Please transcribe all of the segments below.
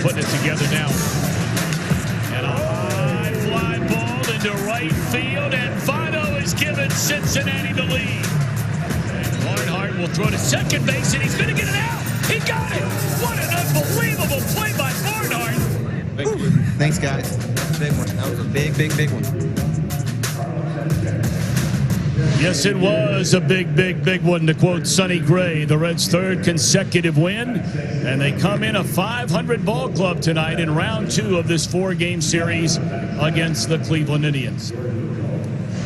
putting it together now. And a high fly ball into right field, and Votto has given Cincinnati the lead. And Barnhart will throw to second base, and he's going to get it out. He got it. What an unbelievable play by Barnhart. Thanks, guys. Big one. That was a big one. Yes, it was a big one, to quote Sonny Gray. The Reds' third consecutive win, and they come in a .500 ball club tonight in round 2 of this 4-game series against the Cleveland Indians.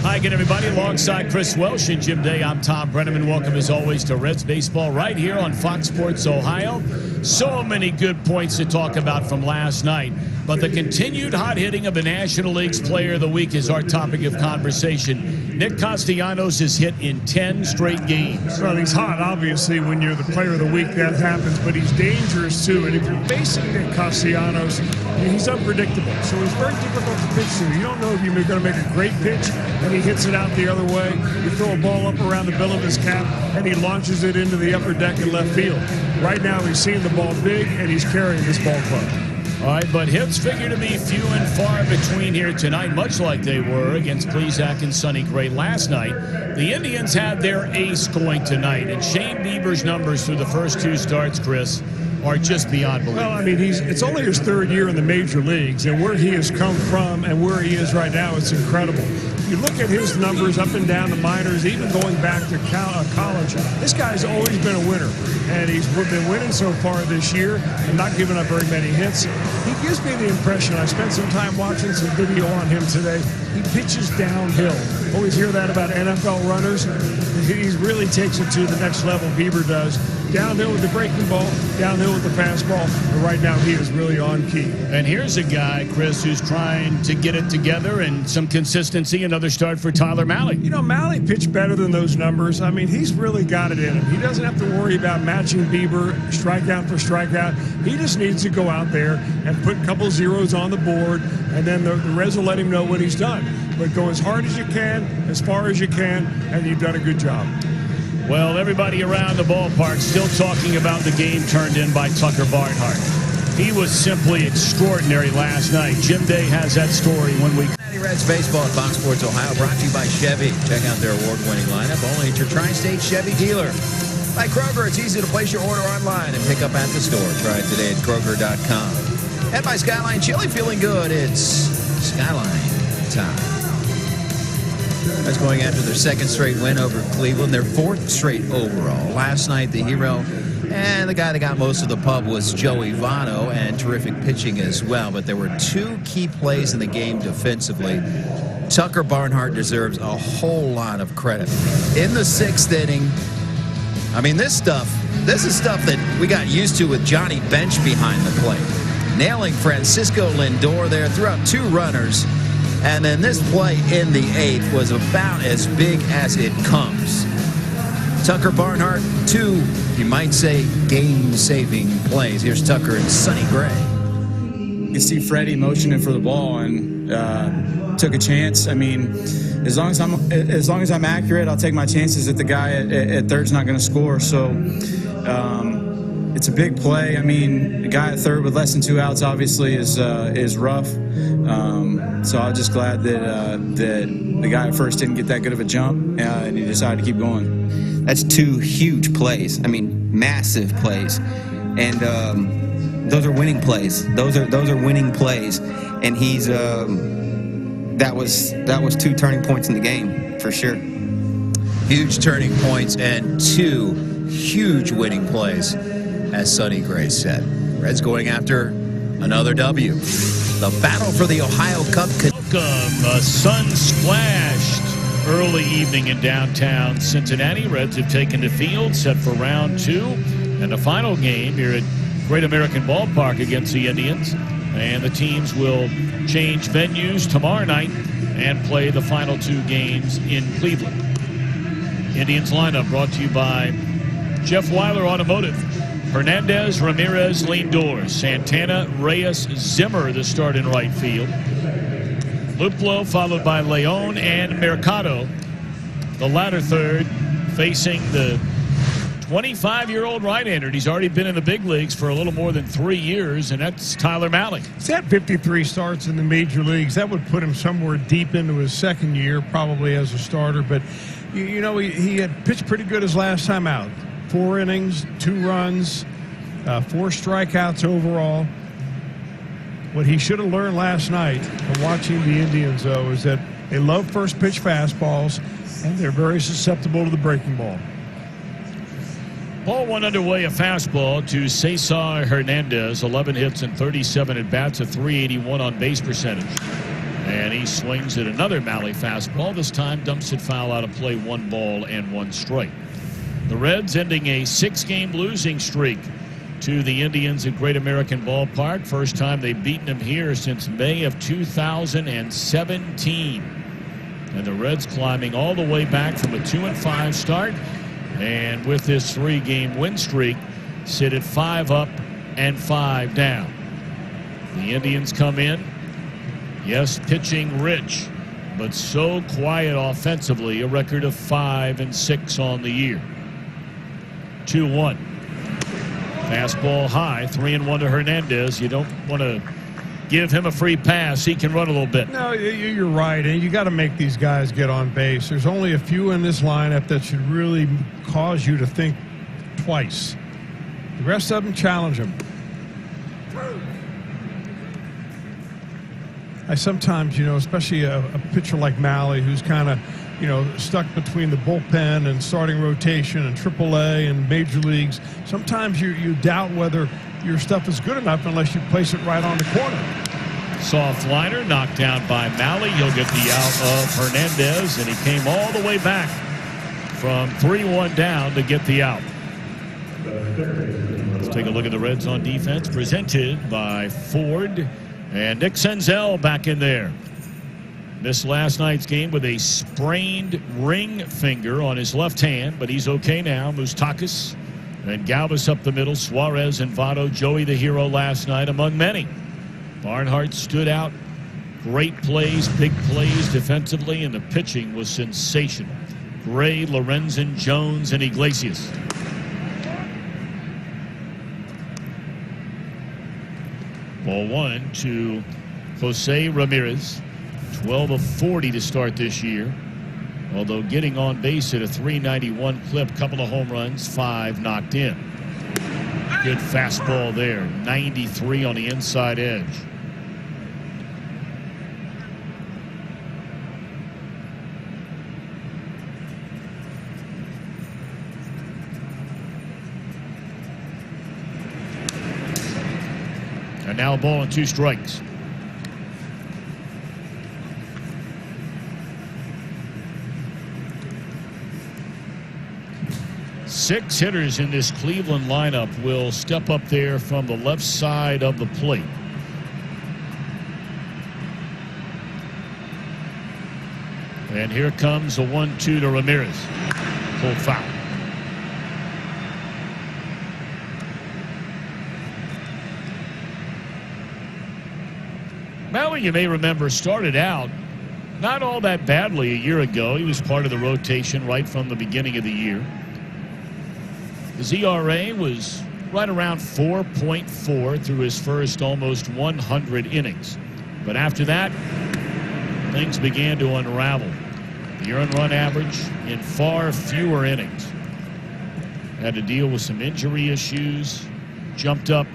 Hi again, everybody. Alongside Chris Welsh and Jim Day, I'm Tom Brenneman. Welcome, as always, to Reds Baseball right here on Fox Sports Ohio. So many good points to talk about from last night, but the continued hot hitting of the National League's Player of the Week is our topic of conversation. Nick Castellanos is hit in 10 straight games. Well, he's hot, obviously, when you're the Player of the Week. That happens, but he's dangerous, too. And if you're facing Nick Castellanos, he's unpredictable. So it's very difficult to pitch to. You don't know if you're going to make a great pitch, and he hits it out the other way. You throw a ball up around the bill of his cap, and he launches it into the upper deck in left field. Right now, he's seeing the ball big, and he's carrying this ball club. All right, but hits figure to be few and far between here tonight, much like they were against Plesac and Sonny Gray last night. The Indians had their ace going tonight, and Shane Bieber's numbers through the first 2 starts, Chris, are just beyond belief. Well, I mean, it's only his 3rd year in the major leagues, and where he has come from and where he is right now, it's incredible. You look at his numbers up and down the minors, even going back to college, this guy's always been a winner, and he's been winning so far this year and not giving up very many hits. He gives me the impression, I spent some time watching some video on him today, he pitches downhill. Always hear that about NFL runners. He really takes it to the next level, Bieber does. Downhill with the breaking ball, downhill with the fastball, and right now he is really on key. And here's a guy, Chris, who's trying to get it together and some consistency. Another start for Tyler Mahle. You know, Mahle pitched better than those numbers. I mean, he's really got it in him. He doesn't have to worry about matching Bieber strikeout for strikeout. He just needs to go out there and put a couple zeros on the board, and then the Reds will let him know what he's done. But go as hard as you can, as far as you can, and you've done a good job. Well, everybody around the ballpark still talking about the game turned in by Tucker Barnhart. He was simply extraordinary last night. Jim Day has that story when we... Reds Baseball at Fox Sports Ohio, brought to you by Chevy. Check out their award-winning lineup only at your Tri-State Chevy dealer. By Kroger, it's easy to place your order online and pick up at the store. Try it today at Kroger.com. And by Skyline Chili, feeling good. It's Skyline time. That's going after their 2nd straight win over Cleveland, their 4th straight overall. Last night, the hero and the guy that got most of the pub was Joey Votto, and terrific pitching as well. But there were 2 key plays in the game defensively. Tucker Barnhart deserves a whole lot of credit. In the 6th inning, I mean, this is stuff that we got used to with Johnny Bench behind the plate. Nailing Francisco Lindor there, threw out 2 runners. And then this play in the 8th was about as big as it comes. Tucker Barnhart, 2, you might say, game-saving plays. Here's Tucker and Sonny Gray. You see Freddie motioning for the ball and took a chance. I mean, as long as I'm accurate, I'll take my chances that the guy at third's not going to score. So it's a big play. I mean, the guy at third with less than 2 outs obviously is rough. So I'm just glad that the guy at first didn't get that good of a jump, and he decided to keep going. That's 2 huge plays. I mean, massive plays, and those are winning plays. Those are winning plays, and he's that was 2 turning points in the game for sure. Huge turning points and 2 huge winning plays, as Sonny Gray said. Reds going after another W. The battle for the Ohio Cup. Welcome. A sun-splashed early evening in downtown Cincinnati. Reds have taken the field, set for round 2. And the final game here at Great American Ballpark against the Indians. And the teams will change venues tomorrow night and play the final 2 games in Cleveland. Indians lineup brought to you by Jeff Weiler Automotive. Hernandez, Ramirez, Lindor, Santana, Reyes, Zimmer, the start in right field. Luplo followed by Leon and Mercado. The latter third facing the 25-year-old right-hander. He's already been in the big leagues for a little more than 3 years, and that's Tyler Mahle. He's had 53 starts in the major leagues. That would put him somewhere deep into his second year, probably as a starter. But, you know, he had pitched pretty good his last time out. 4 innings, 2 runs, 4 strikeouts overall. What he should have learned last night from watching the Indians, though, is that they love first pitch fastballs, and they're very susceptible to the breaking ball. Ball 1 underway, a fastball to Cesar Hernandez. 11 hits and 37 at-bats, a .381 on base percentage. And he swings at another Mahle fastball. This time dumps it foul out of play, 1 ball and 1 strike. The Reds ending a 6-game losing streak to the Indians at Great American Ballpark. First time they've beaten them here since May of 2017. And the Reds climbing all the way back from a 2-5 start. And with this 3-game win streak, sit at 5 up and 5 down. The Indians come in, yes, pitching rich, but so quiet offensively, a record of 5-6 on the year. 2-1. Fastball high, 3-1 to Hernandez. You don't want to give him a free pass. He can run a little bit. No, you're right, and you got to make these guys get on base. There's only a few in this lineup that should really cause you to think twice. The rest of them challenge them. I sometimes, you know, especially a pitcher like Mahle, who's kind of, you know, stuck between the bullpen and starting rotation and AAA and major leagues, sometimes you doubt whether your stuff is good enough unless you place it right on the corner. Soft liner knocked down by Mahle. He'll get the out of Hernandez, and he came all the way back from 3-1 down to get the out. Let's take a look at the Reds on defense, presented by Ford. And Nick Senzel back in there. Missed last night's game with a sprained ring finger on his left hand, but he's okay now. Moustakas and Galvis up the middle. Suarez and Votto, Joey the hero last night among many. Barnhart stood out. Great plays, big plays defensively, and the pitching was sensational. Gray, Lorenzen, Jones, and Iglesias. Ball 1 to Jose Ramirez. 12 of 40 to start this year. Although getting on base at a .391 clip, couple of home runs, 5 knocked in. Good fastball there. 93 on the inside edge. And now a ball and 2 strikes. Six hitters in this Cleveland lineup will step up there from the left side of the plate. And here comes a 1-2 to Ramirez. Pulled foul. Mahle, you may remember, started out not all that badly a year ago. He was part of the rotation right from the beginning of the year. His ERA was right around 4.4 through his first almost 100 innings. But after that, things began to unravel. The earned run average in far fewer innings. Had to deal with some injury issues. Jumped up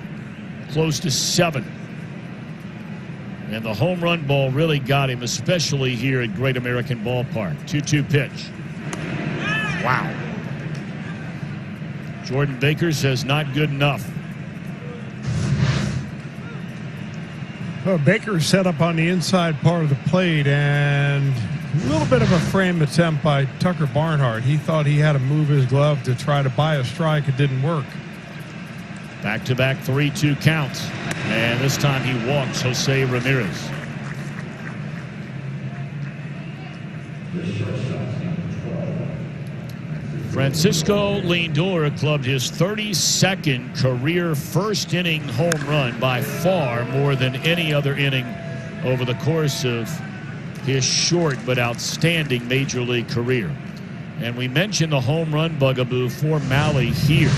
close to 7. And the home run ball really got him, especially here at Great American Ballpark. 2-2 pitch. Wow. Jordan Baker says not good enough. Well, Baker set up on the inside part of the plate, and a little bit of a frame attempt by Tucker Barnhart. He thought he had to move his glove to try to buy a strike. It didn't work. Back-to-back 3-2 counts. And this time he walks Jose Ramirez. Francisco Lindor clubbed his 32nd career first inning home run, by far more than any other inning over the course of his short but outstanding major league career. And we mentioned the home run bugaboo for Mahle here.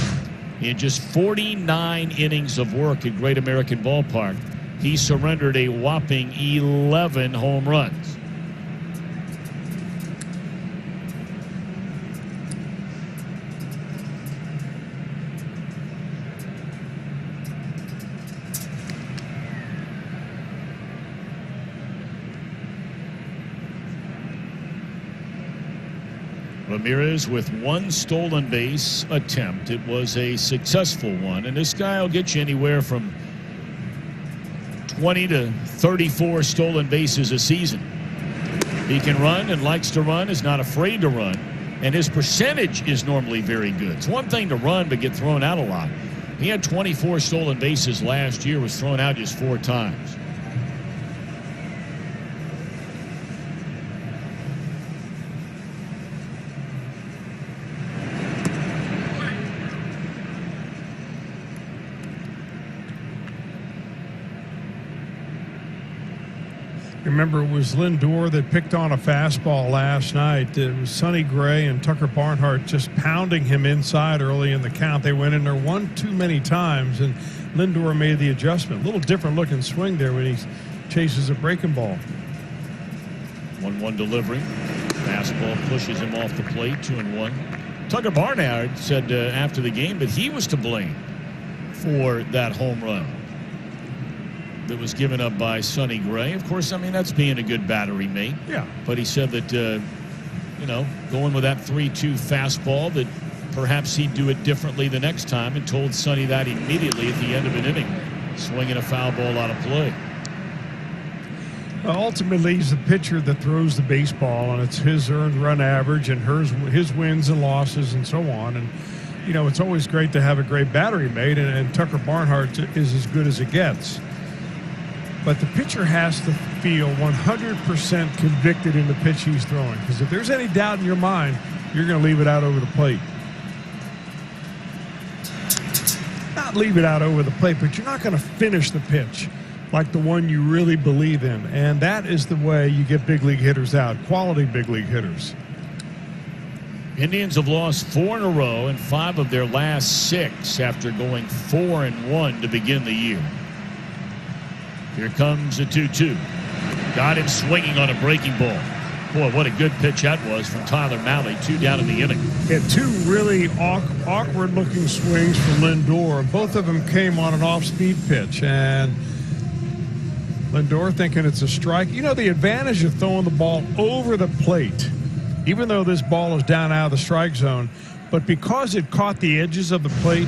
In just 49 innings of work at Great American Ballpark, he surrendered a whopping 11 home runs. Ramirez with one stolen base attempt. It was a successful one, and this guy will get you anywhere from 20 to 34 stolen bases a season. He can run and likes to run, is not afraid to run, and his percentage is normally very good. It's one thing to run but get thrown out a lot. He had 24 stolen bases last year, was thrown out just 4 times. Remember, it was Lindor that picked on a fastball last night. It was Sonny Gray and Tucker Barnhart just pounding him inside early in the count. They went in there one too many times, and Lindor made the adjustment. A little different looking swing there when he chases a breaking ball. 1-1 delivery. Fastball pushes him off the plate, 2-1. Tucker Barnhart said after the game that he was to blame for that home run that was given up by Sonny Gray. Of course, I mean, that's being a good battery mate. Yeah. But he said that, going with that 3-2 fastball, that perhaps he'd do it differently the next time, and told Sonny that immediately at the end of an inning, swinging a foul ball out of play. Well, ultimately, he's the pitcher that throws the baseball, and it's his earned run average and his wins and losses and so on. And, it's always great to have a great battery mate, and Tucker Barnhart is as good as it gets. But the pitcher has to feel 100% convicted in the pitch he's throwing. Because if there's any doubt in your mind, you're going to leave it out over the plate. Not leave it out over the plate, but you're not going to finish the pitch like the one you really believe in. And that is the way you get big league hitters out, quality big league hitters. Indians have lost 4 in a row and 5 of their last 6 after going 4-1 to begin the year. Here comes a 2-2. Got him swinging on a breaking ball. Boy, what a good pitch that was from Tyler Mahle. 2 down in the inning. Yeah, 2 really awkward-looking swings from Lindor. Both of them came on an off-speed pitch. And Lindor thinking it's a strike. The advantage of throwing the ball over the plate, even though this ball is down out of the strike zone, but because it caught the edges of the plate,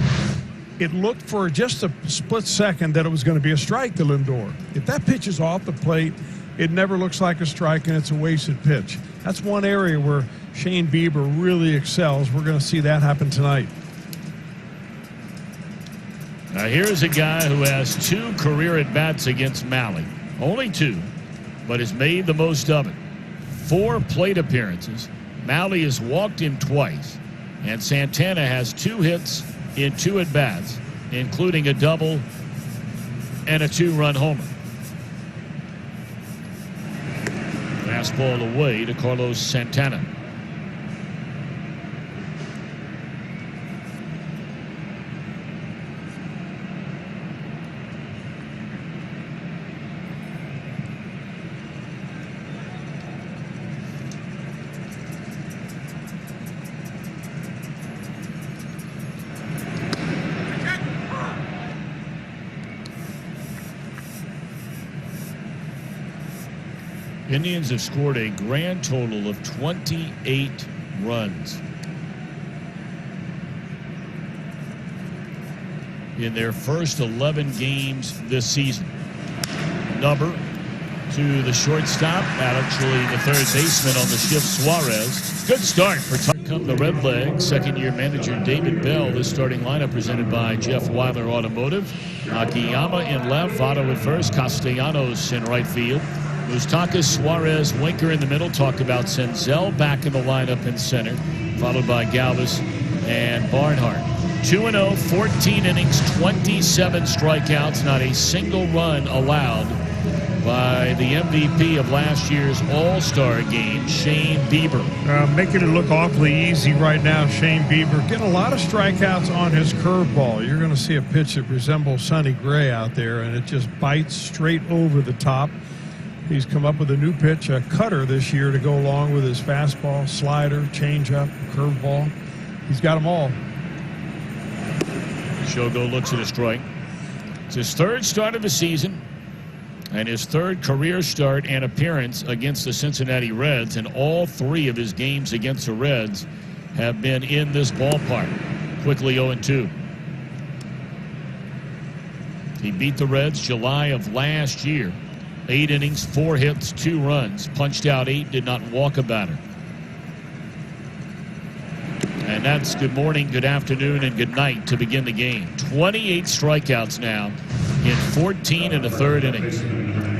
it looked for just a split second that it was going to be a strike to Lindor. If that pitch is off the plate, it never looks like a strike, and it's a wasted pitch. That's one area where Shane Bieber really excels. We're going to see that happen tonight. Now here's a guy who has 2 career at-bats against Mahle. Only 2, but has made the most of it. 4 plate appearances. Mahle has walked him twice, and Santana has 2 hits in 2 at-bats, including a double and a 2-run homer. Fastball away to Carlos Santana. Indians have scored a grand total of 28 runs in their first 11 games this season. Number to the shortstop, actually the third baseman on the shift, Suarez. Good start for Come the Red Leg, second-year manager David Bell. This starting lineup presented by Jeff Weiler Automotive. Akiyama in left, Votto at first, Castellanos in right field. Moustakas, Suarez, Winker in the middle. Talked about Senzel back in the lineup in center, followed by Galvis and Barnhart. 2-0, 14 innings, 27 strikeouts, not a single run allowed by the MVP of last year's All-Star game, Shane Bieber. Making it look awfully easy right now, Shane Bieber. Getting a lot of strikeouts on his curveball. You're going to see a pitch that resembles Sonny Gray out there, and it just bites straight over the top. He's come up with a new pitch, a cutter this year to go along with his fastball, slider, changeup, curveball. He's got them all. Shogo looks at a strike. It's his third start of the season and his third career start and appearance against the Cincinnati Reds, and all three of his games against the Reds have been in this ballpark. Quickly 0-2. He beat the Reds July of last year. 8 innings, 4 hits, 2 runs. Punched out 8, did not walk a batter. And that's good morning, good afternoon, and good night to begin the game. 28 strikeouts now in 14 1/3 innings.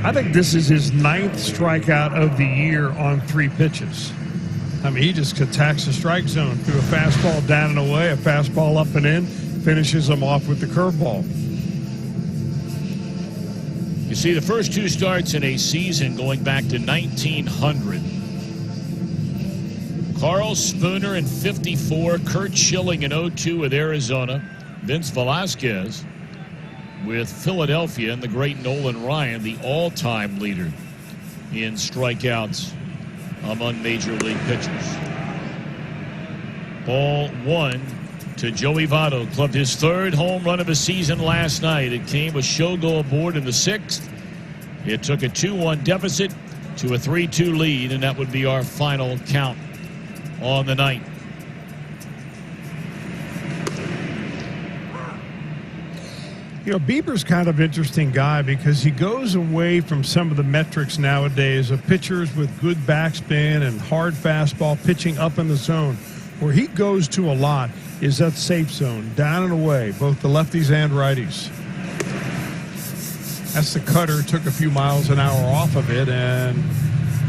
I think this is his 9th strikeout of the year on 3 pitches. I mean, he just attacks the strike zone through a fastball down and away, a fastball up and in, finishes them off with the curveball. You see, the first 2 starts in a season going back to 1900. Carl Spooner in 54, Kurt Schilling in 02 with Arizona, Vince Velasquez with Philadelphia, and the great Nolan Ryan, the all-time leader in strikeouts among major league pitchers. Ball 1 to Joey Votto. Clubbed his 3rd home run of the season last night. It came with Shogo aboard in the 6th. It took a 2-1 deficit to a 3-2 lead, and that would be our final count on the night. You know, Bieber's kind of interesting guy because he goes away from some of the metrics nowadays of pitchers with good backspin and hard fastball pitching up in the zone. Where he goes to a lot is that safe zone, down and away, both the lefties and righties. That's the cutter, took a few miles an hour off of it, and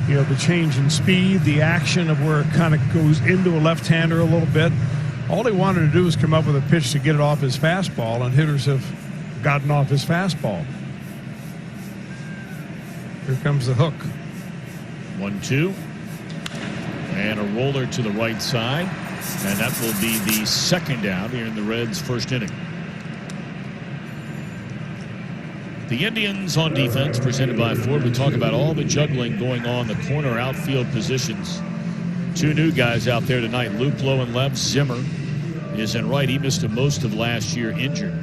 you know, the change in speed, the action of where it kind of goes into a left-hander a little bit. All they wanted to do was come up with a pitch to get it off his fastball, and hitters have gotten off his fastball. Here comes the hook. 1-2. And a roller to the right side. And that will be the second out here in the Reds' first inning. The Indians on defense, presented by Ford. We talk about all the juggling going on, the corner outfield positions. 2 new guys out there tonight, Luplow and left. Zimmer is in right. He missed most of last year injured.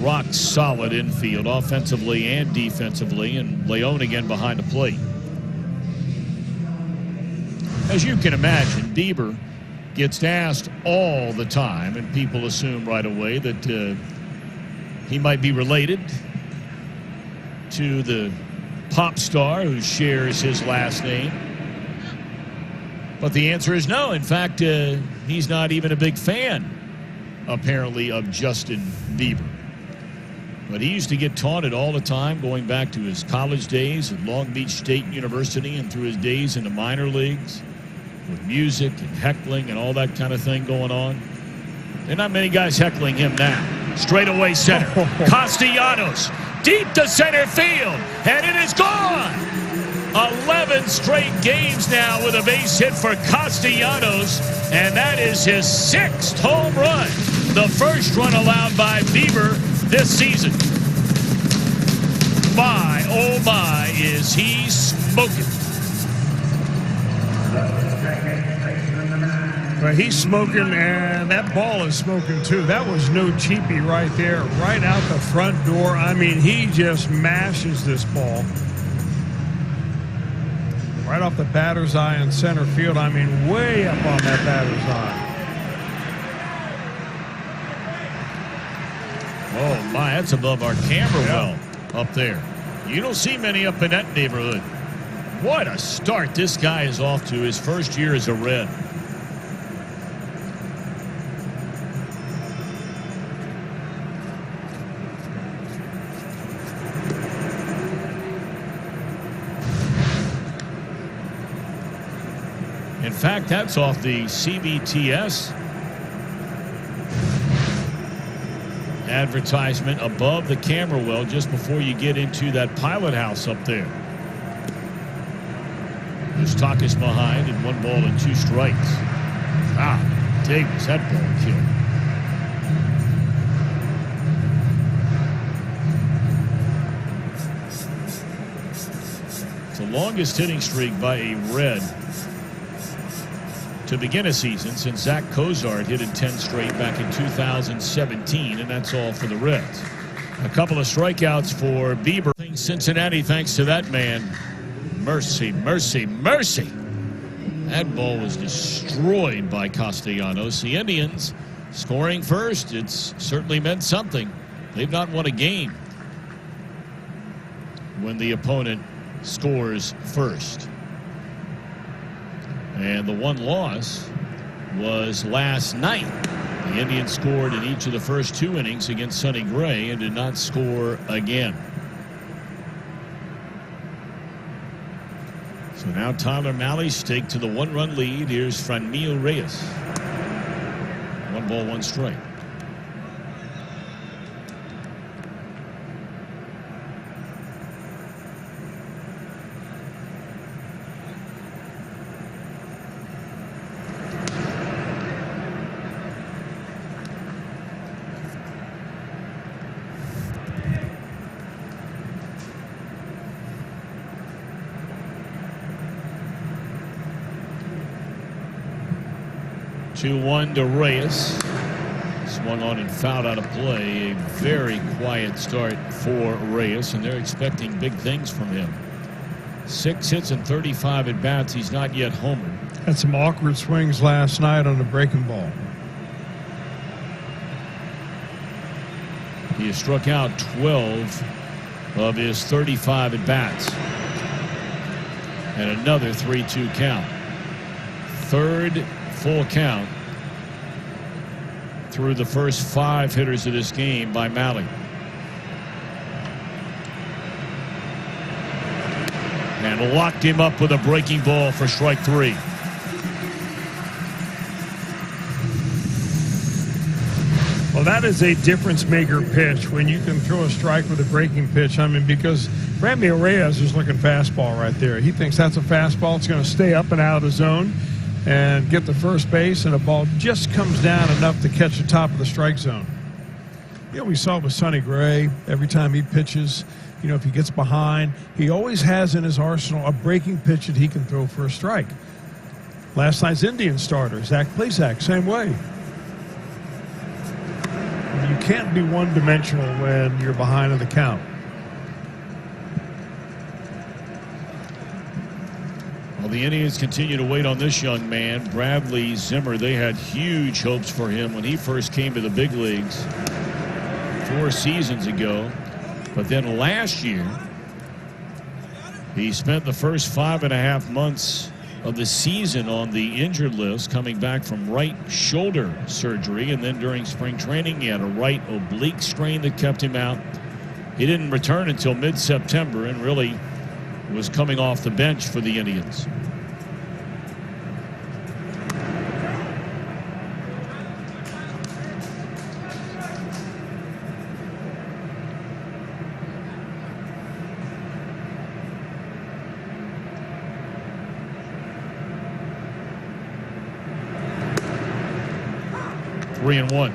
Rock solid infield, offensively and defensively, and Leone again behind the plate. As you can imagine, Bieber gets asked all the time, and people assume right away that he might be related to the pop star who shares his last name. But the answer is no. In fact, he's not even a big fan, apparently, of Justin Bieber. But he used to get taunted all the time, going back to his college days at Long Beach State University and through his days in the minor leagues, with music and heckling and all that kind of thing going on. There are not many guys heckling him now. Straight away center. Castellanos deep to center field, and it is gone. 11 straight games now with a base hit for Castellanos, and that is his 6th home run. The first run allowed by Bieber this season. My, oh my, is he smoking. But he's smoking, and that ball is smoking too. That was no cheapie right there, right out the front door. I mean, he just mashes this ball. Right off the batter's eye in center field. I mean, way up on that batter's eye. Oh my, that's above our camera well up there. You don't see many up in that neighborhood. What a start this guy is off to his first year as a Red. In fact, that's off the CBTS advertisement above the camera well just before you get into that pilot house up there. Moustakis behind and 1 ball and 2 strikes. Ah, Davis, that ball killed. It's the longest hitting streak by a Red to begin a season since Zach Cozart hit in 10 straight back in 2017, and that's all for the Reds. A couple of strikeouts for Bieber. Cincinnati, thanks to that man. Mercy, mercy, mercy. That ball was destroyed by Castellanos. The Indians scoring first. It's certainly meant something. They've not won a game when the opponent scores first. And the one loss was last night. The Indians scored in each of the first 2 innings against Sonny Gray and did not score again. So now Tyler Mahle staked to the 1-run lead. Here's Franmil Reyes. 1 ball, 1 strike. Two-1 to Reyes. Swung on and fouled out of play. A very quiet start for Reyes, and they're expecting big things from him. 6 hits and 35 at bats. He's not yet homered. Had some awkward swings last night on the breaking ball. He has struck out 12 of his 35 at bats. And another 3-2 count. Third full count through the first 5 hitters of this game by Mahle. And locked him up with a breaking ball for strike 3. Well, that is a difference maker pitch when you can throw a strike with a breaking pitch. I mean, because Franmil Reyes is looking fastball right there. He thinks that's a fastball. It's going to stay up and out of the zone and get to first base, and the ball just comes down enough to catch the top of the strike zone. You know, we saw it with Sonny Gray. Every time he pitches, you know, if he gets behind, he always has in his arsenal a breaking pitch that he can throw for a strike. Last night's Indian starter, Zach Plesac, same way. You can't be one-dimensional when you're behind in the count. Well, the Indians continue to wait on this young man, Bradley Zimmer. They had huge hopes for him when he first came to the big leagues 4 seasons ago. But then last year, he spent the first 5.5 months of the season on the injured list, coming back from right shoulder surgery. And then during spring training, he had a right oblique strain that kept him out. He didn't return until mid-September and really was coming off the bench for the Indians. Three and one.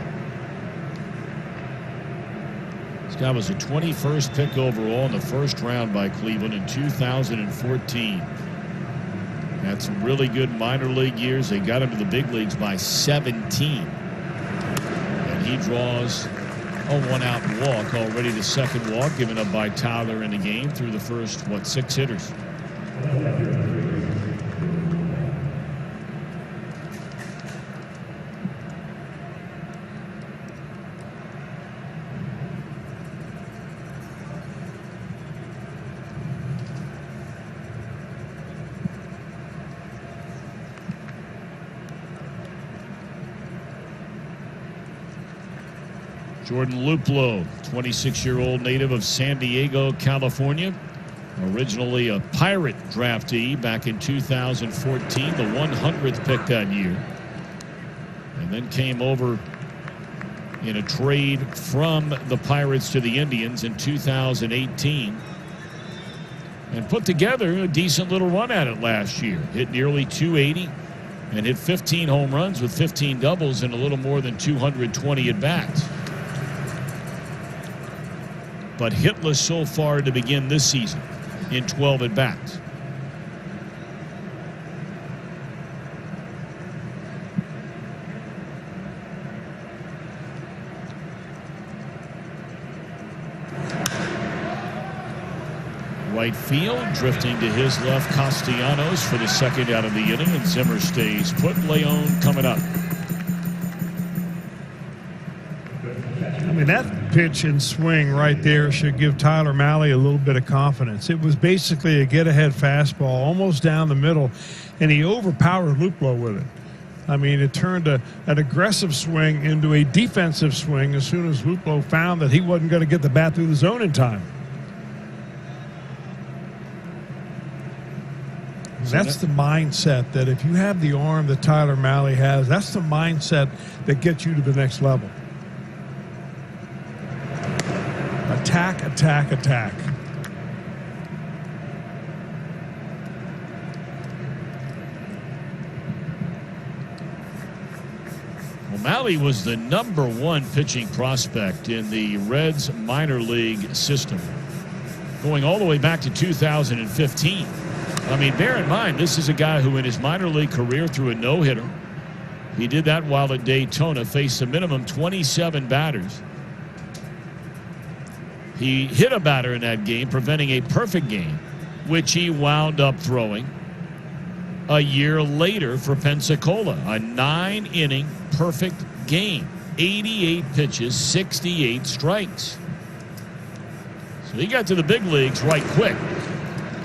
This guy was a 21st pick overall in the first round by Cleveland in 2014. Had some really good minor league years. They got him to the big leagues by 17. And he draws a 1-out walk, already the second walk given up by Tyler in the game through the first, 6 hitters. Jordan Luplow, 26-year-old native of San Diego, California. Originally a Pirate draftee back in 2014, the 100th pick that year. And then came over in a trade from the Pirates to the Indians in 2018. And put together a decent little run at it last year. Hit nearly 280 and hit 15 home runs with 15 doubles and a little more than 220 at-bats. But hitless so far to begin this season in 12 at-bats. Right field, drifting to his left, Castellanos for the second out of the inning, and Zimmer stays put. Leon coming up. I mean, that pitch and swing right there should give Tyler Mahle a little bit of confidence. It was basically a get-ahead fastball, almost down the middle, and he overpowered Luplow with it. I mean, it turned an aggressive swing into a defensive swing as soon as Luplow found that he wasn't going to get the bat through the zone in time. That's the mindset that if you have the arm that Tyler Mahle has, that's the mindset that gets you to the next level. Attack, attack, attack. Well, Mahle was the #1 pitching prospect in the Reds minor league system, going all the way back to 2015. I mean, bear in mind, this is a guy who in his minor league career threw a no-hitter. He did that while at Daytona, faced a minimum 27 batters. He hit a batter in that game, preventing a perfect game, which he wound up throwing a year later for Pensacola. A 9-inning perfect game. 88 pitches, 68 strikes. So he got to the big leagues right quick.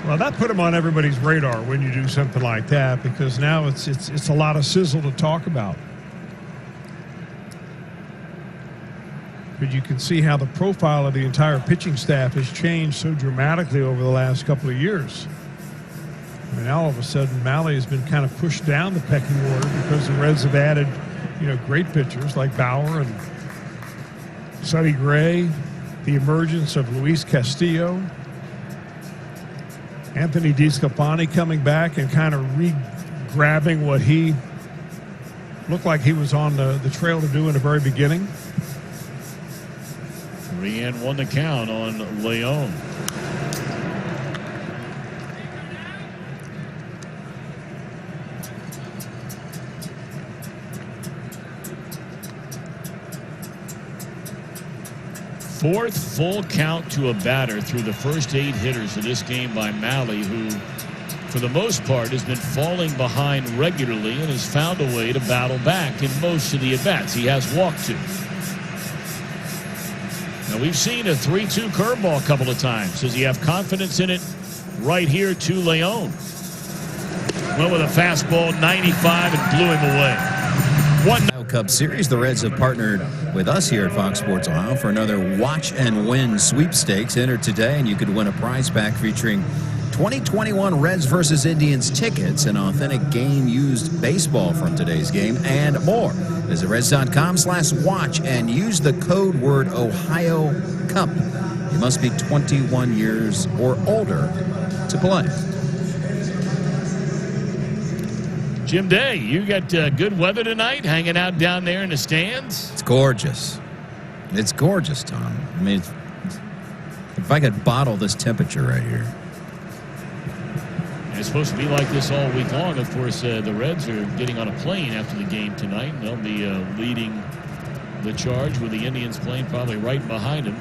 Well, that put him on everybody's radar when you do something like that, because now it's a lot of sizzle to talk about. But you can see how the profile of the entire pitching staff has changed so dramatically over the last couple of years. I mean, now all of a sudden, Mahle has been kind of pushed down the pecking order because the Reds have added, great pitchers like Bauer and Sonny Gray, the emergence of Luis Castillo, Anthony DeSclafani coming back and kind of re-grabbing what he looked like he was on the trail to do in the very beginning. 3-1 the count on Leon. Fourth full count to a batter through the first 8 hitters of this game by Mahle, who, for the most part, has been falling behind regularly and has found a way to battle back in most of the at-bats. He has walked 2. Now, we've seen a 3-2 curveball a couple of times. Does he have confidence in it right here to Leon? Went with a fastball, 95, and blew him away. Cup Series. The Reds have partnered with us here at Fox Sports Ohio for another Watch and Win sweepstakes. Enter today and you could win a prize pack featuring 2021 Reds versus Indians tickets, an authentic game-used baseball from today's game, and more. Visit Reds.com/watch and use the code word Ohio Cup. You must be 21 years or older to play. Jim Day, you got good weather tonight, hanging out down there in the stands? It's gorgeous. It's gorgeous, Tom. I mean, if I could bottle this temperature right here. It's supposed to be like this all week long. Of course, the Reds are getting on a plane after the game tonight. They'll be leading the charge with the Indians plane probably right behind them,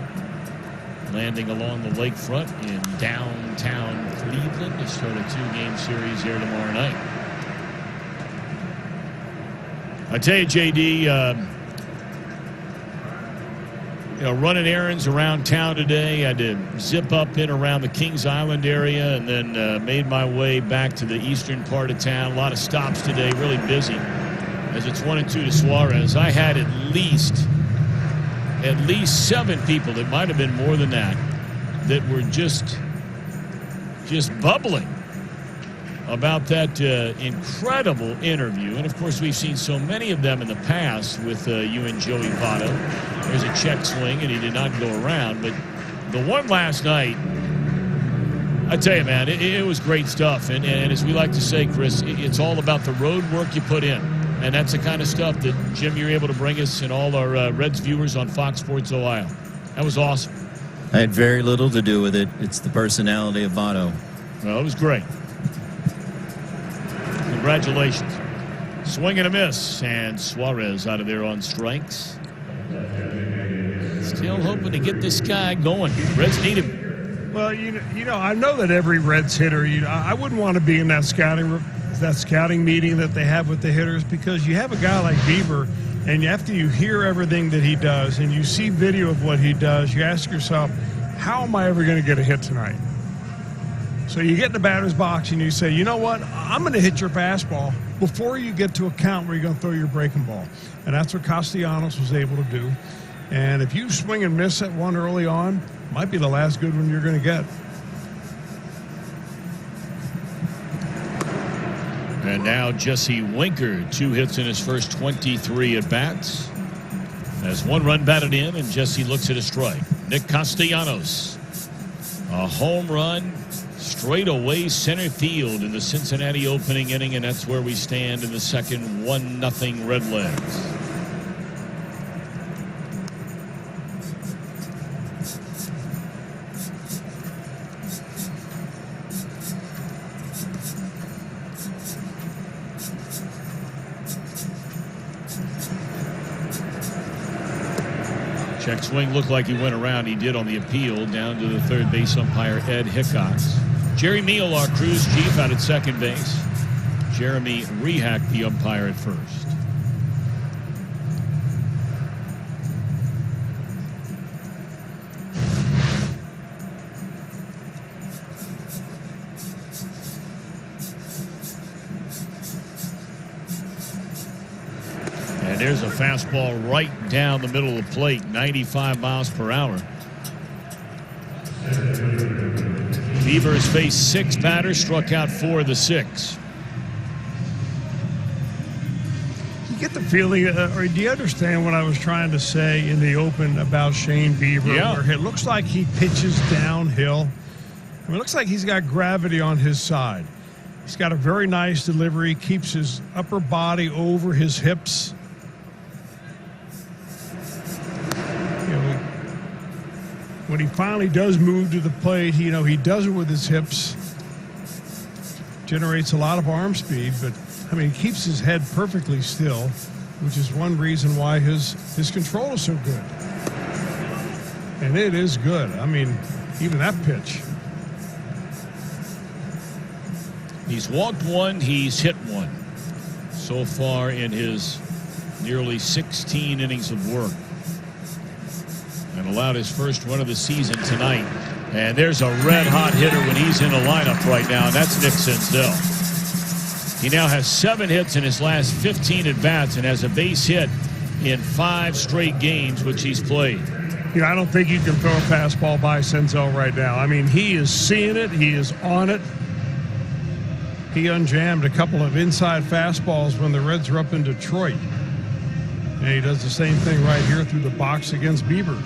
landing along the lakefront in downtown Cleveland to start a 2-game series here tomorrow night. I tell you, JD, running errands around town today. I had to zip up in around the Kings Island area and then made my way back to the eastern part of town. A lot of stops today, really busy. As it's 1-2 to Suarez, I had at least 7 people, that might have been more than that were just bubbling about that incredible interview. And, of course, we've seen so many of them in the past with you and Joey Votto. There's a check swing, and he did not go around. But the one last night, I tell you, man, it was great stuff. And as we like to say, Chris, it's all about the road work you put in. And that's the kind of stuff that, Jim, you're able to bring us and all our Reds viewers on Fox Sports Ohio. That was awesome. I had very little to do with it. It's the personality of Votto. Well, it was great. Congratulations. Swing and a miss, and Suarez out of there on strikes. Still hoping to get this guy going. Reds need him. Well, you know, I know that every Reds hitter, I wouldn't want to be in that scouting meeting that they have with the hitters, because you have a guy like Bieber, and after you hear everything that he does and you see video of what he does, you ask yourself, how am I ever going to get a hit tonight? So you get in the batter's box and you say, you know what, I'm going to hit your fastball before you get to a count where you're going to throw your breaking ball. And that's what Castellanos was able to do. And if you swing and miss at one early on, might be the last good one you're going to get. And now Jesse Winker, 2 hits in his first 23 at-bats. As 1 run batted in, and Jesse looks at a strike. Nick Castellanos, a home run straight away center field in the Cincinnati opening inning, and that's where we stand in the second. 1-0 Redlegs. Check swing looked like he went around. He did on the appeal down to the third base umpire, Ed Hickox. Jerry Meal, our crew's chief, out at second base. Jeremy Rehack, the umpire, at first. And there's a fastball right down the middle of the plate, 95 miles per hour. Beaver has faced 6 batters, struck out 4 of the 6. You get the feeling, or do you understand what I was trying to say in the open about Shane Bieber? Yeah. Where it looks like he pitches downhill. I mean, it looks like he's got gravity on his side. He's got a very nice delivery, keeps his upper body over his hips. When he finally does move to the plate, he does it with his hips. Generates a lot of arm speed, but I mean, he keeps his head perfectly still, which is one reason why his control is so good. And it is good. I mean, even that pitch. He's walked 1, he's hit 1 so far in his nearly 16 innings of work. And allowed his first run of the season tonight. And there's a red-hot hitter when he's in the lineup right now, and that's Nick Senzel. He now has 7 hits in his last 15 at-bats and has a base hit in 5 straight games which he's played. I don't think you can throw a fastball by Senzel right now. I mean, he is seeing it. He is on it. He unjammed a couple of inside fastballs when the Reds were up in Detroit. And he does the same thing right here through the box against Bieber.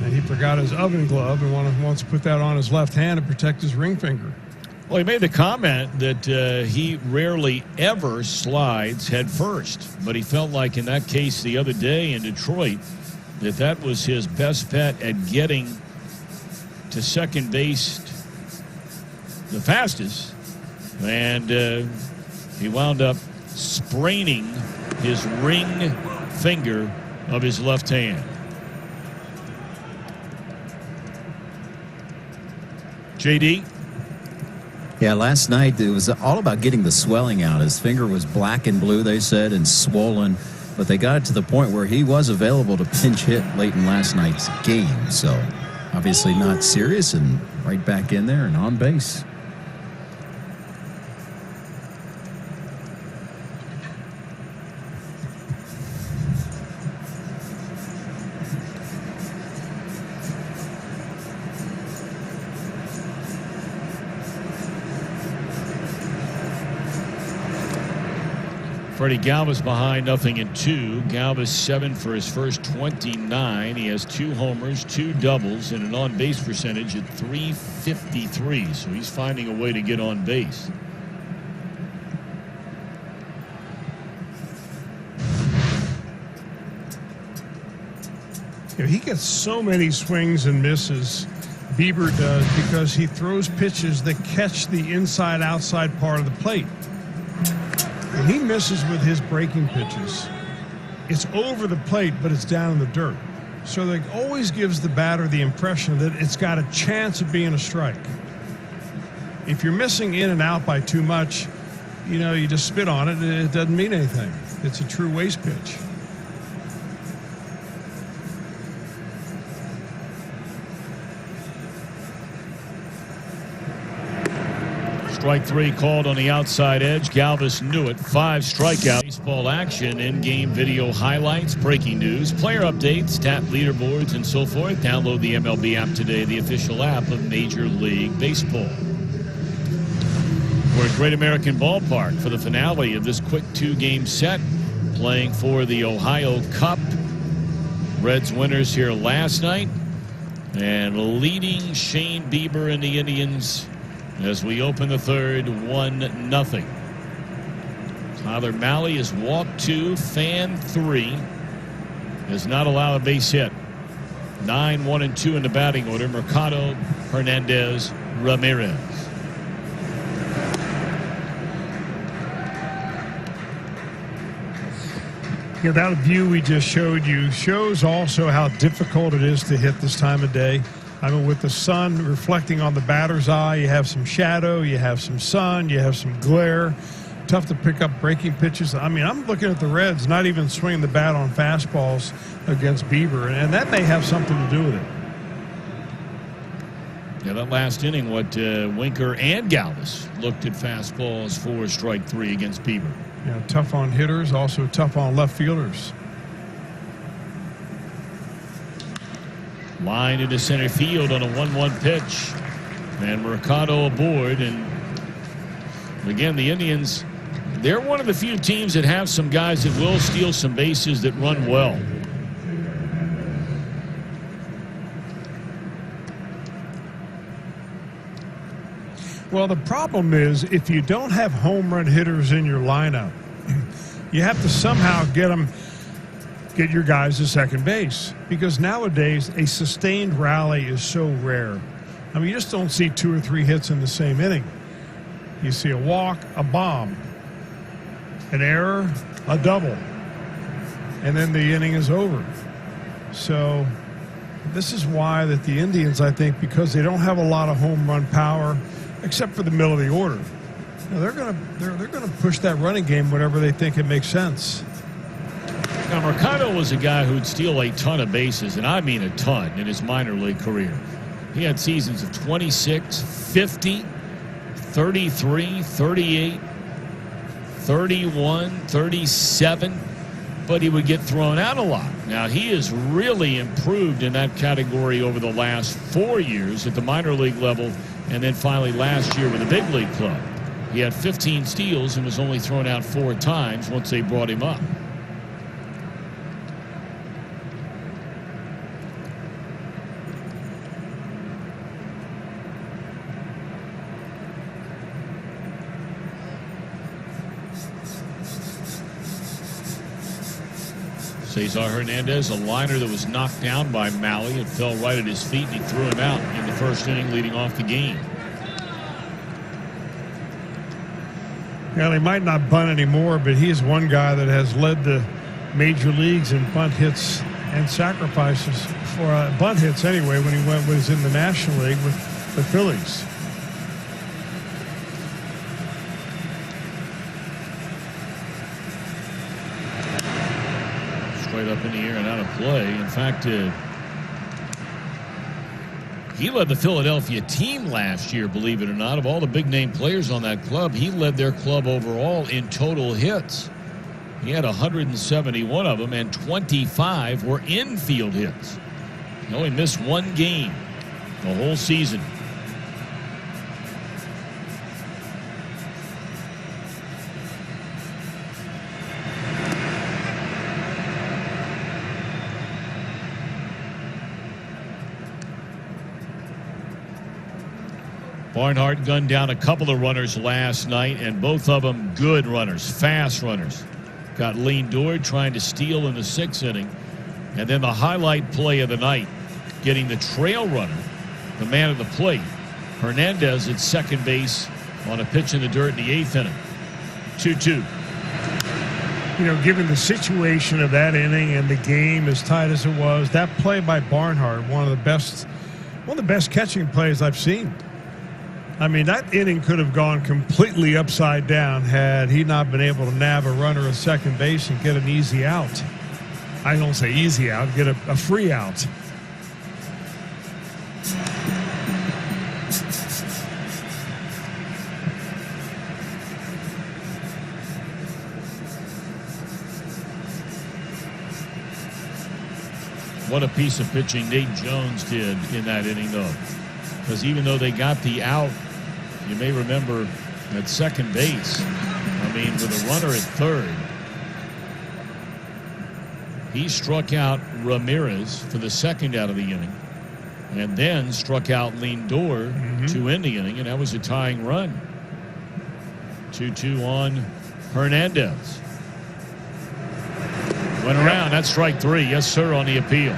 And he forgot his oven glove and wants to put that on his left hand to protect his ring finger. Well, he made the comment that he rarely ever slides head first, but he felt like in that case the other day in Detroit that was his best bet at getting to second base the fastest, and he wound up spraining his ring finger of his left hand. JD? Yeah, last night it was all about getting the swelling out. His finger was black and blue, they said, and swollen. But they got it to the point where he was available to pinch hit late in last night's game. So obviously not serious and right back in there and on base. Freddie Galvis behind 0-2. Galvis 7 for his first 29. He has 2 homers, 2 doubles, and an on-base percentage at .353. So he's finding a way to get on base. He gets so many swings and misses, Bieber does, because he throws pitches that catch the inside-outside part of the plate. And he misses with his breaking pitches. It's over the plate, but it's down in the dirt. So that always gives the batter the impression that it's got a chance of being a strike. If you're missing in and out by too much, you just spit on it, and it doesn't mean anything. It's a true waste pitch. Strike 3 called on the outside edge. Galvis knew it. 5 strikeouts. Baseball action, in-game video highlights, breaking news, player updates, tap leaderboards, and so forth. Download the MLB app today, the official app of Major League Baseball. We're at Great American Ballpark for the finale of this quick 2-game set, playing for the Ohio Cup. Reds winners here last night, and leading Shane Bieber and the Indians as we open the third, 1-0. Tyler Mahle has walked 2, fanned 3, has not allowed a base hit. 9, 1, and 2 in the batting order. Mercado, Hernandez, Ramirez. That view we just showed you shows also how difficult it is to hit this time of day. I mean, with the sun reflecting on the batter's eye, you have some shadow, you have some sun, you have some glare. Tough to pick up breaking pitches. I mean, I'm looking at the Reds not even swinging the bat on fastballs against Bieber, and that may have something to do with it. Yeah, that last inning, Winker and Galvis looked at fastballs for strike 3 against Bieber. Yeah, tough on hitters, also tough on left fielders. Line into center field on a 1-1 pitch. And Mercado aboard. And again, the Indians, they're one of the few teams that have some guys that will steal some bases that run well. Well, the problem is if you don't have home run hitters in your lineup, you have to somehow get your guys to second base, because nowadays a sustained rally is so rare. I mean, you just don't see 2 or 3 hits in the same inning. You see a walk, a bomb, an error, a double, and then the inning is over. So this is why that the Indians, I think, because they don't have a lot of home run power, except for the middle of the order, they're gonna push that running game whenever they think it makes sense. Now, Mercado was a guy who'd steal a ton of bases, and I mean a ton, in his minor league career. He had seasons of 26, 50, 33, 38, 31, 37, but he would get thrown out a lot. Now, he has really improved in that category over the last 4 years at the minor league level, and then finally last year with the big league club. He had 15 steals and was only thrown out 4 times once they brought him up. Cesar Hernandez, a liner that was knocked down by Mahle. It fell right at his feet, and he threw him out in the first inning, leading off the game. Well, he might not bunt anymore, but he is one guy that has led the major leagues in bunt hits and sacrifices for bunt hits anyway when he was in the National League with the Phillies. Straight up in the air and out of play. In fact, he led the Philadelphia team last year, believe it or not. Of all the big-name players on that club, he led their club overall in total hits. He had 171 of them, and 25 were infield hits. He only missed 1 game the whole season. Barnhart gunned down a couple of runners last night, and both of them good runners, fast runners. Got Lindor trying to steal in the 6th inning. And then the highlight play of the night, getting the trail runner, the man at the plate, Hernandez at second base on a pitch in the dirt in the 8th inning. 2-2. You know, given the situation of that inning and the game as tight as it was, that play by Barnhart, one of the best catching plays I've seen. I mean, that inning could have gone completely upside down had he not been able to nab a runner at second base and get an easy out. I don't say easy out, get a free out. What a piece of pitching Nate Jones did in that inning, though. Because even though they got the out, you may remember at second base, I mean, with a runner at third, he struck out Ramirez for the second out of the inning and then struck out Lindor to end the inning, and that was a tying run. 2-2 on Hernandez. Went around. That's strike 3. Yes, sir, on the appeal.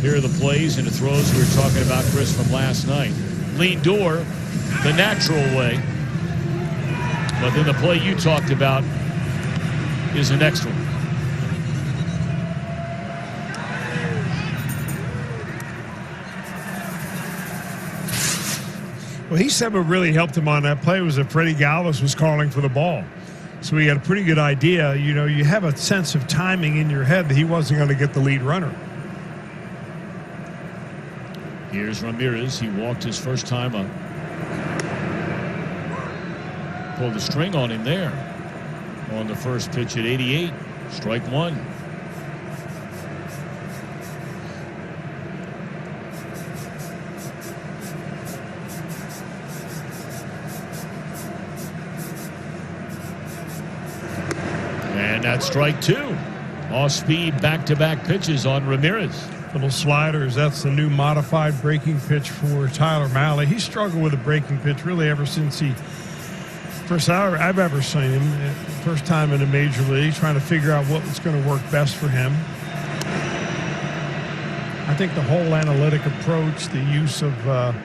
Here are the plays and the throws we were talking about, Chris, from last night. Lindor, the natural way. But then the play you talked about is the next one. Well, he said what really helped him on that play was that Freddie Galvis was calling for the ball. So he had a pretty good idea. You know, you have a sense of timing in your head that he wasn't going to get the lead runner. Here's Ramirez. He walked his first time up. Pulled the string on him there on the first pitch at 88. Strike 1. And that's strike 2. Off speed, back-to-back pitches on Ramirez. Little sliders. That's the new modified breaking pitch for Tyler Mahle. He struggled with a breaking pitch really ever since first I've ever seen him. First time in a major league, trying to figure out what was going to work best for him. I think the whole analytic approach, the use of the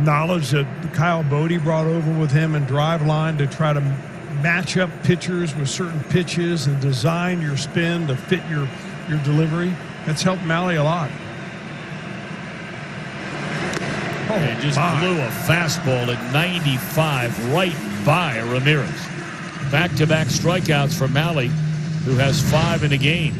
knowledge that Kyle Bodie brought over with him and drive line to try to match up pitchers with certain pitches and design your spin to fit your delivery. That's helped Mahle a lot. And just blew a fastball at 95 right by Ramirez. Back-to-back strikeouts for Mahle, who has 5 in the game.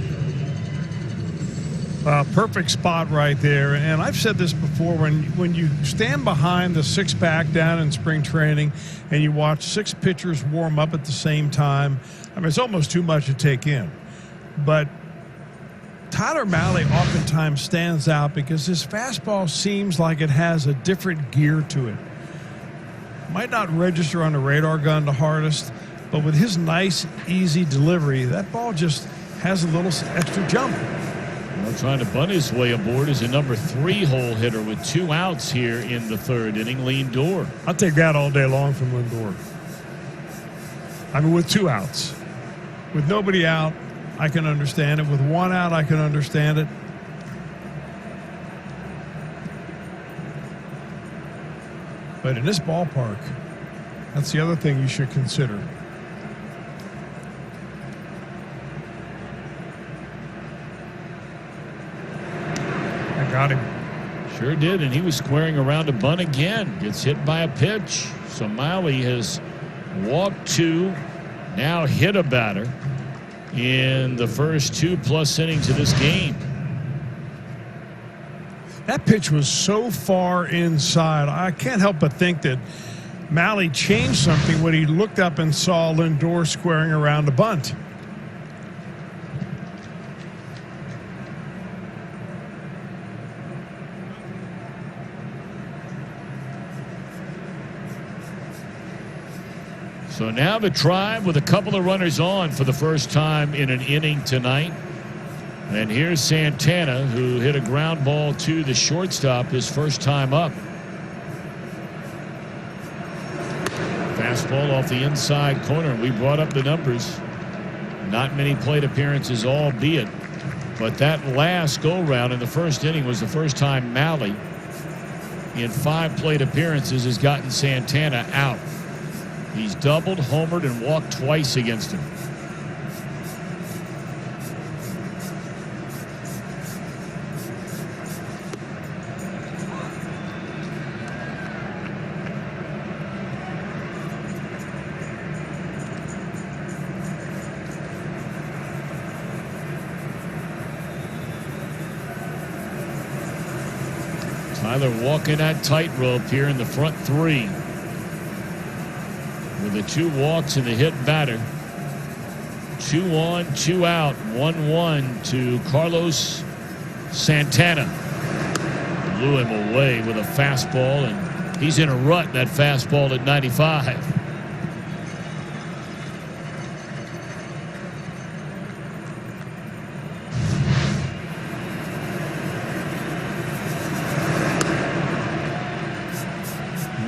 Perfect spot right there. And I've said this before, when you stand behind the six-pack down in spring training and you watch 6 pitchers warm up at the same time, I mean, it's almost too much to take in. But Tyler Mahle oftentimes stands out because his fastball seems like it has a different gear to it. Might not register on the radar gun the hardest, but with his nice, easy delivery, that ball just has a little extra jump. Well, trying to bunt his way aboard is a number 3 hole hitter with 2 outs here in the 3rd inning, Lindor. I'll take that all day long from Lindor. I mean, with 2 outs. With nobody out, I can understand it. With 1 out, I can understand it. But in this ballpark, that's the other thing you should consider. I got him. Sure did, and he was squaring around a bunt again. Gets hit by a pitch. So Mahle has walked 2, now hit a batter in the first 2+ innings of this game. That pitch was so far inside. I can't help but think that Mahle changed something when he looked up and saw Lindor squaring around a bunt. So now the Tribe with a couple of runners on for the first time in an inning tonight. And here's Santana, who hit a ground ball to the shortstop his first time up. Fastball off the inside corner. We brought up the numbers. Not many plate appearances, albeit. But that last go-round in the first inning was the first time Mahle, in 5 plate appearances, has gotten Santana out. He's doubled, homered, and walked twice against him. Tyler walking that tightrope here in the front 3. With the 2 walks and the hit batter. 2 on, 2 out, 1-1 to Carlos Santana. Blew him away with a fastball, and he's in a rut, that fastball at 95.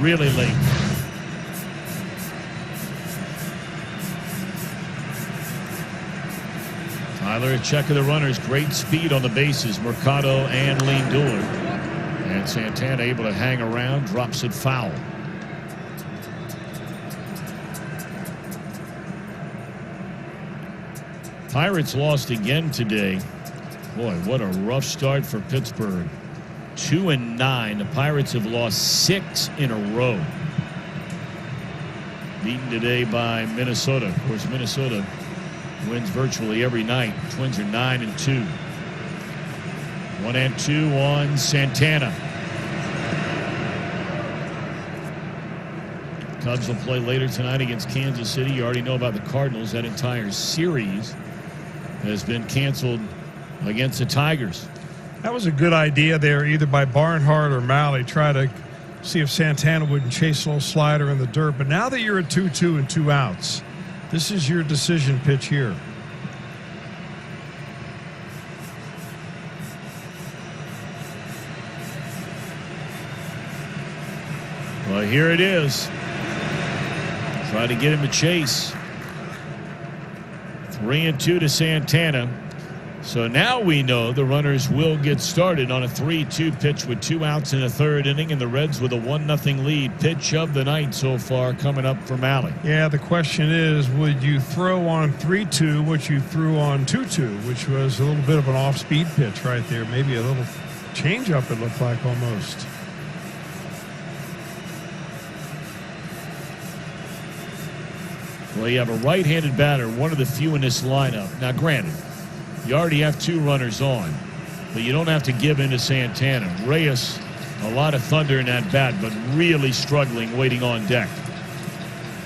Really late. Tyler, a check of the runners. Great speed on the bases. Mercado and Lindor. And Santana able to hang around. Drops it foul. Pirates lost again today. Boy, what a rough start for Pittsburgh. 2-9. The Pirates have lost 6 in a row. Beaten today by Minnesota. Of course, Minnesota wins virtually every night. Twins are 9-2. 1-2 on Santana. Cubs will play later tonight against Kansas City. You already know about the Cardinals. That entire series has been canceled against the Tigers. That was a good idea there, either by Barnhart or Mahle. Try to see if Santana wouldn't chase a little slider in the dirt. But now that you're at 2-2 and 2 outs, this is your decision pitch here. Well, here it is. Try to get him to chase. 3-2 to Santana. So now we know the runners will get started on a 3-2 pitch with 2 outs in the 3rd inning, and the Reds with a 1-0 lead. Pitch of the night so far coming up for Mahle. Yeah, the question is, would you throw on 3-2 what you threw on 2-2, which was a little bit of an off-speed pitch right there. Maybe a little change-up, it looked like almost. Well, you have a right-handed batter, one of the few in this lineup. Now, granted, you already have 2 runners on, but you don't have to give in to Santana. Reyes, a lot of thunder in that bat, but really struggling waiting on deck.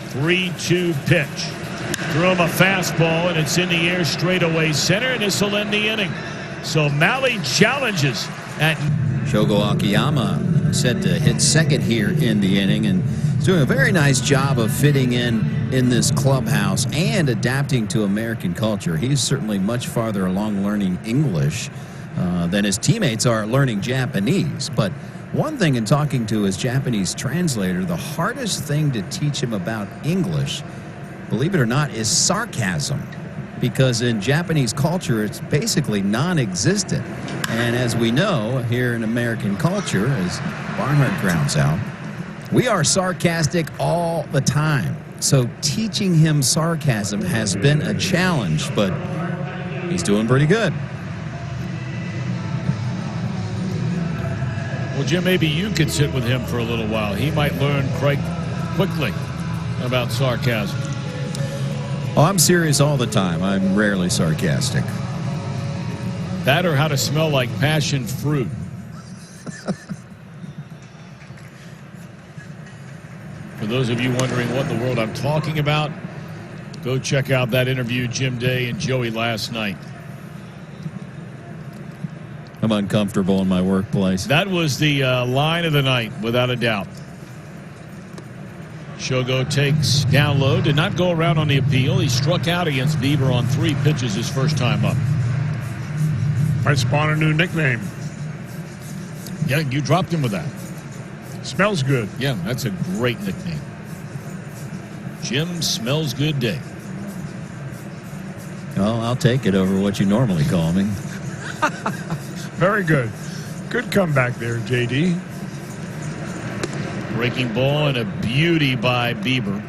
3-2 pitch. Threw him a fastball, and it's in the air straightaway center, and this will end the inning. So Mahle challenges at... Shogo Akiyama set to hit second here in the inning, and he's doing a very nice job of fitting in this clubhouse and adapting to American culture. He's certainly much farther along learning English than his teammates are learning Japanese. But one thing in talking to his Japanese translator, the hardest thing to teach him about English, believe it or not, is sarcasm. Because in Japanese culture, it's basically non-existent. And as we know, here in American culture, as Barnhart grounds out, we are sarcastic all the time. So teaching him sarcasm has been a challenge, but he's doing pretty good. Well, Jim, maybe you could sit with him for a little while. He might learn quite quickly about sarcasm. Oh, I'm serious all the time. I'm rarely sarcastic. That or how to smell like passion fruit. For those of you wondering what in the world I'm talking about, go check out that interview Jim Day and Joey last night. I'm uncomfortable in my workplace. That was the line of the night, without a doubt. Shogo takes down low, did not go around on the appeal. He struck out against Bieber on 3 pitches his first time up. Might spawn a new nickname. Yeah, you dropped him with that. Smells good. Yeah, that's a great nickname. Jim Smells Good Day. Well, I'll take it over what you normally call me. Very good. Good comeback there, JD. Breaking ball and a beauty by Bieber.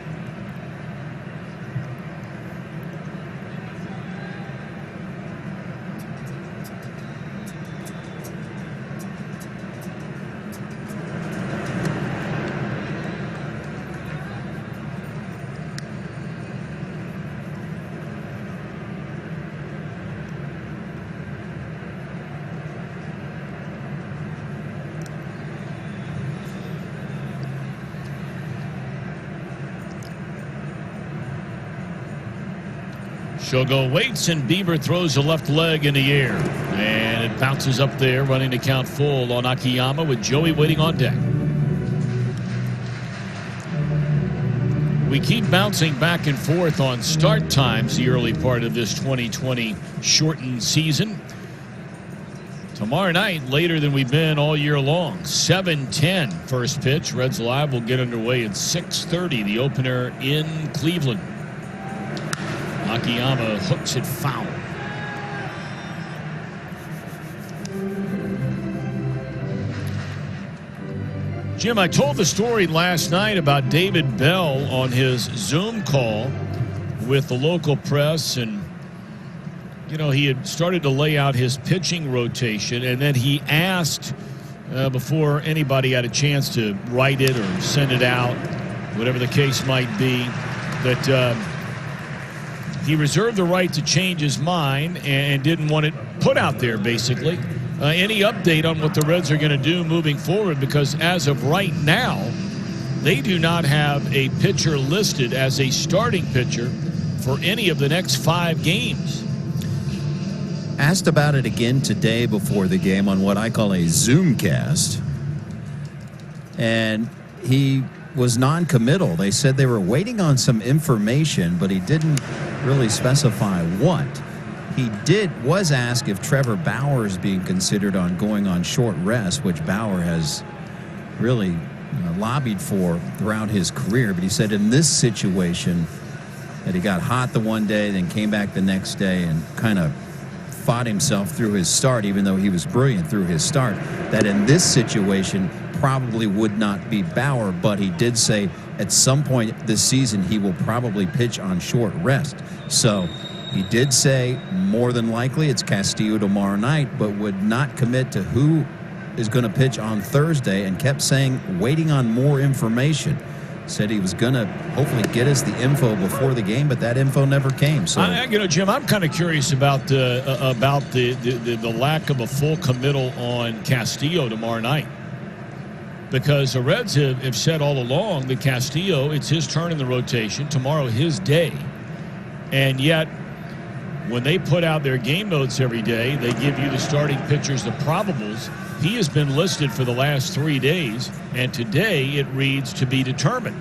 Shogo waits, and Bieber throws a left leg in the air. And it bounces up there, running the count full on Akiyama with Joey waiting on deck. We keep bouncing back and forth on start times the early part of this 2020 shortened season. Tomorrow night, later than we've been all year long. 7:10 first pitch. Reds Live will get underway at 6:30, the opener in Cleveland. Akiyama hooks it foul. Jim, I told the story last night about David Bell on his Zoom call with the local press, and you know, he had started to lay out his pitching rotation, and then he asked before anybody had a chance to write it or send it out, whatever the case might be, that he reserved the right to change his mind and didn't want it put out there, basically. Any update on what the Reds are going to do moving forward? Because as of right now, they do not have a pitcher listed as a starting pitcher for any of the next 5 games. Asked about it again today before the game on what I call a Zoomcast, and he was non-committal. They said they were waiting on some information, but he didn't really specify what. He was asked if Trevor Bauer is being considered on going on short rest, which Bauer has really lobbied for throughout his career. But he said in this situation that he got hot the one day, then came back the next day and kind of fought himself through his start, even though he was brilliant through his start, that in this situation probably would not be Bauer, but he did say at some point this season he will probably pitch on short rest. So he did say more than likely it's Castillo tomorrow night, but would not commit to who is going to pitch on Thursday, and kept saying waiting on more information. Said he was going to hopefully get us the info before the game, but that info never came. So, Jim, I'm kind of curious about the lack of a full committal on Castillo tomorrow night, because the Reds have said all along that Castillo, it's his turn in the rotation tomorrow, his day, and yet when they put out their game notes every day, they give you the starting pitchers, the probables. He has been listed for the last 3 days, and today it reads to be determined.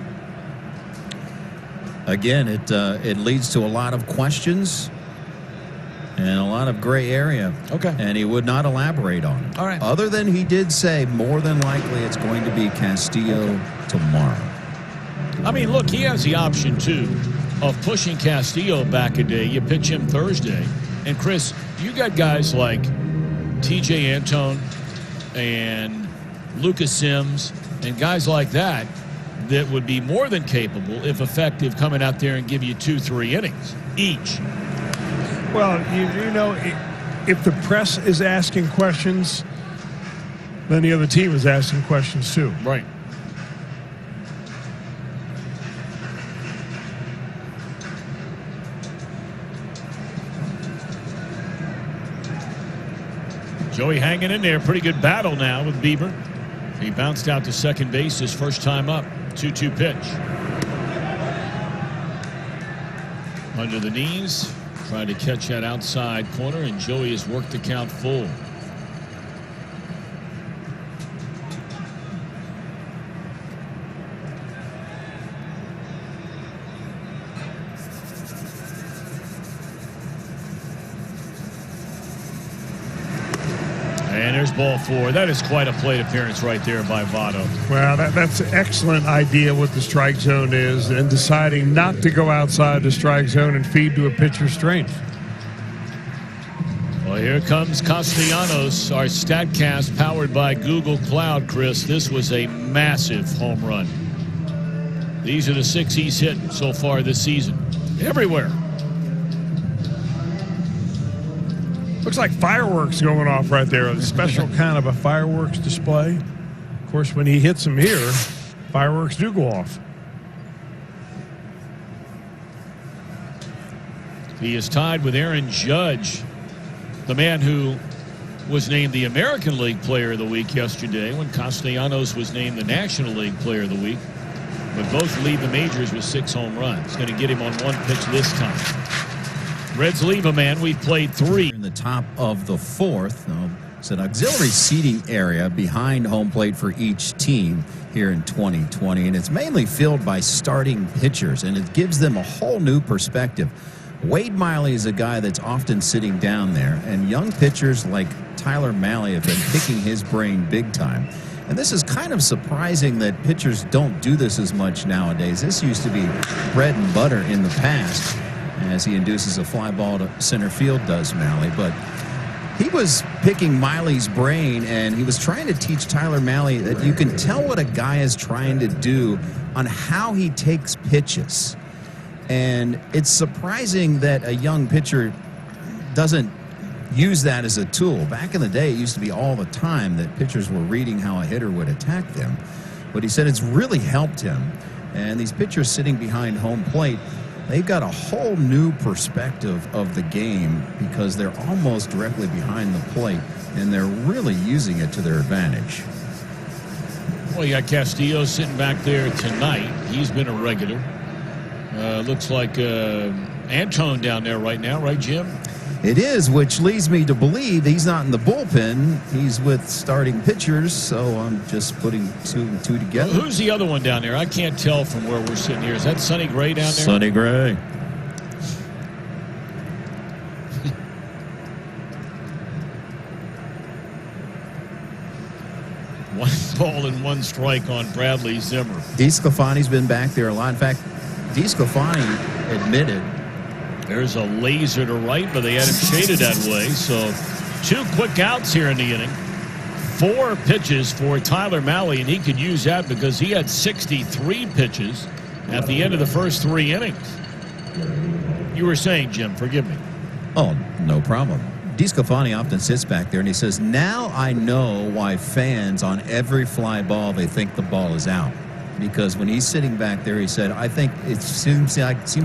Again, it leads to a lot of questions and a lot of gray area. Okay. And he would not elaborate on it. All right. Other than he did say more than likely it's going to be Castillo tomorrow. I mean, look, he has the option, too, of pushing Castillo back a day. You pitch him Thursday. And, Chris, you got guys like T.J. Antone and Lucas Sims and guys like that that would be more than capable, if effective, coming out there and give you 2-3 innings each. Well, you know, if the press is asking questions, then the other team is asking questions too. Right. Joey hanging in there. Pretty good battle now with Bieber. He bounced out to second base his first time up. 2-2 pitch. Under the knees. Trying to catch that outside corner, and Joey has worked the count full. And there's ball 4. That is quite a plate appearance right there by Votto. Well, that's an excellent idea what the strike zone is, and deciding not to go outside the strike zone and feed to a pitcher's strength. Well, here comes Castellanos, our StatCast powered by Google Cloud, Chris. This was a massive home run. These are the 6 he's hit so far this season. Everywhere. Looks like fireworks going off right there. A special kind of a fireworks display. Of course, when he hits them here, fireworks do go off. He is tied with Aaron Judge, the man who was named the American League Player of the Week yesterday when Castellanos was named the National League Player of the Week. But both lead the majors with 6 home runs. Going to get him on 1 pitch this time. Reds leave a man. We've played 3. In the top of the 4th. It's an auxiliary seating area behind home plate for each team here in 2020. And it's mainly filled by starting pitchers, and it gives them a whole new perspective. Wade Miley is a guy that's often sitting down there, and young pitchers like Tyler Mahle have been picking his brain big time. And this is kind of surprising that pitchers don't do this as much nowadays. This used to be bread and butter in the past, as he induces a fly ball to center field, does Mahle. But he was picking Miley's brain, and he was trying to teach Tyler Mahle that you can tell what a guy is trying to do on how he takes pitches. And it's surprising that a young pitcher doesn't use that as a tool. Back in the day, it used to be all the time that pitchers were reading how a hitter would attack them. But he said it's really helped him. And these pitchers sitting behind home plate, they've got a whole new perspective of the game because they're almost directly behind the plate, and they're really using it to their advantage. Well, you got Castillo sitting back there tonight. He's been a regular. Looks like Antone down there right now, right, Jim? It is, which leads me to believe he's not in the bullpen. He's with starting pitchers, so I'm just putting 2 and 2 together. Well, who's the other one down there? I can't tell from where we're sitting here. Is that Sonny Gray down there? Sonny Gray. One ball and 1 strike on Bradley Zimmer. DeSclafani's been back there a lot. In fact, DeSclafani admitted. There's a laser to right, but they had him shaded that way. So 2 quick outs here in the inning. 4 pitches for Tyler Mahle, and he could use that because he had 63 pitches at the end of the first 3 innings. You were saying, Jim, forgive me. Oh, no problem. DeSclafani often sits back there, and he says, now I know why fans on every fly ball, they think the ball is out. Because when he's sitting back there, he said, I think it seems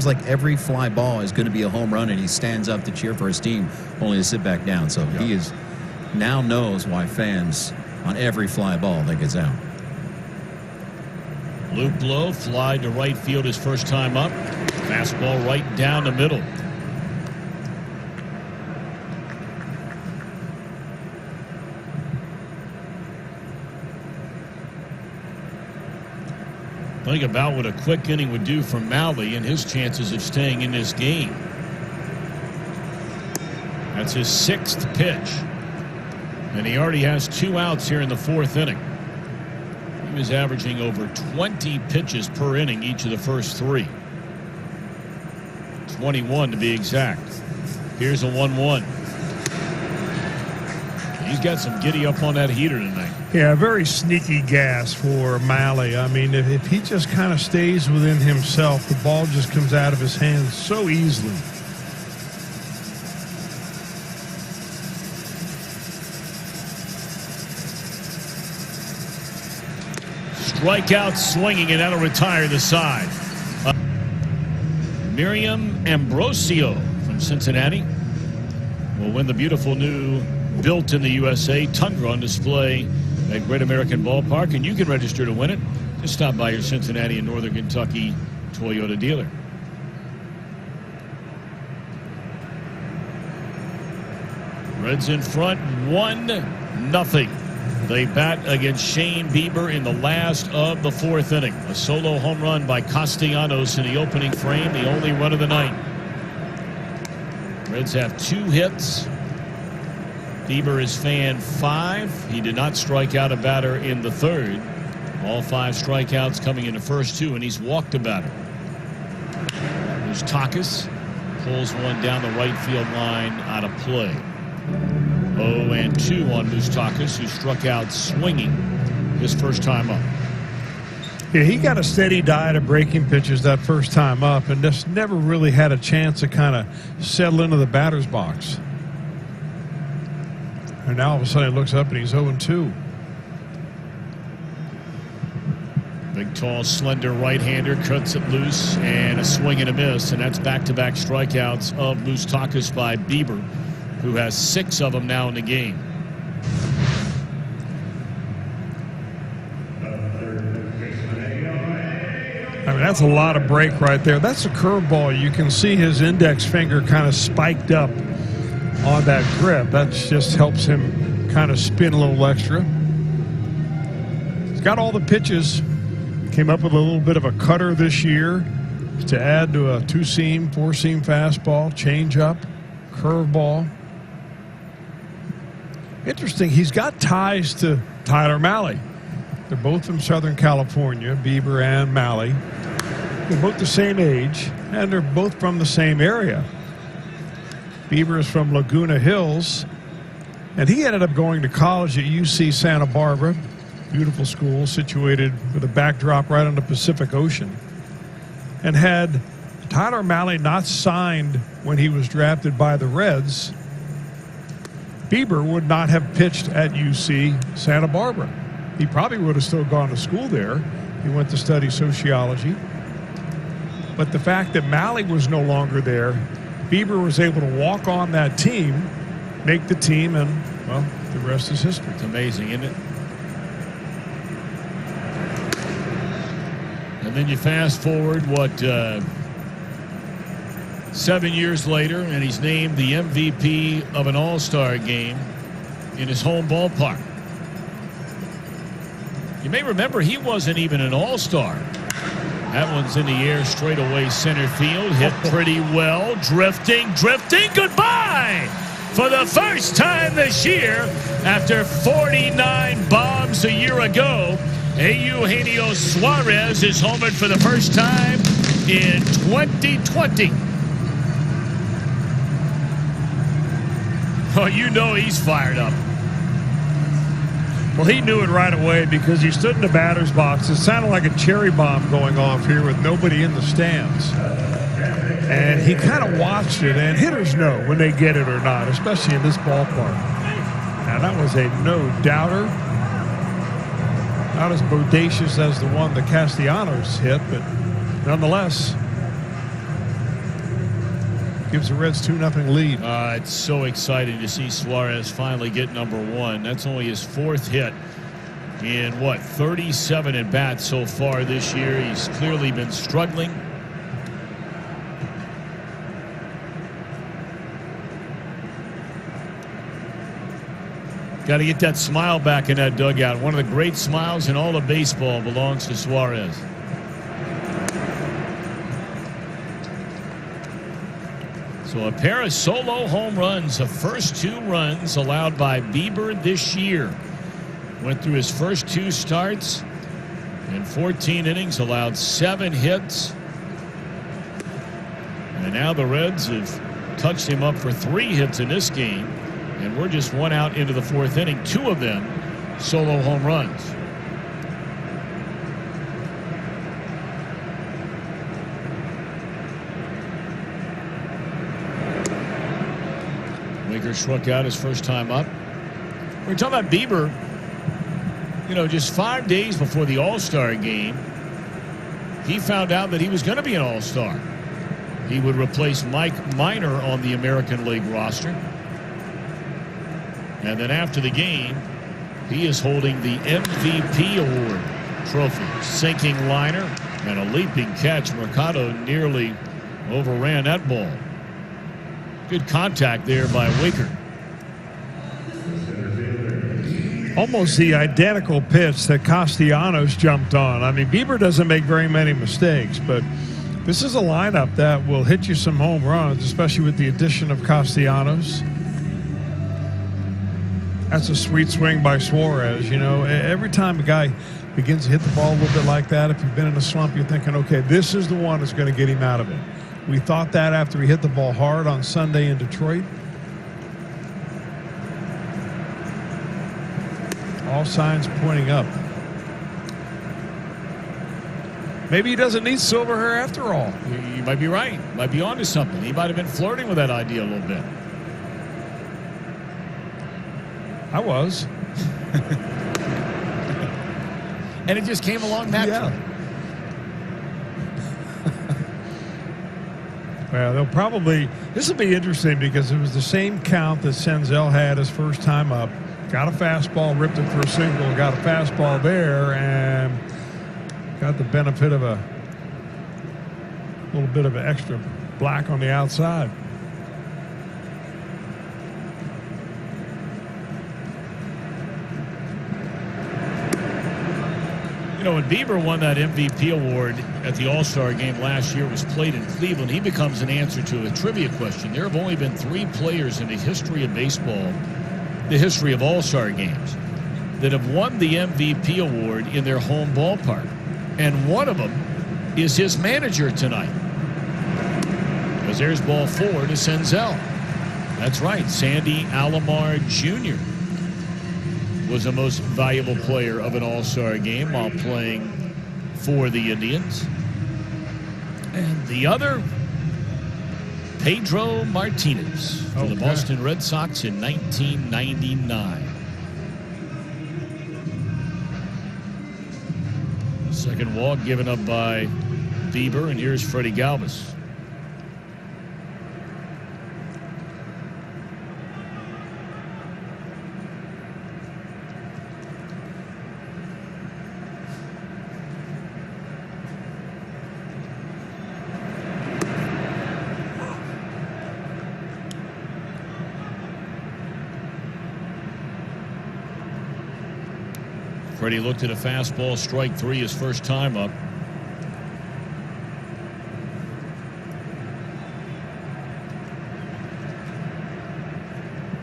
like every fly ball is going to be a home run, and he stands up to cheer for his team, only to sit back down. So he is now knows why fans on every fly ball think it's out. Luke Blow fly to right field his first time up. Fastball right down the middle. Think about what a quick inning would do for Mahle and his chances of staying in this game. That's his 6th pitch. And he already has 2 outs here in the 4th inning. He was averaging over 20 pitches per inning each of the first 3. 21 to be exact. Here's a 1-1. He's got some giddy up on that heater tonight. Yeah, very sneaky gas for Mahle. I mean, if he just kind of stays within himself, the ball just comes out of his hands so easily. Strikeout swinging, and that'll retire the side. Miriam Ambrosio from Cincinnati will win the beautiful new built in the USA Tundra on display at Great American Ballpark, and you can register to win it. Just stop by your Cincinnati and Northern Kentucky Toyota dealer. Reds in front, 1-0. They bat against Shane Bieber in the last of the 4th inning. A solo home run by Castellanos in the opening frame, the only run of the night. Reds have 2 hits. Bieber is fan 5. He did not strike out a batter in the third. All 5 strikeouts coming in the first 2, and he's walked a batter. There's Takis. Pulls one down the right field line out of play. 0-2 on Moustakas, who struck out swinging his first time up. Yeah, he got a steady diet of breaking pitches that first time up and just never really had a chance to kind of settle into the batter's box. And now all of a sudden he looks up and he's 0-2. Big, tall, slender right-hander cuts it loose, and a swing and a miss, and that's back-to-back strikeouts of Moustakas by Bieber, who has 6 of them now in the game. I mean, that's a lot of break right there. That's a curveball. You can see his index finger kind of spiked up on that grip. That just helps him kind of spin a little extra. He's got all the pitches. Came up with a little bit of a cutter this year to add to a 2-seam, 4-seam fastball, changeup, curveball. Interesting, he's got ties to Tyler Mahle. They're both from Southern California, Bieber and Mahle. They're both the same age, and they're both from the same area. Bieber is from Laguna Hills, and he ended up going to college at UC Santa Barbara. Beautiful school situated with a backdrop right on the Pacific Ocean. And had Tyler Mahle not signed when he was drafted by the Reds, Bieber would not have pitched at UC Santa Barbara. He probably would have still gone to school there. He went to study sociology. But the fact that Mahle was no longer there, Bieber was able to walk on that team, make the team, and, well, the rest is history. It's amazing, isn't it? And then you fast forward, 7 years later, and he's named the MVP of an All-Star game in his home ballpark. You may remember he wasn't even an All-Star. That one's in the air, straight away center field, hit pretty well, drifting, goodbye! For the first time this year, after 49 bombs a year ago, Eugenio Suarez is homered for the first time in 2020. Oh, you know he's fired up. Well, he knew it right away because he stood in the batter's box. It sounded like a cherry bomb going off here with nobody in the stands. And he kind of watched it, and hitters know when they get it or not, especially in this ballpark. Now, that was a no-doubter. Not as bodacious as the one the Castellanos hit, but nonetheless, gives the Reds 2-0 lead. It's so exciting to see Suarez finally get number 1. That's only his 4th hit in, 37 at-bats so far this year. He's clearly been struggling. Got to get that smile back in that dugout. One of the great smiles in all of baseball belongs to Suarez. So a pair of solo home runs, the first 2 runs allowed by Bieber this year. Went through his first 2 starts in 14 innings, allowed 7 hits. And now the Reds have touched him up for 3 hits in this game. And we're just 1 out into the 4th inning, 2 of them solo home runs. Winker struck out his first time up. We're talking about Bieber, just 5 days before the All-Star game, he found out that he was going to be an All-Star. He would replace Mike Minor on the American League roster. And then after the game, he is holding the MVP award trophy. Sinking liner and a leaping catch. Mercado nearly overran that ball. Good contact there by Winker. Almost the identical pitch that Castellanos jumped on. I mean, Bieber doesn't make very many mistakes, but this is a lineup that will hit you some home runs, especially with the addition of Castellanos. That's a sweet swing by Suarez. You know, every time a guy begins to hit the ball a little bit like that, if you've been in a slump, you're thinking, okay, this is the one that's going to get him out of it. We thought that after he hit the ball hard on Sunday in Detroit. All signs pointing up. Maybe he doesn't need silver hair after all. You might be right. Might be onto something. He might have been flirting with that idea a little bit. I was. And it just came along naturally. Yeah. Well, they'll probably, this will be interesting because it was the same count that Senzel had his first time up. Got a fastball, ripped it for a single, got a fastball there, and got the benefit of a little bit of an extra black on the outside. You know, when Bieber won that MVP award at the All-Star game last year, it was played in Cleveland, he becomes an answer to a trivia question. There have only been 3 players in the history of baseball, the history of All-Star games, that have won the MVP award in their home ballpark. And one of them is his manager tonight. Because there's ball 4 to Senzel. That's right, Sandy Alomar Jr. was the most valuable player of an All-Star game while playing for the Indians. And the other, Pedro Martinez for the Boston Red Sox in 1999. Second walk given up by Bieber, and here's Freddie Galvis. Freddie looked at a fastball, strike 3 his first time up.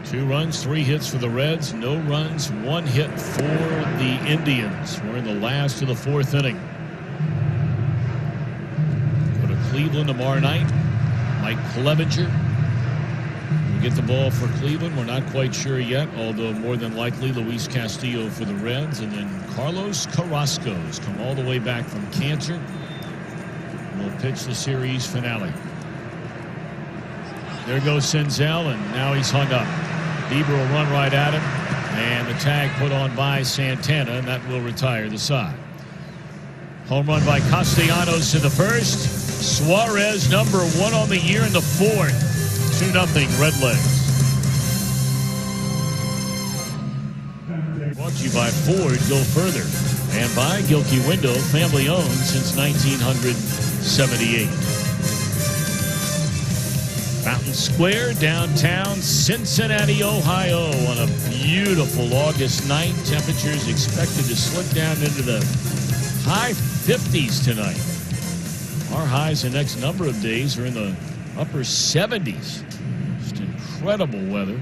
Two runs, 3 hits for the Reds, no runs, 1 hit for the Indians. We're in the last of the 4th inning. Go to Cleveland tomorrow night. Mike Clevenger will get the ball for Cleveland. We're not quite sure yet, although more than likely Luis Castillo for the Reds. And then Carlos Carrasco has come all the way back from cancer. Will pitch the series finale. There goes Senzel, and now he's hung up. Bieber will run right at him, and the tag put on by Santana, and that will retire the side. Home run by Castellanos in the first. Suarez, number 1 on the year in the 4th. 2-0 Redlegs. Brought to you by Ford. Go further. And by Gilkey Window, family owned since 1978. Fountain Square, downtown Cincinnati, Ohio, on a beautiful August night. Temperatures expected to slip down into the high 50s tonight. Our highs the next number of days are in the upper 70s. Just incredible weather.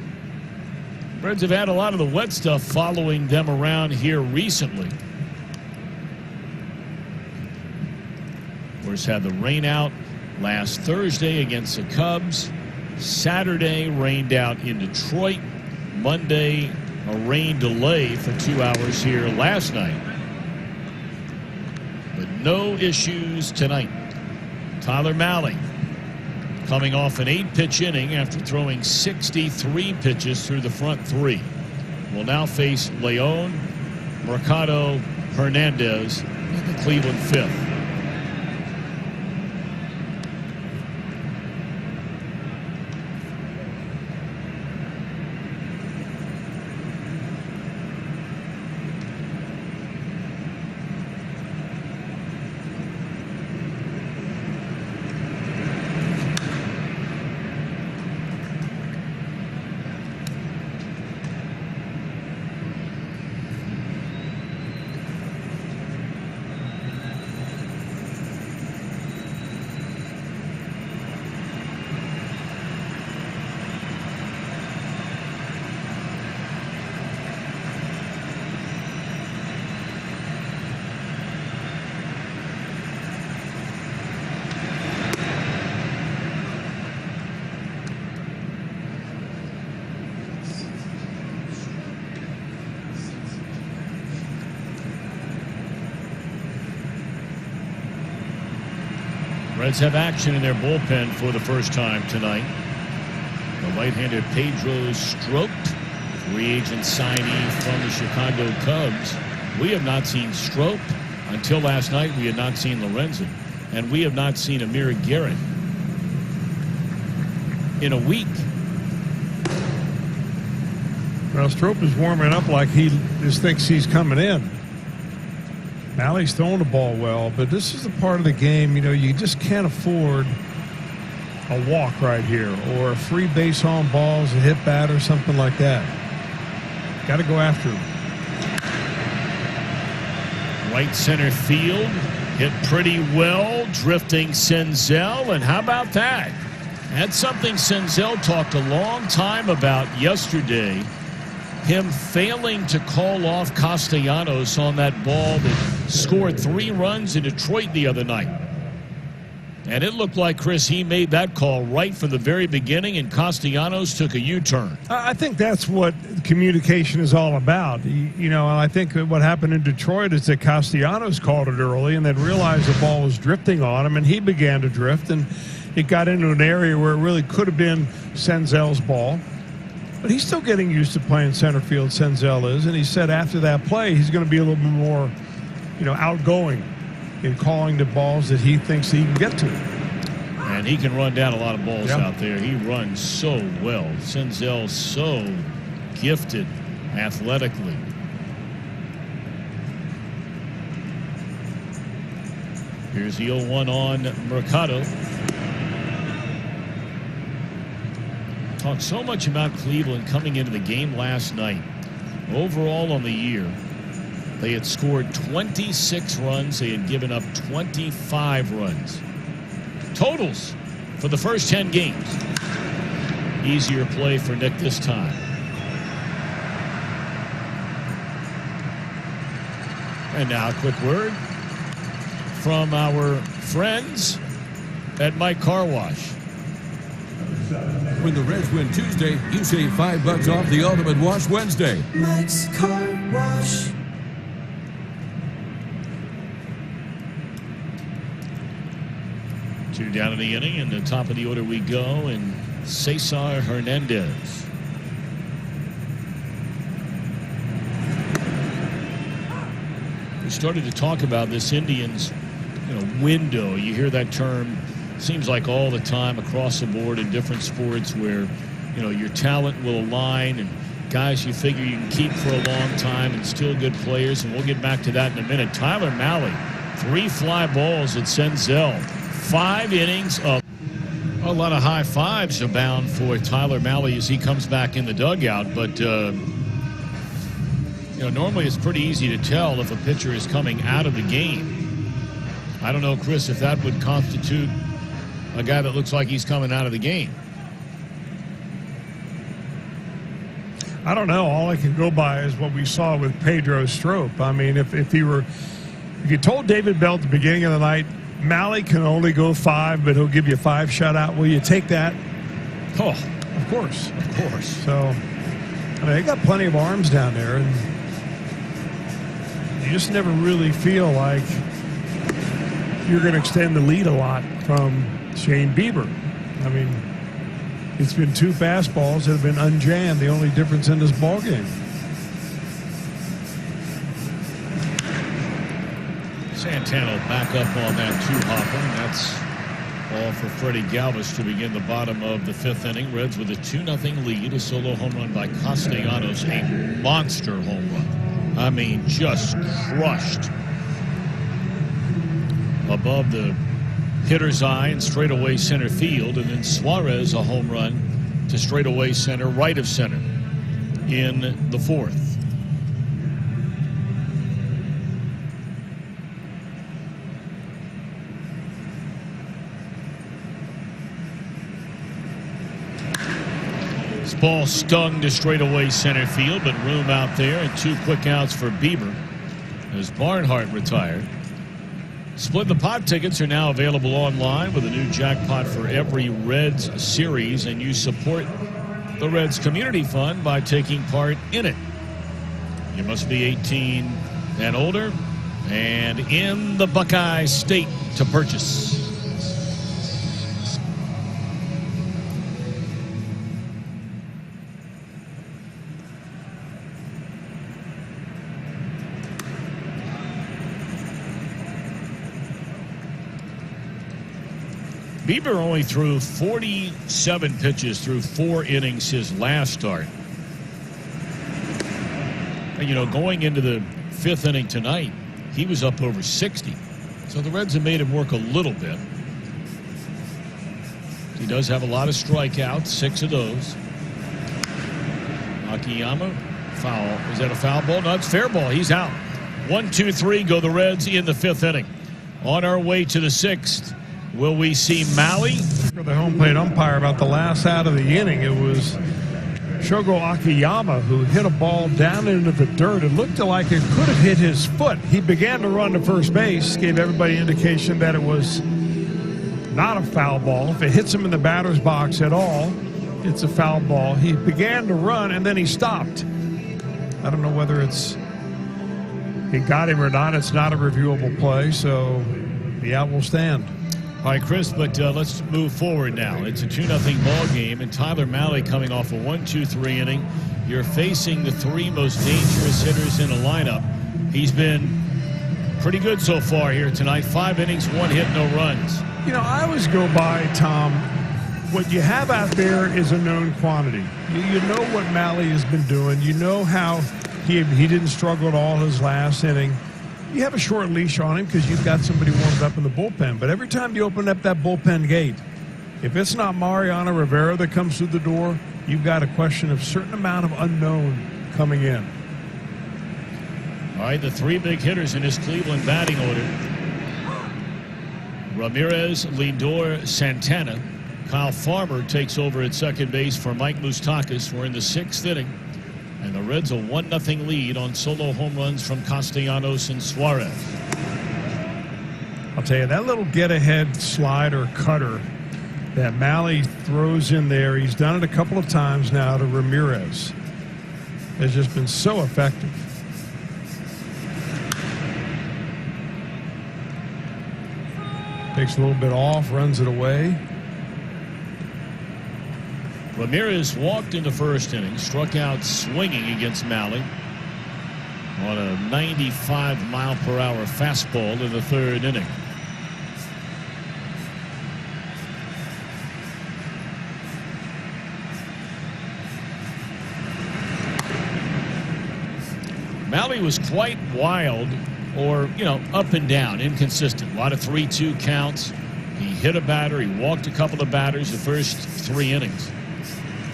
Birds have had a lot of the wet stuff following them around here recently. Of course, had the rain out last Thursday against the Cubs. Saturday rained out in Detroit. Monday, a rain delay for 2 hours here last night. But no issues tonight. Tyler Mahle coming off an 8-pitch inning after throwing 63 pitches through the front 3. Will now face Leon, Mercado, Hernandez in the Cleveland 5th. Reds have action in their bullpen for the first time tonight. The right-hander Pedro Strop, free agent signee from the Chicago Cubs. We have not seen Strop. Until last night, we had not seen Lorenzen. And we have not seen Amir Garrett in a week. Well, Strop is warming up like he just thinks he's coming in. Malley's throwing the ball well, but this is the part of the game, you just can't afford a walk right here or a free base on balls, a hit bat or something like that. Got to go after him. Right center field, hit pretty well, drifting Senzel, and how about that? That's something Senzel talked a long time about yesterday, him failing to call off Castellanos on that ball that scored 3 runs in Detroit the other night. And it looked like, Chris, he made that call right from the very beginning, and Castellanos took a U-turn. I think that's what communication is all about. And I think what happened in Detroit is that Castellanos called it early and then realized the ball was drifting on him, and he began to drift, and it got into an area where it really could have been Senzel's ball. But he's still getting used to playing center field, Senzel is, and he said after that play he's going to be a little bit more, outgoing in calling the balls that he thinks he can get to. And he can run down a lot of balls out there. He runs so well. Senzel's so gifted athletically. Here's the 0-1 on Mercado. Talked so much about Cleveland coming into the game last night. Overall on the year, they had scored 26 runs. They had given up 25 runs. Totals for the first 10 games. Easier play for Nick this time. And now a quick word from our friends at Mike Car Wash. When the Reds win Tuesday, you save $5 off the Ultimate Wash Wednesday. Mike's Car Wash. 2 down in the inning, and the top of the order we go, and Cesar Hernandez. We started to talk about this Indians, window. You hear that term, seems like all the time across the board in different sports where, your talent will align and guys you figure you can keep for a long time and still good players, and we'll get back to that in a minute. Tyler Mahle, 3 fly balls at Senzel. 5 innings of a lot of high fives abound for Tyler Mahle as he comes back in the dugout. But, normally it's pretty easy to tell if a pitcher is coming out of the game. I don't know, Chris, if that would constitute a guy that looks like he's coming out of the game. I don't know. All I can go by is what we saw with Pedro Strop. I mean, if you told David Bell at the beginning of the night, Mahle can only go 5, but he'll give you 5 shutout. Will you take that? Oh, of course. Of course. So, they got plenty of arms down there, and you just never really feel like you're going to extend the lead a lot from Shane Bieber. I mean, it's been 2 fastballs that have been unjammed, the only difference in this ballgame. Santana back up on that 2-hopper, and that's all for Freddie Galvis to begin the bottom of the 5th inning. Reds with a 2-0 lead. A solo home run by Castellanos, a monster home run. I mean, just crushed above the hitter's eye and straightaway center field. And then Suarez, a home run to straightaway center, right of center in the 4th. This ball stung to straightaway center field, but room out there, and 2 quick outs for Bieber as Barnhart retired. Split the Pot tickets are now available online with a new jackpot for every Reds series, and you support the Reds Community Fund by taking part in it. You must be 18 and older and in the Buckeye State to purchase. Bieber only threw 47 pitches through 4 innings his last start. And, going into the 5th inning tonight, he was up over 60. So the Reds have made him work a little bit. He does have a lot of strikeouts, 6 of those. Akiyama, foul. Is that a foul ball? No, it's fair ball. He's out. 1, 2, 3 go the Reds in the 5th inning. On our way to the 6th, will we see Mahle? For the home plate umpire about the last out of the inning, it was Shogo Akiyama who hit a ball down into the dirt. It looked like it could have hit his foot. He began to run to first base, gave everybody indication that it was not a foul ball. If it hits him in the batter's box at all, it's a foul ball. He began to run, and then he stopped. I don't know whether it got him or not. It's not a reviewable play, so the out will stand. All right, Chris, but let's move forward now. It's a 2-0 ball game, and Tyler Mahle coming off a 1-2-3 inning. You're facing the 3 most dangerous hitters in the lineup. He's been pretty good so far here tonight. 5 innings, 1 hit, no runs. I always go by, Tom, what you have out there is a known quantity. You know what Mahle has been doing. You know how he didn't struggle at all his last inning. You have a short leash on him because you've got somebody warmed up in the bullpen. But every time you open up that bullpen gate, if it's not Mariano Rivera that comes through the door, you've got a question of certain amount of unknown coming in. All right, the 3 big hitters in this Cleveland batting order. Ramirez, Lindor, Santana. Kyle Farmer takes over at second base for Mike Moustakas. We're in the 6th inning. And the Reds a 1-0 lead on solo home runs from Castellanos and Suarez. I'll tell you, that little get-ahead slide or cutter that Mahle throws in there, he's done it a couple of times now to Ramirez. Has just been so effective. Takes a little bit off, runs it away. Ramirez walked in the 1st inning, struck out swinging against Mahle on a 95-mile-per-hour fastball in the 3rd inning. Mahle was quite wild, or, up and down, inconsistent. A lot of 3-2 counts. He hit a batter. He walked a couple of batters the first 3 innings.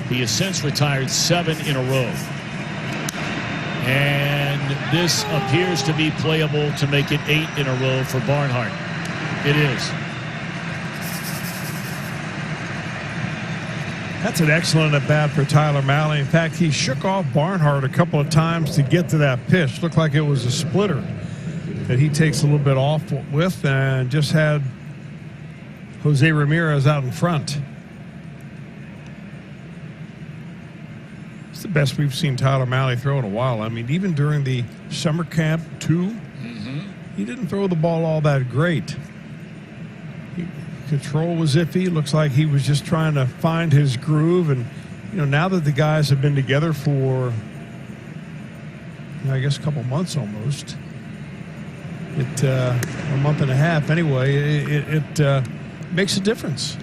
He has since retired 7 in a row. And this appears to be playable to make it 8 in a row for Barnhart. It is. That's an excellent at-bat for Tyler Mahle. In fact, he shook off Barnhart a couple of times to get to that pitch. Looked like it was a splitter that he takes a little bit off with, and just had Jose Ramirez out in front. It's the best we've seen Tyler Mahle throw in a while. I mean, even during the summer camp 2, he didn't throw the ball all that great. Control was iffy. Looks like he was just trying to find his groove. And, now that the guys have been together for, I guess, a couple months almost, a month and a half anyway, it makes a difference.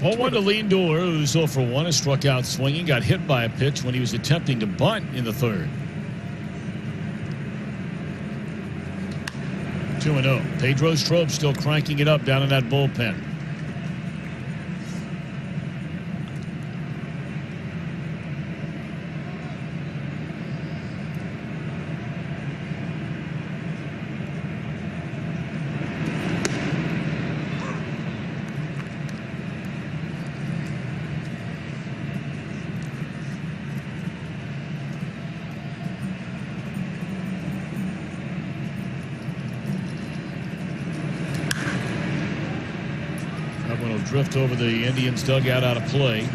Well, 1 to Lindor, who's 0 for 1, has struck out swinging, got hit by a pitch when he was attempting to bunt in the 3rd. 2-0. Pedro Strop still cranking it up down in that bullpen. Drift over the Indians' dugout out of play.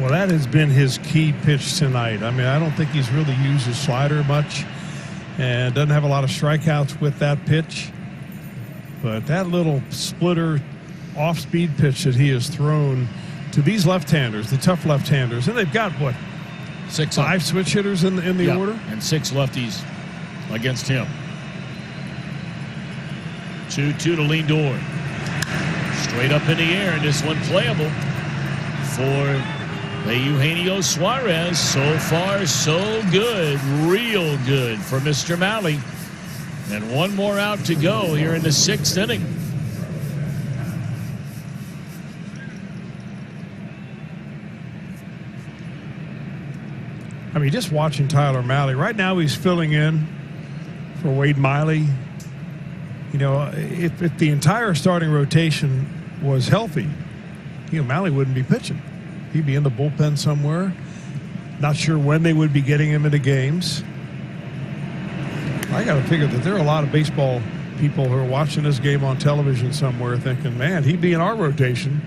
Well, that has been his key pitch tonight. I mean, I don't think he's really used his slider much and doesn't have a lot of strikeouts with that pitch. But that little splitter off-speed pitch that he has thrown to these left-handers, the tough left-handers, and they've got, what, 5 switch hitters in the order? And 6 lefties against him. 2-2 to Lindor. Straight up in the air, and this one playable for Eugenio Suarez. So far, so good. Real good for Mr. Malley. And one more out to go here in the 6th inning. I mean, just watching Tyler Malley. Right now he's filling in for Wade Miley. You know, if the entire starting rotation was healthy, you know, Malley wouldn't be pitching. He'd be in the bullpen somewhere. Not sure when they would be getting him into games. I got to figure that there are a lot of baseball people who are watching this game on television somewhere thinking, man, he'd be in our rotation.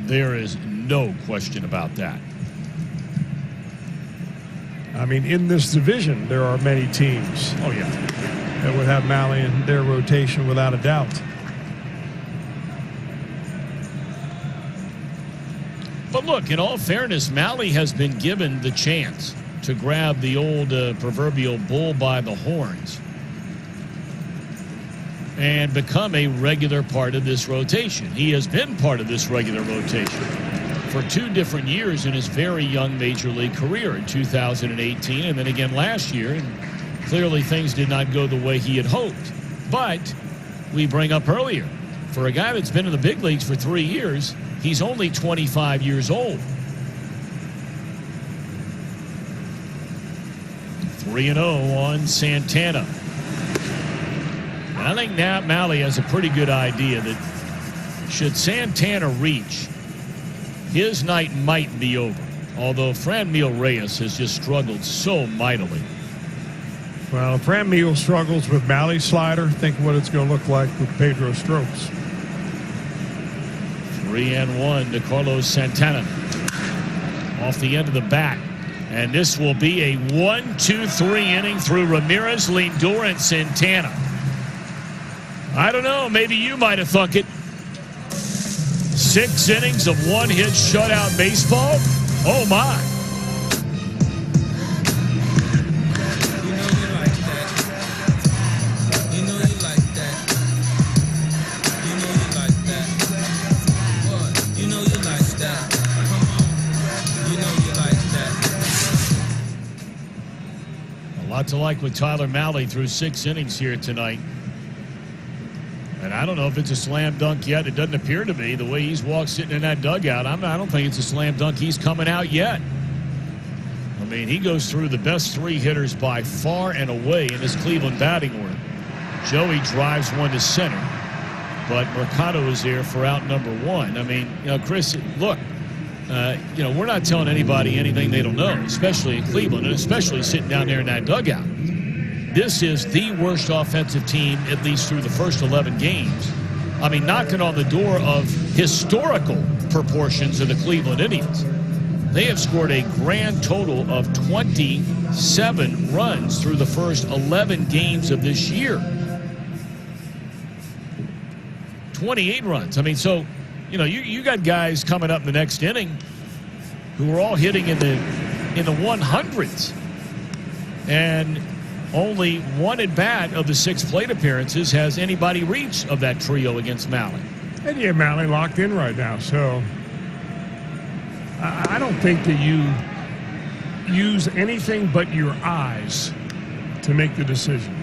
There is no question about that. I mean, in this division, there are many teams. Oh, yeah. That would have Malley in their rotation without a doubt. But look, in all fairness, Malley has been given the chance to grab the old proverbial bull by the horns and become a regular part of this rotation. He has been part of this regular rotation for 2 different years in his very young major league career, in 2018 and then again last year. And clearly things did not go the way he had hoped. But we bring up earlier, for a guy that's been in the big leagues for 3 years, he's only 25 years old. 3-0 on Santana. I think Nat Malley has a pretty good idea that should Santana reach, his night might be over. Although Franmil Reyes has just struggled so mightily. Well, if Franmil struggles with Malley's slider, think what it's going to look like with Pedro Strokes. 3-1 to Carlos Santana. Off the end of the bat. And this will be a 1-2-3 inning through Ramirez, Lindor, and Santana. I don't know. Maybe you might have thunk it. 6 innings of one-hit shutout baseball? Oh, my. To like with Tyler Malley through 6 innings here tonight. And I don't know if it's a slam dunk yet. It doesn't appear to be. The way he's walked sitting in that dugout, I don't think it's a slam dunk he's coming out yet. I mean, he goes through the best 3 hitters by far and away in this Cleveland batting order. Joey drives one to center, but Mercado is there for out number 1. I mean, you know, Chris, look, you know, we're not telling anybody anything they don't know, especially in Cleveland, and especially sitting down there in that dugout. This is the worst offensive team, at least through the first 11 games. I mean, knocking on the door of historical proportions of the Cleveland Indians. They have scored a grand total of 27 runs through the first 11 games of this year. 28 runs. I mean, so, you know, you got guys coming up in the next inning who are all hitting in the 100s. And only 1 at bat of the 6 plate appearances has anybody reached of that trio against Malley. And yeah, Malley locked in right now, so I don't think that you use anything but your eyes to make the decision.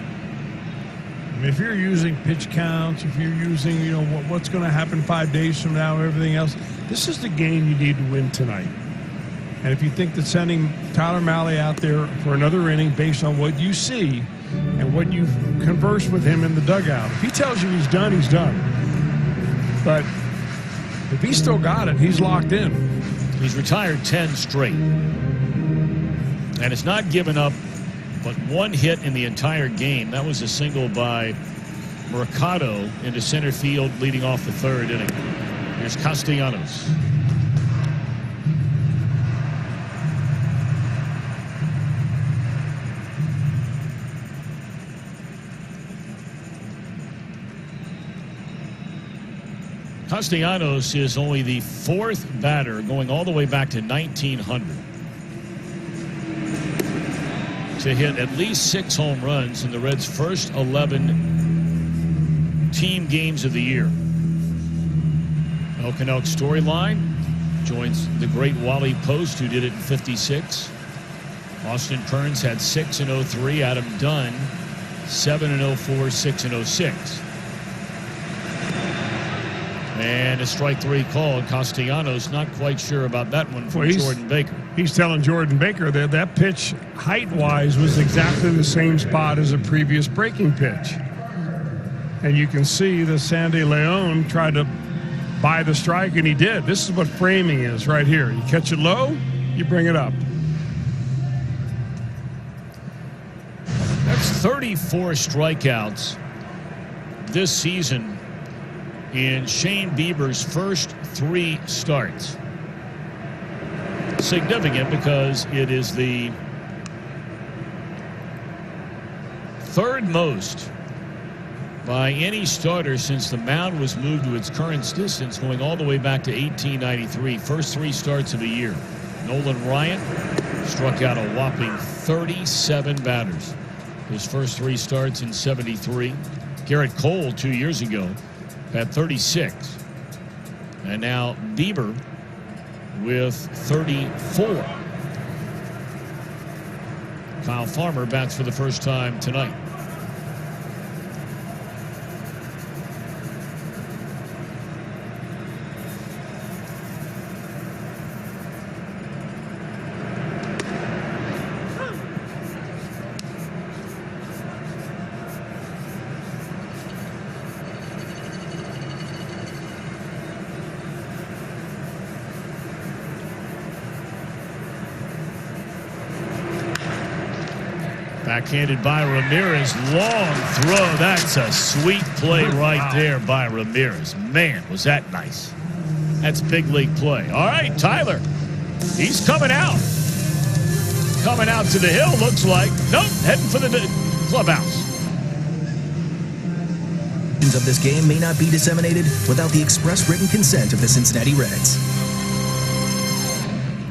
I mean, if you're using pitch counts, if you're using, you know, what's going to happen 5 days from now, everything else, this is the game you need to win tonight. And if you think that sending Tyler Malley out there for another inning based on what you see and what you've conversed with him in the dugout, if he tells you he's done, he's done. But if he's still got it, he's locked in. He's retired 10 straight. And it's not given up but 1 hit in the entire game. That was a single by Mercado into center field leading off the 3rd inning. Here's Castellanos. Castellanos is only the 4th batter going all the way back to 1900 to hit at least 6 home runs in the Reds' first 11 team games of the year. Elk and Elk storyline joins the great Wally Post, who did it in '56. Austin Kearns had 6 in '03. Adam Dunn 7 in '04, 6 in '06. And a strike 3 called. Castellanos not quite sure about that one from Jordan Baker. He's telling Jordan Baker that that pitch, height-wise, was exactly the same spot as a previous breaking pitch. And you can see that Sandy Leon tried to buy the strike, and he did. This is what framing is right here. You catch it low, you bring it up. That's 34 strikeouts this season in Shane Bieber's first 3 starts. Significant because it is the 3rd most by any starter since the mound was moved to its current distance, going all the way back to 1893. First 3 starts of the year. Nolan Ryan struck out a whopping 37 batters. His first 3 starts in '73. Garrett Cole 2 years ago had 36. And now Bieber with 34. Kyle Farmer bats for the first time tonight. Backhanded by Ramirez. Long throw. That's a sweet play right there by Ramirez. Man, was that nice. That's big league play. All right, Tyler. He's coming out. Coming out to the hill, looks like. Nope, heading for the clubhouse. Of this game may not be disseminated without the express written consent of the Cincinnati Reds.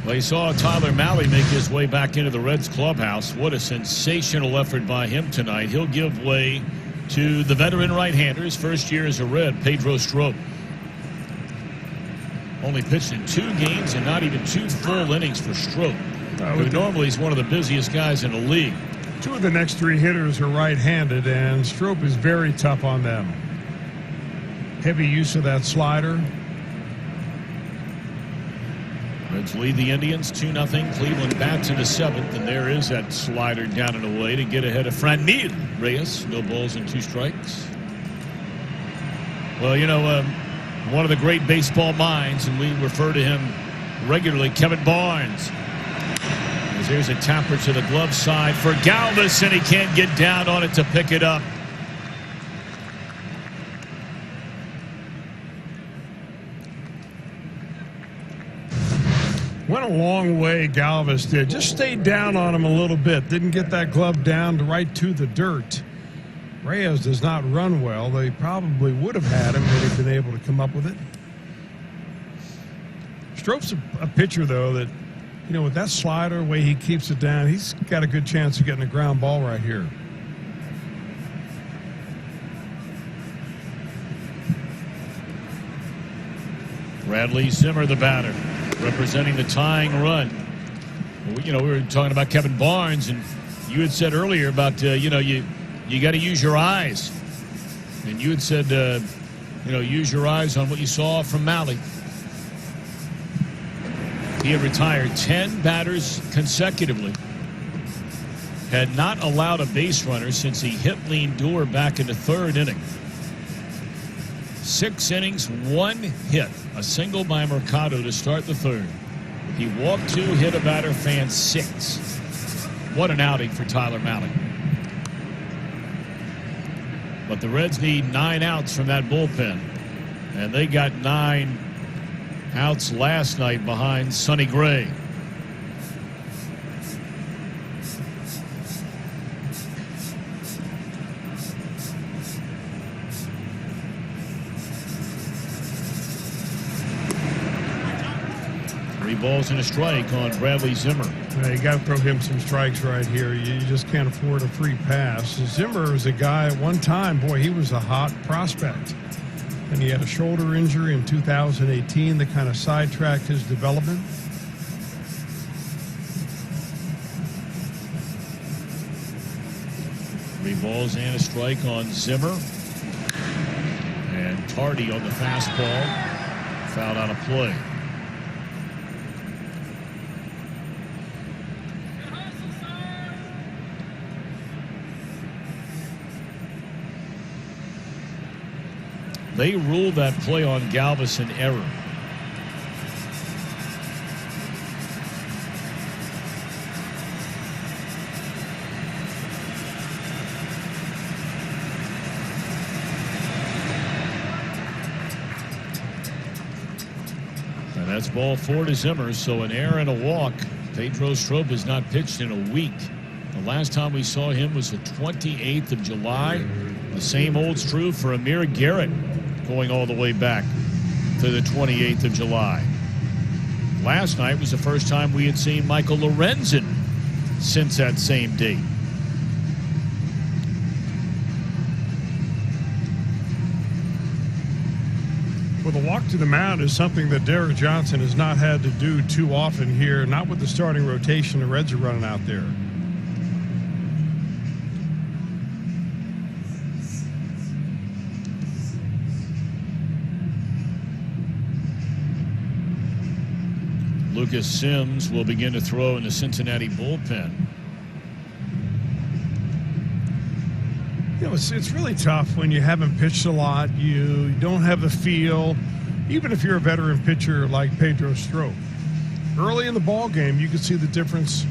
Well, you saw Tyler Mahle make his way back into the Reds clubhouse. What a sensational effort by him tonight. He'll give way to the veteran right-hander, his first year as a Red, Pedro Strop. Only pitched in 2 games and not even 2 full innings for Strop, who normally is one of the busiest guys in the league. 2 of the next 3 hitters are right-handed, and Strop is very tough on them. Heavy use of that slider. Reds lead the Indians 2-0. Cleveland bats in the 7th, and there is that slider down and away to get ahead of Franmil Reyes. No balls and 2 strikes. Well, you know, one of the great baseball minds, and we refer to him regularly, Kevin Barnes. As here's a tapper to the glove side for Galvis, and he can't get down on it to pick it up. Went a long way, Galvis did. Just stayed down on him a little bit. Didn't get that glove down right to the dirt. Reyes does not run well. They probably would have had him had he been able to come up with it. Strop's a pitcher, though, that, you know, with that slider, the way he keeps it down, he's got a good chance of getting a ground ball right here. Bradley Zimmer, the batter, representing the tying run. Well, you know, we were talking about Kevin Barnes, and you had said earlier about, you know, you got to use your eyes. And you had said, you know, use your eyes on what you saw from Mahle. He had retired 10 batters consecutively. Had not allowed a base runner since he hit Lindor back in the 3rd inning. 6 innings, 1 hit. A single by Mercado to start the 3rd. He walked 2, hit a batter, fan 6. What an outing for Tyler Mahle. But the Reds need 9 outs from that bullpen. And they got 9 outs last night behind Sonny Gray. 3 balls and a strike on Bradley Zimmer. Yeah, you got to throw him some strikes right here. You just can't afford a free pass. Zimmer is a guy at one time, boy, he was a hot prospect. And he had a shoulder injury in 2018 that kind of sidetracked his development. Three balls and a strike on Zimmer. And Tardy on the fastball. Fouled out of play. They ruled that play on Galveston error. And that's ball 4 to Zimmer, so an error and a walk. Pedro Strop has not pitched in a week. The last time we saw him was the 28th of July. The same holds true for Amir Garrett, going all the way back to the 28th of July. Last night was the first time we had seen Michael Lorenzen since that same date. Well, the walk to the mound is something that Derek Johnson has not had to do too often here, not with the starting rotation the Reds are running out there. Lucas Sims will begin to throw in the Cincinnati bullpen. You know, it's really tough when you haven't pitched a lot. You don't have the feel, even if you're a veteran pitcher like Pedro Strop. Early in the ball game, you could see the difference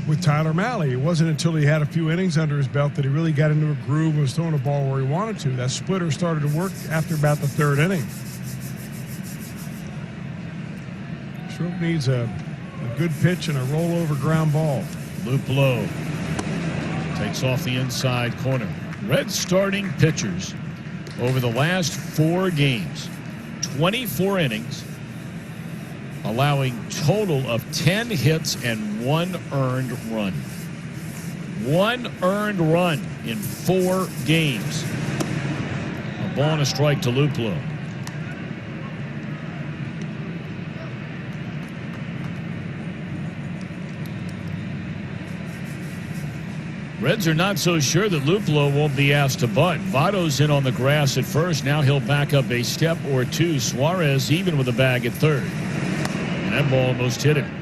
with Tyler Mahle. It wasn't until he had a few innings under his belt that he really got into a groove and was throwing the ball where he wanted to. That splitter started to work after about the 3rd inning. Strop needs a good pitch and a rollover ground ball. Loop low. Takes off the inside corner. Reds starting pitchers over the last 4 games, 24 innings, allowing total of 10 hits and 1 earned run. 1 earned run in 4 games. A ball and a strike to Luplow. Reds are not so sure that Luplow won't be asked to bunt. Votto's in on the grass at first. Now he'll back up a step or 2. Suarez even with a bag at 3rd. And that ball almost hit him.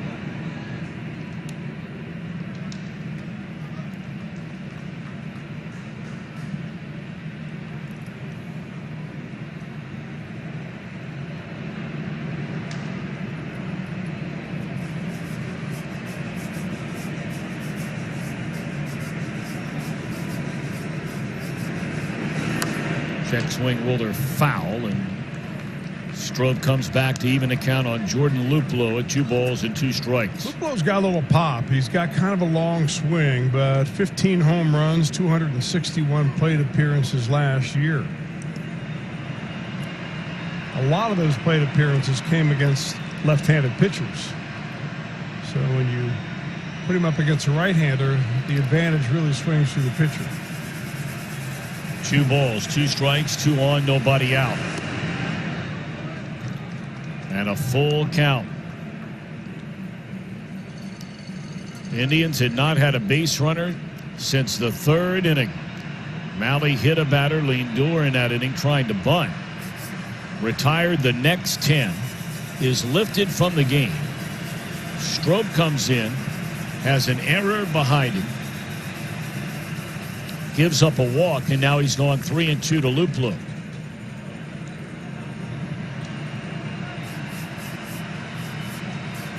Check swing, roller foul, and Strop comes back to even the count on Jordan Luplow at 2 balls and 2 strikes. Luplow's got a little pop. He's got kind of a long swing, but 15 home runs, 261 plate appearances last year. A lot of those plate appearances came against left-handed pitchers. So when you put him up against a right-hander, the advantage really swings to the pitcher. 2 balls, 2 strikes, 2 on, nobody out. And a full count. Indians had not had a base runner since the 3rd inning. Mahle hit a batter, Lindor in that inning trying to bunt. Retired the next 10. Is lifted from the game. Strop comes in, has an error behind him. Gives up a walk, and now he's gone 3-2 to Luplow.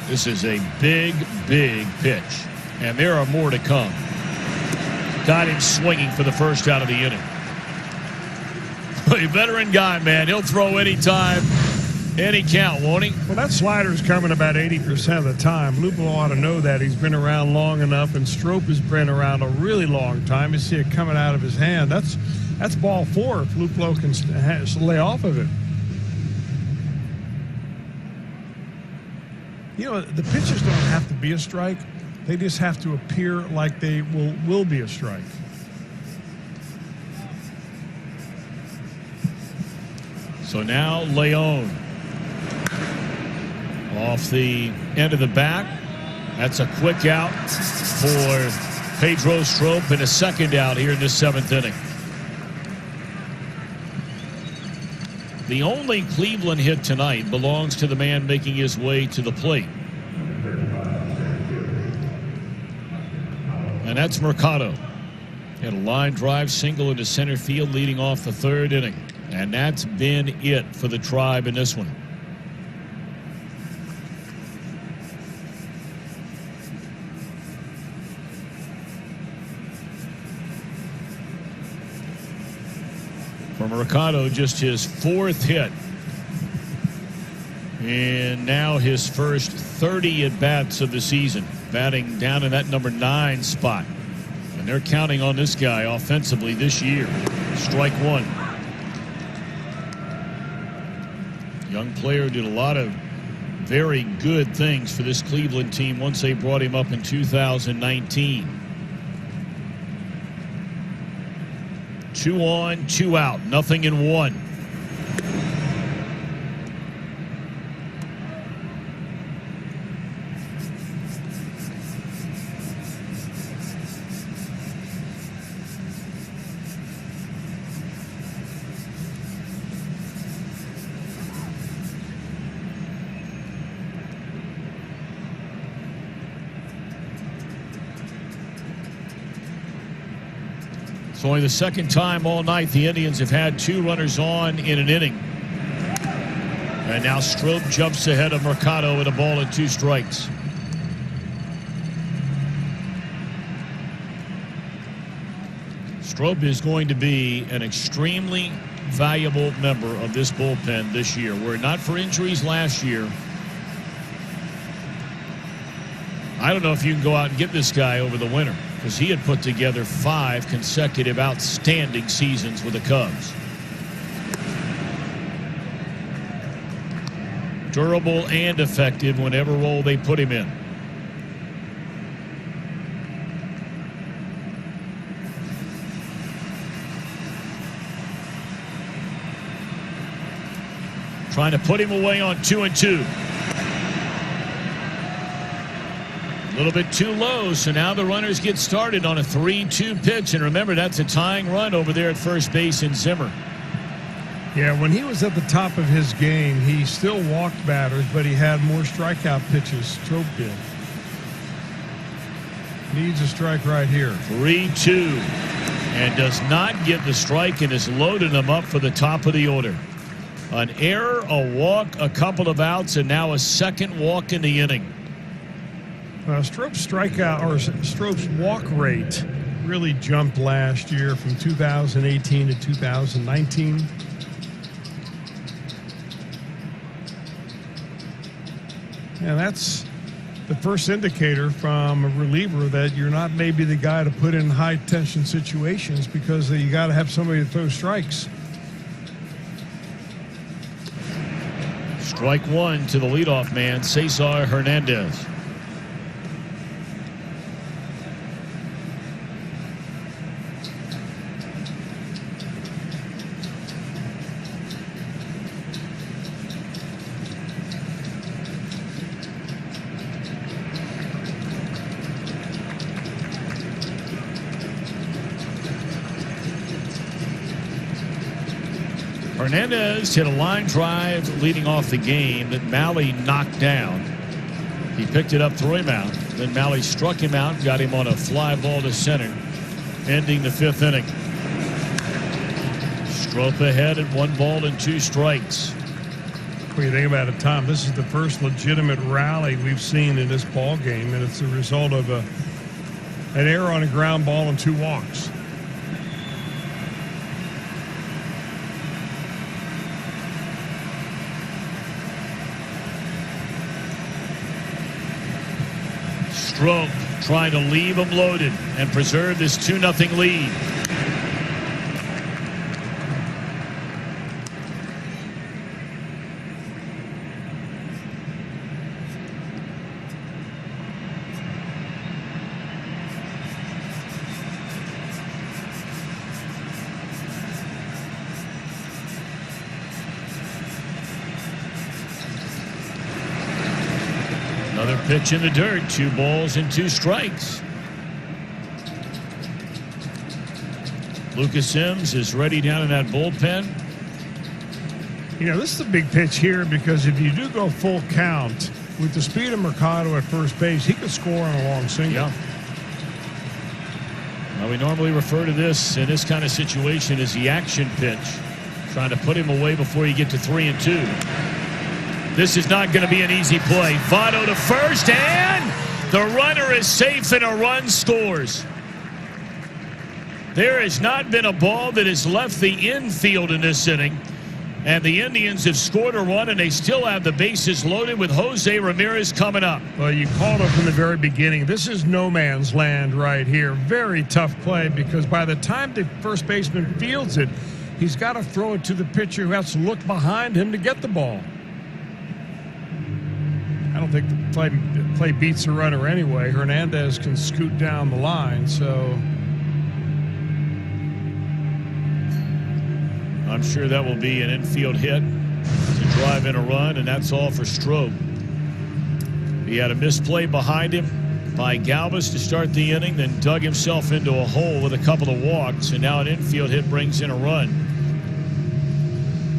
This is a big, big pitch, and there are more to come. Got him swinging for the first out of the inning. A veteran guy, man. He'll throw any time, any count, won't he? Well, that slider's coming about 80% of the time. Luplow ought to know that. He's been around long enough, and Strop has been around a really long time. You see it coming out of his hand. That's ball 4 if Luplow can lay off of it. You know, the pitches don't have to be a strike. They just have to appear like they will be a strike. So now Leon off the end of the bat. That's a quick out for Pedro Strop and a second out here in the 7th inning. The only Cleveland hit tonight belongs to the man making his way to the plate. And that's Mercado. Had a line drive single into center field leading off the 3rd inning. And that's been it for the Tribe in this one. For Mercado, just his 4th hit. And now his first 30 at-bats of the season. Batting down in that number 9 spot. And they're counting on this guy offensively this year. Strike one. Young player did a lot of very good things for this Cleveland team once they brought him up in 2019. 2 on, 2 out, nothing in 1. It's only the 2nd time all night the Indians have had 2 runners on in an inning. And now Strop jumps ahead of Mercado with a ball and 2 strikes. Strop is going to be an extremely valuable member of this bullpen this year. Were it not for injuries last year, I don't know if you can go out and get this guy over the winter, because he had put together 5 consecutive outstanding seasons with the Cubs. Durable and effective whenever role they put him in. Trying to put him away on 2-2. A little bit too low, so now the runners get started on a 3-2 pitch. And remember, that's a tying run over there at first base in Zimmer. Yeah, when he was at the top of his game, he still walked batters, but he had more strikeout pitches. Strop did. Needs a strike right here. 3-2. And does not get the strike and is loading them up for the top of the order. An error, a walk, a couple of outs, and now a 2nd walk in the inning. Strop's strikeout or Strop's walk rate really jumped last year from 2018 to 2019. And that's the first indicator from a reliever that you're not maybe the guy to put in high tension situations, because you got to have somebody to throw strikes. Strike one to the leadoff man, Cesar Hernandez. Hernandez hit a line drive leading off the game that Malley knocked down. He picked it up, threw him out. Then Malley struck him out, got him on a fly ball to center, ending the 5th inning. Strop ahead at 1 ball and 2 strikes. When you think about it, Tom, this is the first legitimate rally we've seen in this ball game, and it's a result of an error on a ground ball and 2 walks. Strop trying to leave them loaded and preserve this 2-0 lead. Another pitch in the dirt. 2 balls and 2 strikes. Lucas Sims is ready down in that bullpen. You know, this is a big pitch here because if you do go full count with the speed of Mercado at first base, he could score on a long single. Yeah. Well, we normally refer to this in this kind of situation as the action pitch, trying to put him away before you get to 3-2. This is not going to be an easy play. Votto to first, and the runner is safe and a run scores. There has not been a ball that has left the infield in this inning, and the Indians have scored a run, and they still have the bases loaded with Jose Ramirez coming up. Well, you called it from the very beginning. This is no man's land right here. Very tough play because by the time the first baseman fields it, he's got to throw it to the pitcher who has to look behind him to get the ball. I don't think the play beats the runner anyway. Hernandez can scoot down the line, so I'm sure that will be an infield hit to drive in a run, and that's all for Stroh. He had a misplay behind him by Galvis to start the inning, then dug himself into a hole with a couple of walks, and now an infield hit brings in a run.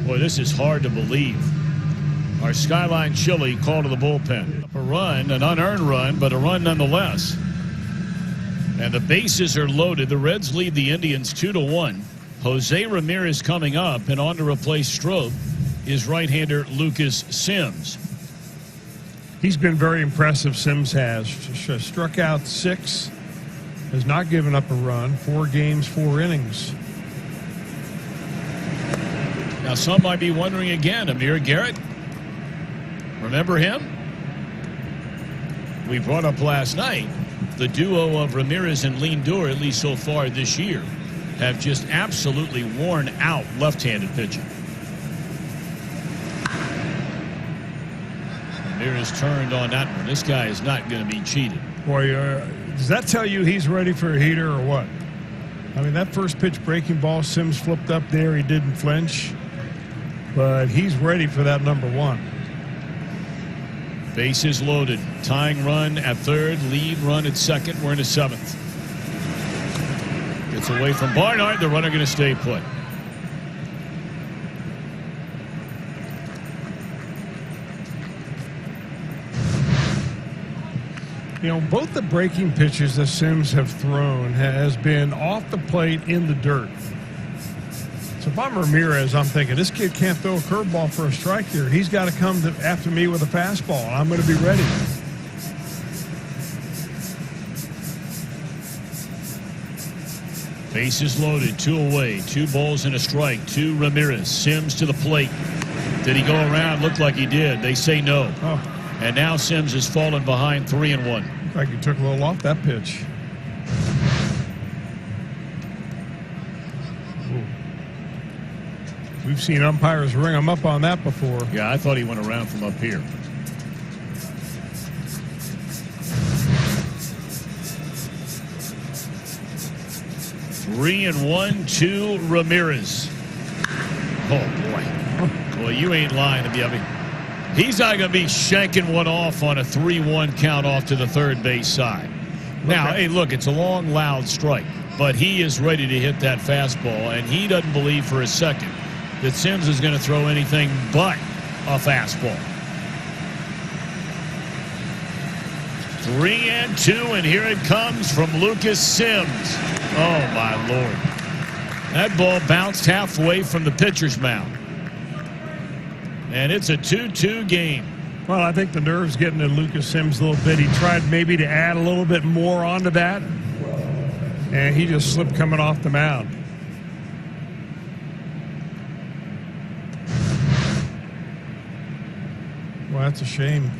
Boy, this is hard to believe. Our Skyline Chili call to the bullpen. A run, an unearned run, but a run nonetheless. And the bases are loaded. The Reds lead the Indians 2-1. Jose Ramirez coming up, and on to replace Stroh is right-hander Lucas Sims. He's been very impressive, Sims has. Struck out 6, has not given up a run, 4 games, 4 innings. Now some might be wondering again, Amir Garrett, remember him? We brought up last night the duo of Ramirez and Lindor, at least so far this year, have just absolutely worn out left-handed pitching. Ramirez turned on that one. This guy is not going to be cheated. Boy, does that tell you he's ready for a heater or what? I mean, that first pitch breaking ball, Sims flipped up there. He didn't flinch. But he's ready for that number 1. Bases loaded. Tying run at third. Lead run at second. We're in the 7th. Gets away from Barnhart. The runner going to stay put. You know, both the breaking pitches that Sims have thrown has been off the plate in the dirt. So if I'm Ramirez, I'm thinking this kid can't throw a curveball for a strike here. He's got to come after me with a fastball. I'm going to be ready. Bases loaded, 2 away, 2 balls and a strike to Ramirez. Sims to the plate. Did he go around? Looked like he did. They say no. Oh. And now Sims has fallen behind 3-1. Like he took a little off that pitch. Ooh. We've seen umpires ring him up on that before. Yeah, I thought he went around from up here. Three and 1 to Ramirez. Oh, boy. Boy, you ain't lying to me. I mean, he's not going to be shanking one off on a 3-1 count off to the third base side. Now, hey, look, it's a long, loud strike, but he is ready to hit that fastball, and he doesn't believe for a second that Sims is going to throw anything but a fastball. 3-2, and here it comes from Lucas Sims. Oh, my Lord. That ball bounced halfway from the pitcher's mound. And it's a 2-2 game. Well, I think the nerve's getting to Lucas Sims a little bit. He tried maybe to add a little bit more onto that, and he just slipped coming off the mound. Well, that's a shame.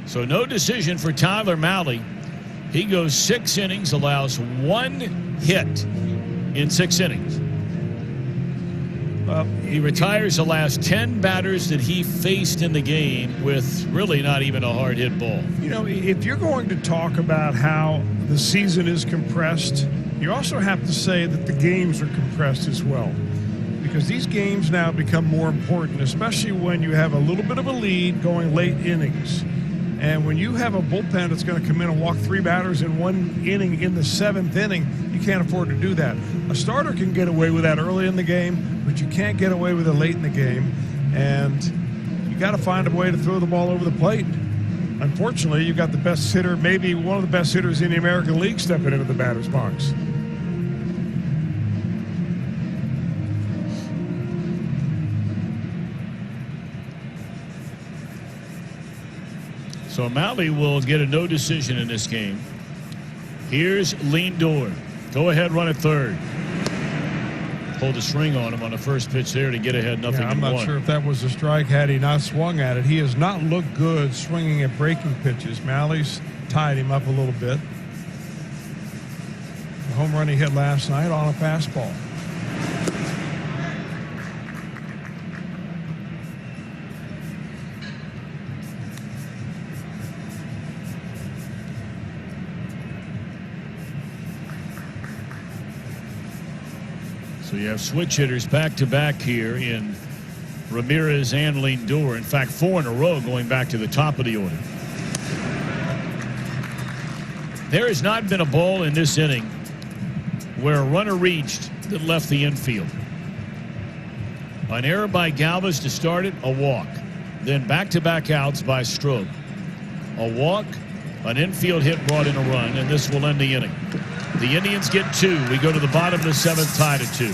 So no decision for Tyler Mahle. He goes 6 innings, allows 1 hit in 6 innings. He retires the last 10 batters that he faced in the game with really not even a hard hit ball. You know, if you're going to talk about how the season is compressed, you also have to say that the games are compressed as well. Because these games now become more important, especially when you have a little bit of a lead going late innings. And when you have a bullpen that's going to come in and walk 3 batters in 1 inning in the 7th inning, you can't afford to do that. A starter can get away with that early in the game, but you can't get away with it late in the game. And you got to find a way to throw the ball over the plate. Unfortunately, you got the best hitter, maybe one of the best hitters in the American League, stepping into the batter's box. So Malley will get a no decision in this game. Here's Lindor. Go ahead, run at third. Pulled a string on him on the first pitch there to get ahead, nothing I'm not sure if that was a strike had he not swung at it. He has not looked good swinging at breaking pitches. Malley's tied him up a little bit. The home run he hit last night on a fastball. So you have switch hitters back-to-back here in Ramirez and Lindor. In fact, 4 in a row going back to the top of the order. There has not been a ball in this inning where a runner reached that left the infield. An error by Galvis to start it, a walk. Then back-to-back outs by Stroh. A walk, an infield hit brought in a run, and this will end the inning. The Indians get 2. We go to the bottom of the 7th, tied at 2.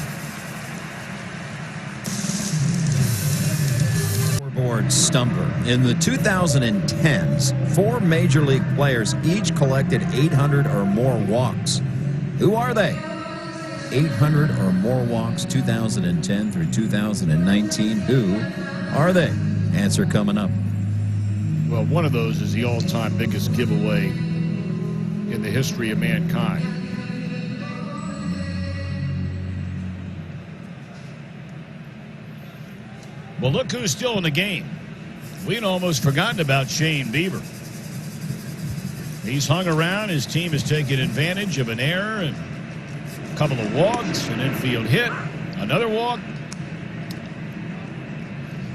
Scoreboard stumper. In the 2010s, 4 Major League players each collected 800 or more walks. Who are they? 800 or more walks, 2010 through 2019. Who are they? Answer coming up. Well, one of those is the all-time biggest giveaway in the history of mankind. Well, look who's still in the game. We'd almost forgotten about Shane Bieber. He's hung around. His team has taken advantage of an error and a couple of walks, an infield hit, another walk.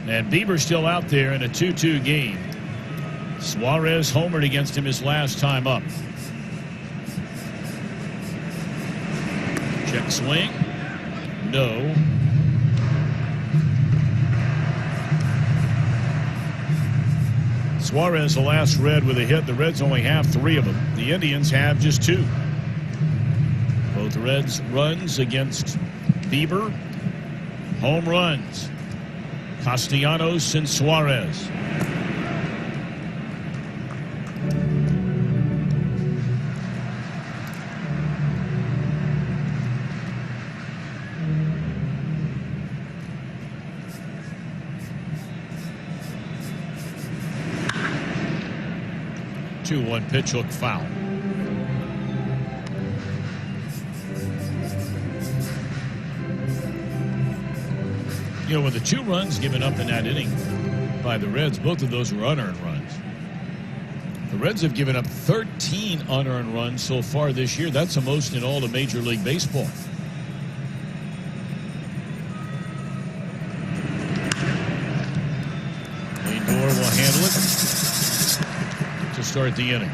And Bieber's still out there in a 2-2 game. Suarez homered against him his last time up. Check swing. No. Suarez, the last Red with a hit. The Reds only have 3 of them. The Indians have just 2. Both Reds runs against Bieber. Home runs. Castellanos and Suarez. One pitch hook foul. You know, with the 2 runs given up in that inning by the Reds, both of those were unearned runs. The Reds have given up 13 unearned runs so far this year. That's the most in all of Major League Baseball. Lindor will handle it to start the inning.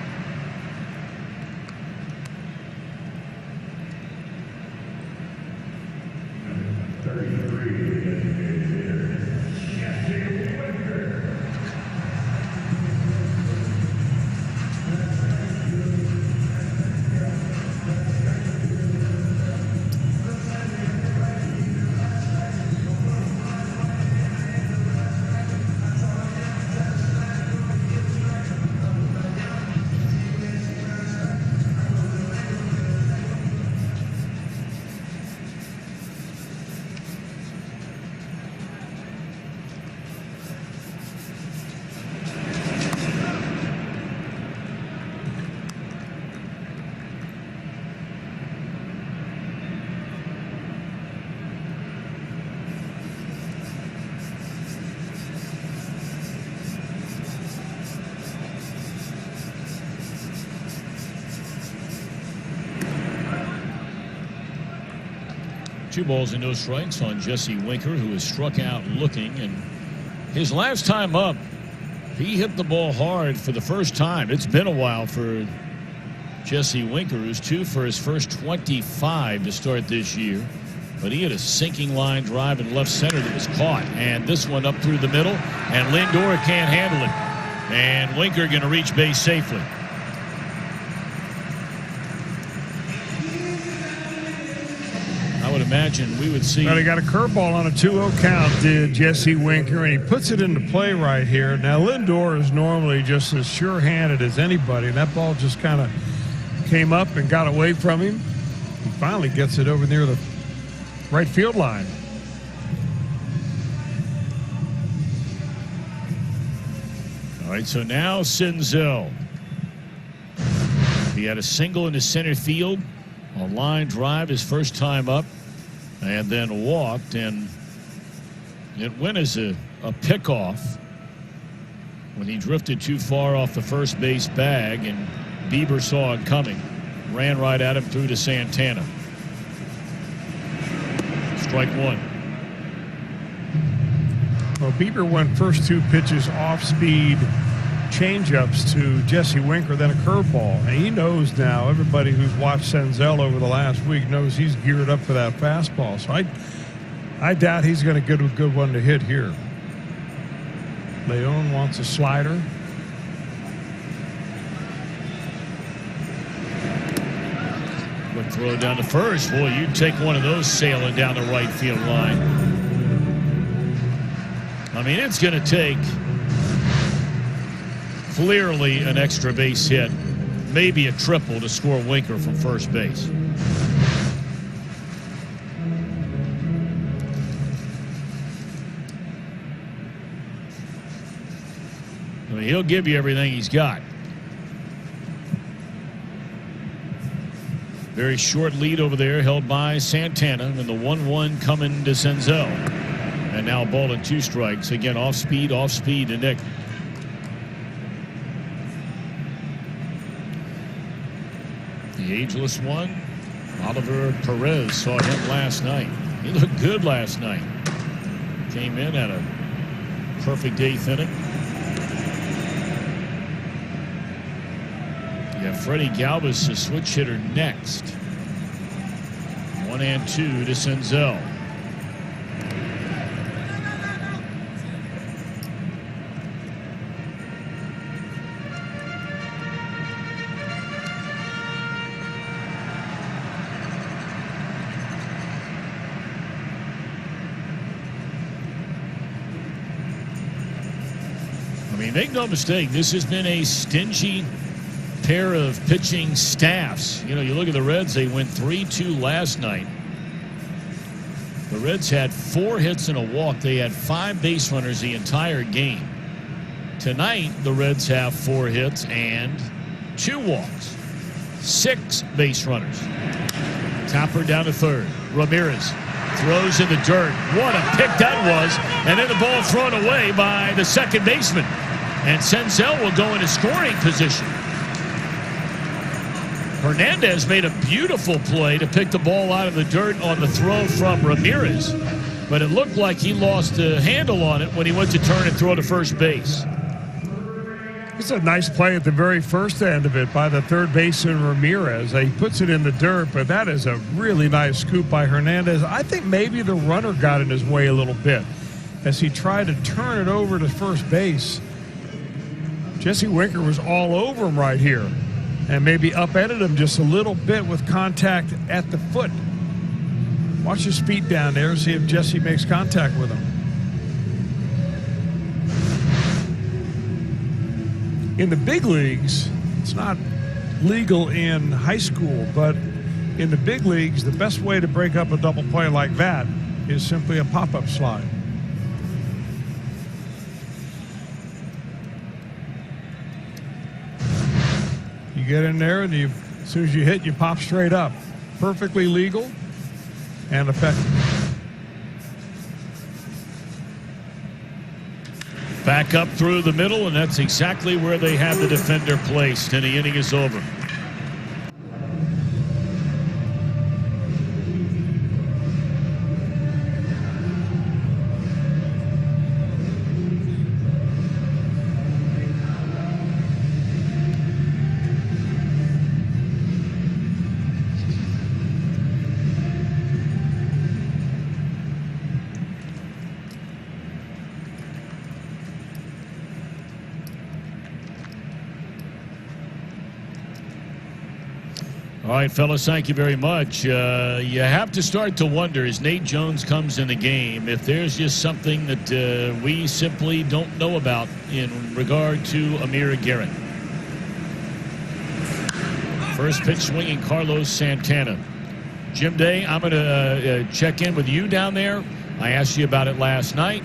Two balls and no strikes on Jesse Winker, who has struck out looking. And his last time up, He hit the ball hard for the first time. It's been a while for Jesse Winker, who's 2 for his first 25 to start this year. But he had a sinking line drive in left center that was caught. And this one up through the middle, and Lindor can't handle it. And Winker going to reach base safely. I would imagine we would see. Well, he got a curveball on a 2-0 count, did Jesse Winker, and he puts it into play right here. Now, Lindor is normally just as sure-handed as anybody, and that ball just kind of came up and got away from him. He finally gets it over near the right field line. All right, so now Senzel. He had a single into center field, a line drive his first time up, and then walked, and it went as a pickoff when he drifted too far off the first base bag, and Bieber saw it coming, ran right at him through to Santana. Strike one. Well, Bieber went first 2 pitches off-speed changeups to Jesse Winker, then a curveball. And he knows now, everybody who's watched Senzel over the last week knows he's geared up for that fastball. So I doubt he's going to get a good one to hit here. Leon wants a slider. Quick throw down to first. Boy, you'd take one of those sailing down the right field line. I mean, it's going to take clearly an extra base hit, maybe a triple to score Winker from first base. I mean, he'll give you everything he's got. Very short lead over there held by Santana, and the 1-1 coming to Senzel. And now a ball and 2 strikes. Again, off speed to Nick. The ageless one, Oliver Perez, saw him last night. He looked good last night. Came in at a perfect 8th inning. You have Freddie Galvis, the switch hitter, next. 1-2 to Senzel. I mean, make no mistake, this has been a stingy pair of pitching staffs. You know, you look at the Reds, they went 3-2 last night. The Reds had 4 hits and a walk. They had 5 base runners the entire game. Tonight, the Reds have 4 hits and 2 walks. 6 base runners. Topper down to third. Ramirez throws in the dirt. What a pick that was. And then the ball thrown away by the second baseman. And Senzel will go into scoring position. Hernandez made a beautiful play to pick the ball out of the dirt on the throw from Ramirez. But it looked like he lost the handle on it when he went to turn and throw to first base. It's a nice play at the very first end of it by the third baseman Ramirez. He puts it in the dirt, but that is a really nice scoop by Hernandez. I think maybe the runner got in his way a little bit as he tried to turn it over to first base. Jesse Winker was all over him right here and maybe upended him just a little bit with contact at the foot. Watch his feet down there, see if Jesse makes contact with him. In the big leagues, it's not legal in high school, but in the big leagues, the best way to break up a double play like that is simply a pop-up slide. You get in there, and as soon as you hit, you pop straight up. Perfectly legal and effective. Back up through the middle, and that's exactly where they have the defender placed, and the inning is over. All right, fellas, thank you very much. You have to start to wonder, as Nate Jones comes in the game, if there's just something that we simply don't know about in regard to Amir Garrett. First pitch swinging Carlos Santana. Jim Day, I'm going to check in with you down there. I asked you about it last night.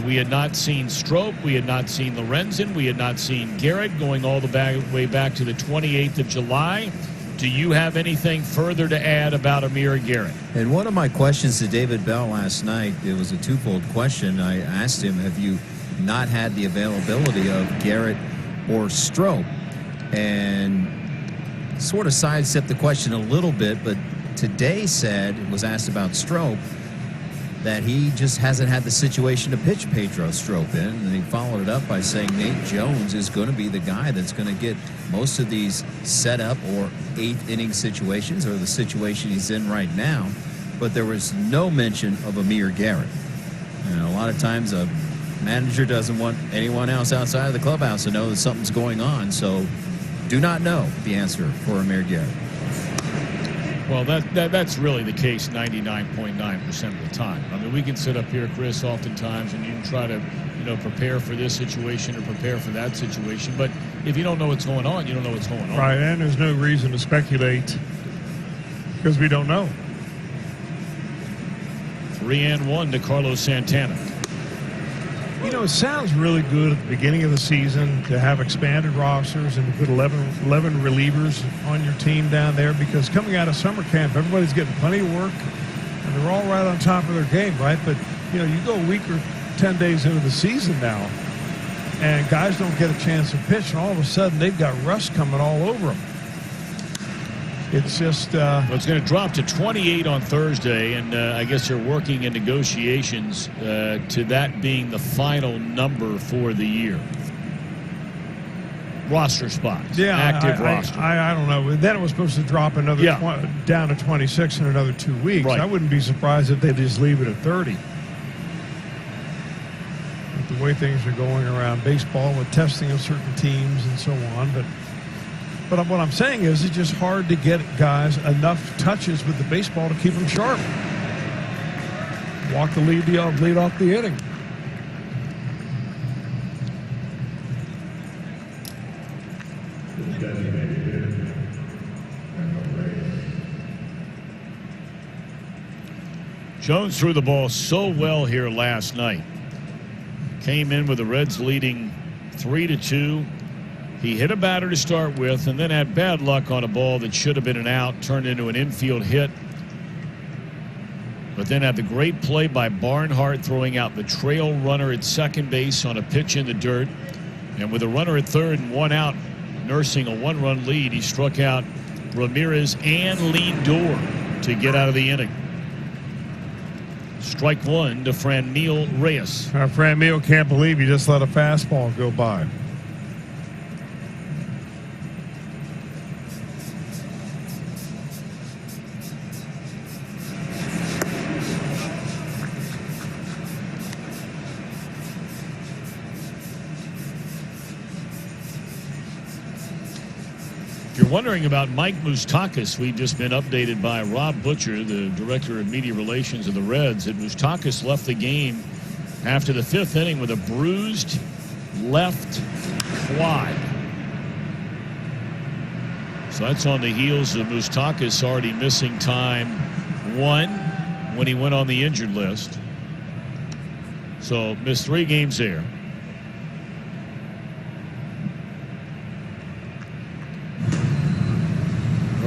We had not seen Strop. We had not seen Lorenzen. We had not seen Garrett going all the way back to the 28th of July. Do you have anything further to add about Amir Garrett? And one of my questions to David Bell last night, it was a twofold question. I asked him, have you not had the availability of Garrett or Strop? And sort of sidestepped the question a little bit, but today was asked about Strop, that he just hasn't had the situation to pitch Pedro Strop in. And he followed it up by saying Nate Jones is going to be the guy that's going to get most of these setup or eighth inning situations, or the situation he's in right now. But there was no mention of Amir Garrett. And a lot of times a manager doesn't want anyone else outside of the clubhouse to know that something's going on. So do not know the answer for Amir Garrett. Well, that's really the case 99.9% of the time. I mean, we can sit up here, Chris, oftentimes, and you can try to, prepare for this situation or prepare for that situation. But if you don't know what's going on, you don't know what's going on. Right, and there's no reason to speculate because we don't know. 3-1 to Carlos Santana. It sounds really good at the beginning of the season to have expanded rosters and to put 11 relievers on your team down there, because coming out of summer camp, everybody's getting plenty of work and they're all right on top of their game, right? But, you go a week or 10 days into the season now and guys don't get a chance to pitch, and all of a sudden they've got rust coming all over them. It's just... well, it's going to drop to 28 on Thursday, and I guess they're working in negotiations to that being the final number for the year. Roster spots. Yeah, active roster. I don't know. Then it was supposed to drop another down to 26 in another 2 weeks. Right. I wouldn't be surprised if they just leave it at 30. With the way things are going around baseball with testing of certain teams and so on, But what I'm saying is it's just hard to get guys enough touches with the baseball to keep them sharp. Walk the lead off the inning. Jones threw the ball so well here last night. Came in with the Reds leading 3-2. He hit a batter to start with and then had bad luck on a ball that should have been an out, turned into an infield hit. But then had the great play by Barnhart throwing out the trail runner at second base on a pitch in the dirt. And with a runner at third and one out, nursing a one-run lead, he struck out Ramirez and Lindor to get out of the inning. Strike one to Franmil Reyes. Franmil can't believe he just let a fastball go by. Wondering about Mike Moustakas, we've just been updated by Rob Butcher, the director of media relations of the Reds, that Moustakas left the game after the fifth inning with a bruised left quad. So that's on the heels of Moustakas already missing time one when he went on the injured list. So missed 3 games there.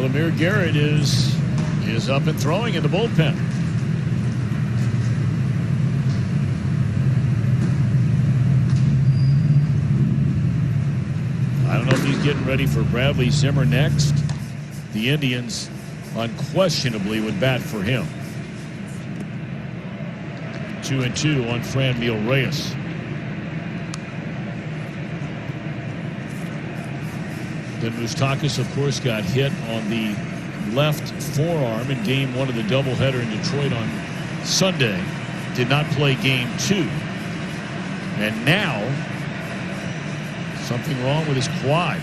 Amir Garrett is up and throwing in the bullpen. I don't know if he's getting ready for Bradley Zimmer next. The Indians unquestionably would bat for him. 2-2 on Franmil Reyes. Then Moustakas, of course, got hit on the left forearm in game 1 of the doubleheader in Detroit on Sunday. Did not play game 2. And now, something wrong with his quad.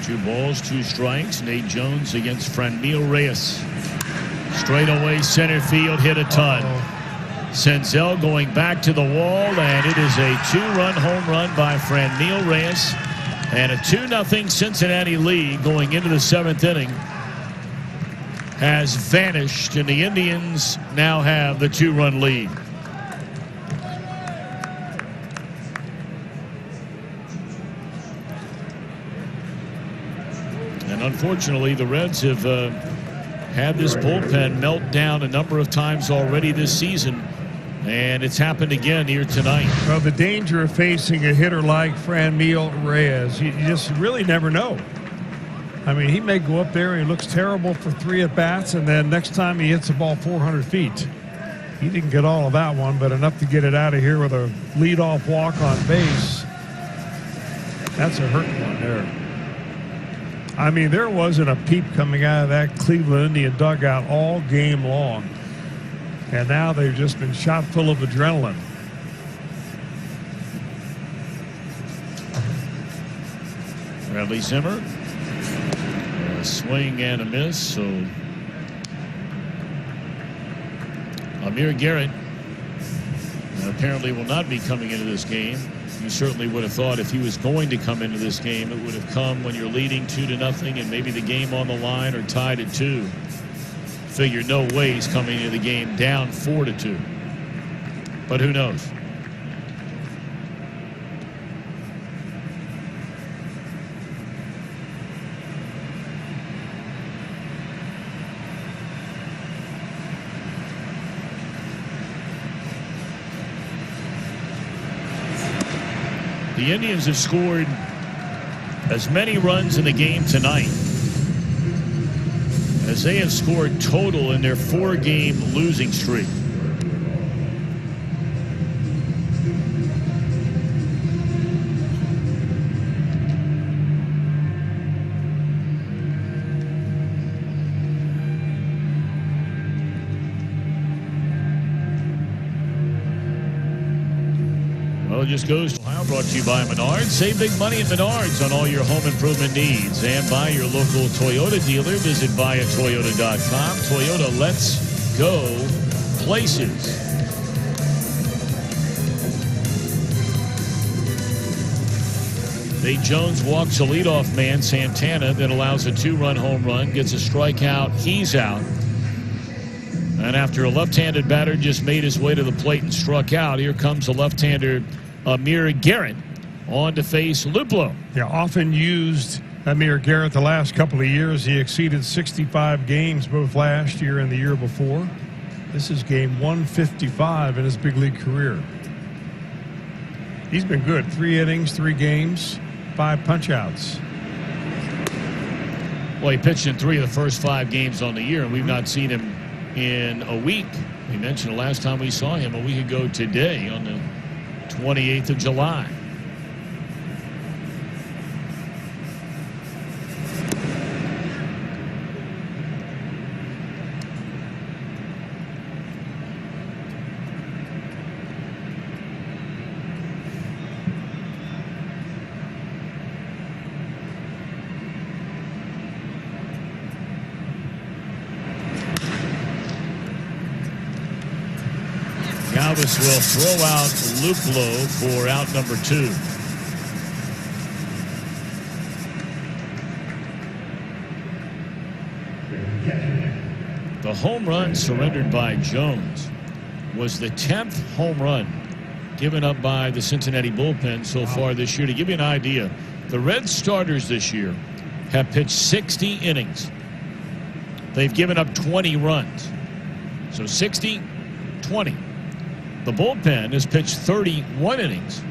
2 balls, 2 strikes. Nate Jones against Franmil Reyes. Straight away center field, hit a ton. Senzel going back to the wall, and it is a 2-run home run by Franmil Reyes. And a 2-0 Cincinnati lead going into the 7th inning has vanished, and the Indians now have the 2-run lead. And unfortunately, the Reds have had this bullpen melt down a number of times already this season, and it's happened again here tonight. Well, the danger of facing a hitter like Franmil Reyes, you just really never know. I mean, he may go up there and he looks terrible for 3 at-bats, and then next time he hits the ball 400 feet. He didn't get all of that one, but enough to get it out of here with a leadoff walk on base. That's a hurt one there. I mean, there wasn't a peep coming out of that Cleveland Indian dugout all game long. And now they've just been shot full of adrenaline. Bradley Zimmer. A swing and a miss. So Amir Garrett apparently will not be coming into this game. You certainly would have thought if he was going to come into this game, it would have come when you're leading 2-0 and maybe the game on the line or tied at 2. Figure no way he's coming into the game down 4-2. But who knows? The Indians have scored as many runs in the game tonight as they have scored total in their 4-game losing streak. Well, it just goes to Ohio, brought to you by Menards. Save big money at Menards on all your home improvement needs. And by your local Toyota dealer. Visit buyatoyota.com. Toyota, let's go places. Nate Jones walks a leadoff man, Santana, then allows a 2-run home run, gets a strikeout, he's out. And after a left-handed batter just made his way to the plate and struck out, here comes a left-hander, Amir Garrett, on to face Luplow. Yeah, often used Amir Garrett the last couple of years. He exceeded 65 games both last year and the year before. This is game 155 in his big league career. He's been good. 3 innings, 3 games, 5 punch-outs. Well, he pitched in 3 of the first 5 games on the year, and we've not seen him in a week. We mentioned the last time we saw him a week ago today on the 28th of July. Galvis will throw out Luplow for out number 2. The home run surrendered by Jones was the 10th home run given up by the Cincinnati bullpen so far this year. To give you an idea, the Reds starters this year have pitched 60 innings. They've given up 20 runs. So 60, 20. The bullpen has pitched 31 innings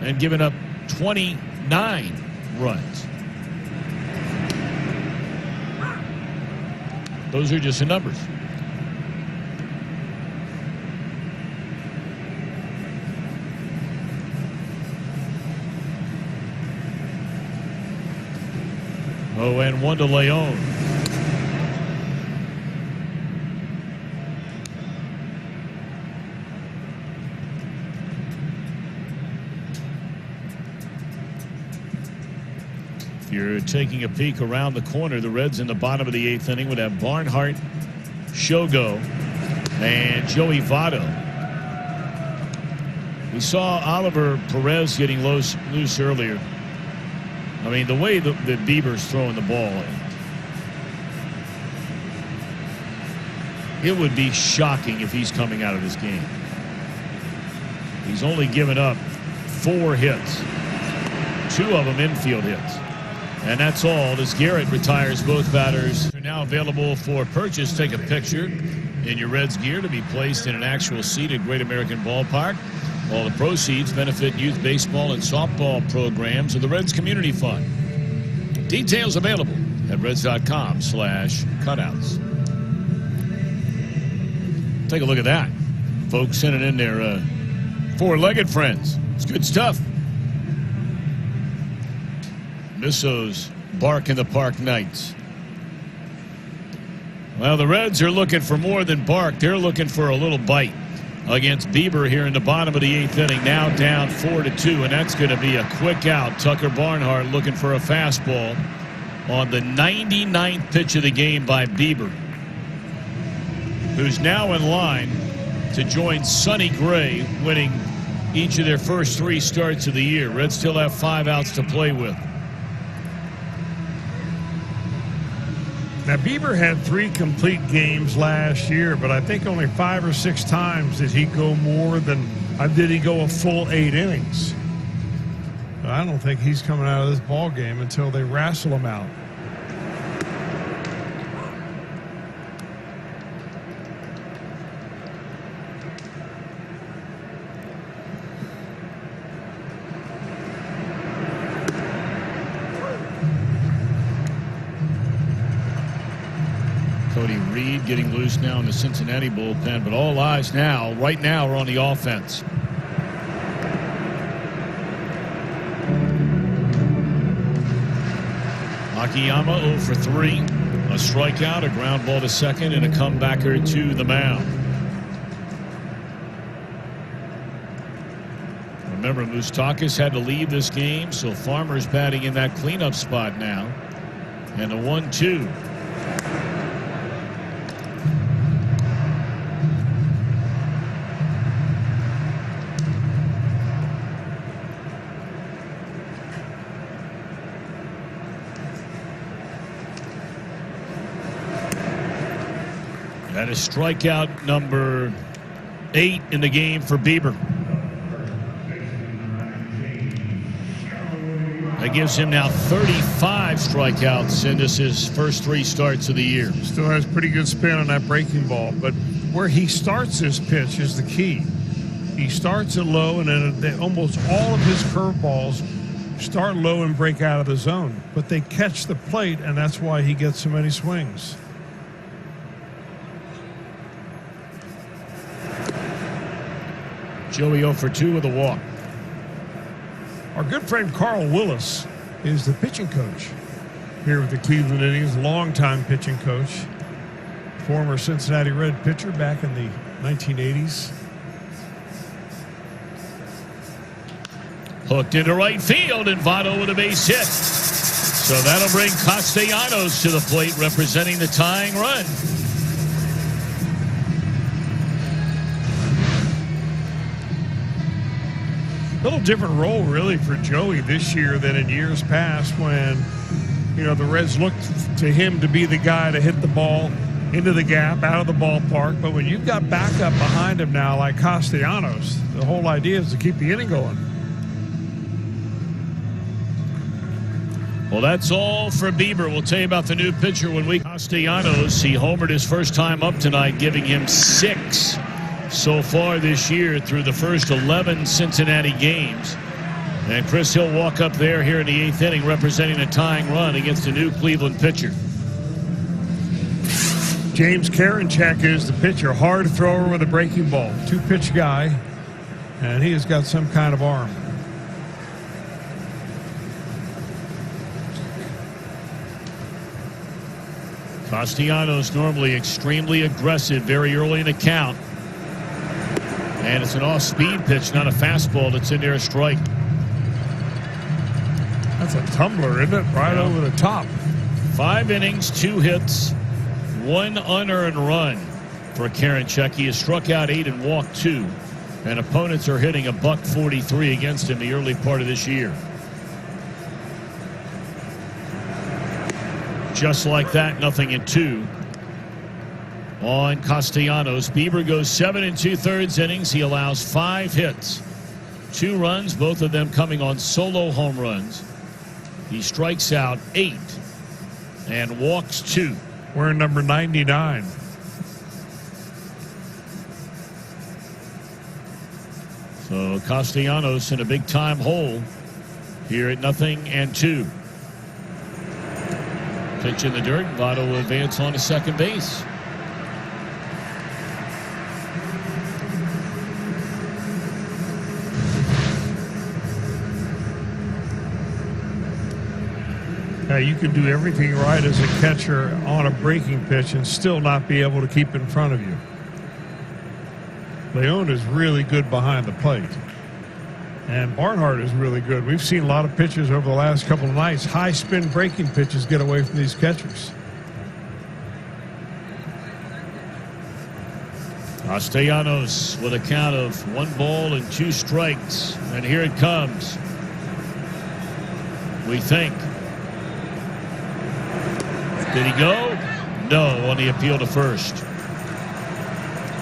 and given up 29 runs. Those are just the numbers. Oh, and 1 to Leon. you're taking a peek around the corner. The Reds in the bottom of the 8th inning would have Barnhart, Shogo, and Joey Votto. We saw Oliver Perez getting loose earlier. I mean, the way that Bieber's throwing the ball, it would be shocking if he's coming out of this game. He's only given up 4 hits, 2 of them infield hits. And that's all as Garrett retires both batters. They're now available for purchase. Take a picture in your Reds gear to be placed in an actual seat at Great American Ballpark. All the proceeds benefit youth baseball and softball programs of the Reds Community Fund. Details available at reds.com/cutouts. Take a look at that. Folks sending in their four-legged friends. It's good stuff. Misso's Bark in the Park Nights. Well, the Reds are looking for more than bark. They're looking for a little bite against Bieber here in the bottom of the 8th inning. Now down 4-2, and that's going to be a quick out. Tucker Barnhart looking for a fastball on the 99th pitch of the game by Bieber, who's now in line to join Sonny Gray, winning each of their first 3 starts of the year. Reds still have 5 outs to play with. Now, Bieber had 3 complete games last year, but I think only 5 or 6 times did he go a full 8 innings. But I don't think he's coming out of this ball game until they wrestle him out. Cody Reed getting loose now in the Cincinnati bullpen, but all eyes now, right now, are on the offense. Akiyama 0 for 3. A strikeout, a ground ball to second, and a comebacker to the mound. Remember, Moustakas had to leave this game, so Farmer's batting in that cleanup spot now. And a 1-2. That is strikeout number 8 in the game for Bieber. That gives him now 35 strikeouts in his first 3 starts of the year. Still has pretty good spin on that breaking ball, but where he starts his pitch is the key. He starts it low, and then almost all of his curveballs start low and break out of the zone, but they catch the plate, and that's why he gets so many swings. Joey 0 for 2 with a walk. Our good friend Carl Willis is the pitching coach here with the Cleveland Indians, longtime pitching coach, former Cincinnati Red pitcher back in the 1980s. Hooked into right field, and Votto with a base hit. So that'll bring Castellanos to the plate, representing the tying run. A little different role, really, for Joey this year than in years past when, the Reds looked to him to be the guy to hit the ball into the gap, out of the ballpark. But when you've got backup behind him now, like Castellanos, the whole idea is to keep the inning going. Well, that's all for Bieber. We'll tell you about the new pitcher when we... Castellanos, he homered his first time up tonight, giving him 6 so far this year through the first 11 Cincinnati games. And Chris Hill walk up there here in the 8th inning, representing a tying run against a new Cleveland pitcher. James Karinchak is the pitcher, hard thrower with a breaking ball, 2-pitch guy, and he has got some kind of arm. Castellanos normally extremely aggressive very early in the count. And it's an off-speed pitch, not a fastball that's in there, a strike. I That's a tumbler, isn't it? Right over the top. 5 innings, 2 hits, 1 unearned run for Karinchak. He has struck out 8 and walked 2. And opponents are hitting $143 against him the early part of this year. Just like that, nothing in 2 on Castellanos. Bieber goes 7 2/3 innings. He allows 5 hits, 2 runs, both of them coming on solo home runs. He strikes out 8 and walks 2. Wearing number 99. So Castellanos in a big time hole here at 0-2. Pitch in the dirt. Votto will advance on to second base. You can do everything right as a catcher on a breaking pitch and still not be able to keep in front of you. Leon is really good behind the plate. And Barnhart is really good. We've seen a lot of pitchers over the last couple of nights, high spin breaking pitches, get away from these catchers. Castellanos with a count of 1 ball and 2 strikes. And here it comes. We think. Did he go? No, on the appeal to first.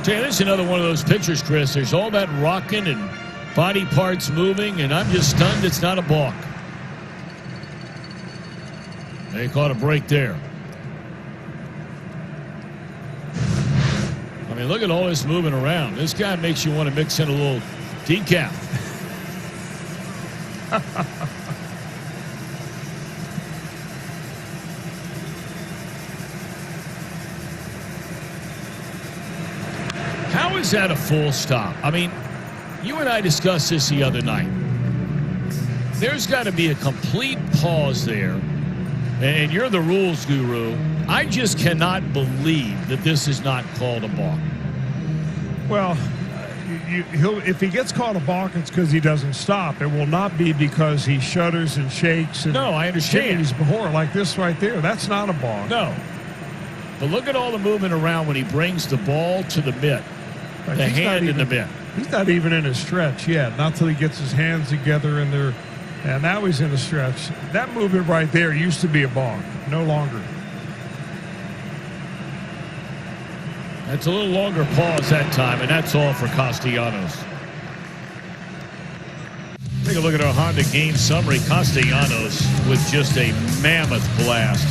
Tell you, this is another one of those pitchers, Chris. There's all that rocking and body parts moving, and I'm just stunned it's not a balk. They caught a break there. I mean, look at all this moving around. This guy makes you want to mix in a little decaf. How is that a full stop? I mean, you and I discussed this the other night. There's got to be a complete pause there. And you're the rules guru. I just cannot believe that this is not called a balk. Well, if he gets called a balk, it's because he doesn't stop. It will not be because he shudders and shakes. And no, I understand. He's before like this right there. That's not a balk. No. But look at all the movement around when he brings the ball to the mitt. Right, the hand in the mitt. He's not even in a stretch yet. Not till he gets his hands together in there. And now he's in a stretch. That movement right there used to be a balk. No longer. That's a little longer pause that time, and that's all for Castellanos. Take a look at our Honda game summary. Castellanos with just a mammoth blast